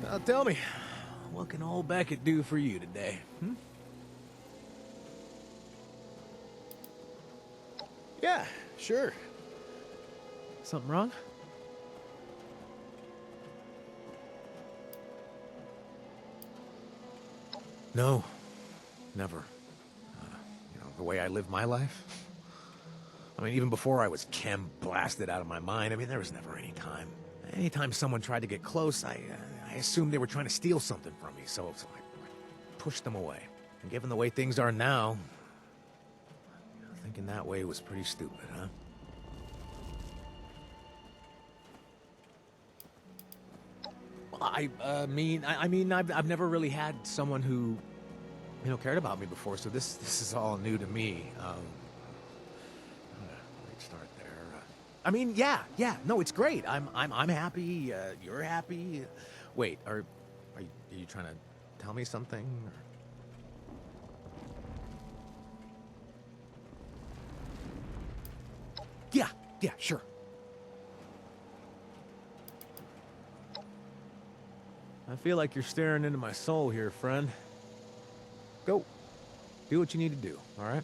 A: Now tell me, what can old Beckett do for you today? Hmm? Yeah, sure. Something wrong? No, never. The way I live my life. I mean, even before I was chem blasted out of my mind, I mean, there was never any time. Anytime someone tried to get close, I assumed they were trying to steal something from me, so I pushed them away. And given the way things are now, thinking that way was pretty stupid, huh? I mean, I've never really had someone who, cared about me before, so this is all new to me. Start there. I mean, yeah, no, it's great. I'm happy. You're happy. Wait, are you trying to tell me something? Or... Yeah, sure. I feel like you're staring into my soul here, friend. Go. Do what you need to do, all right?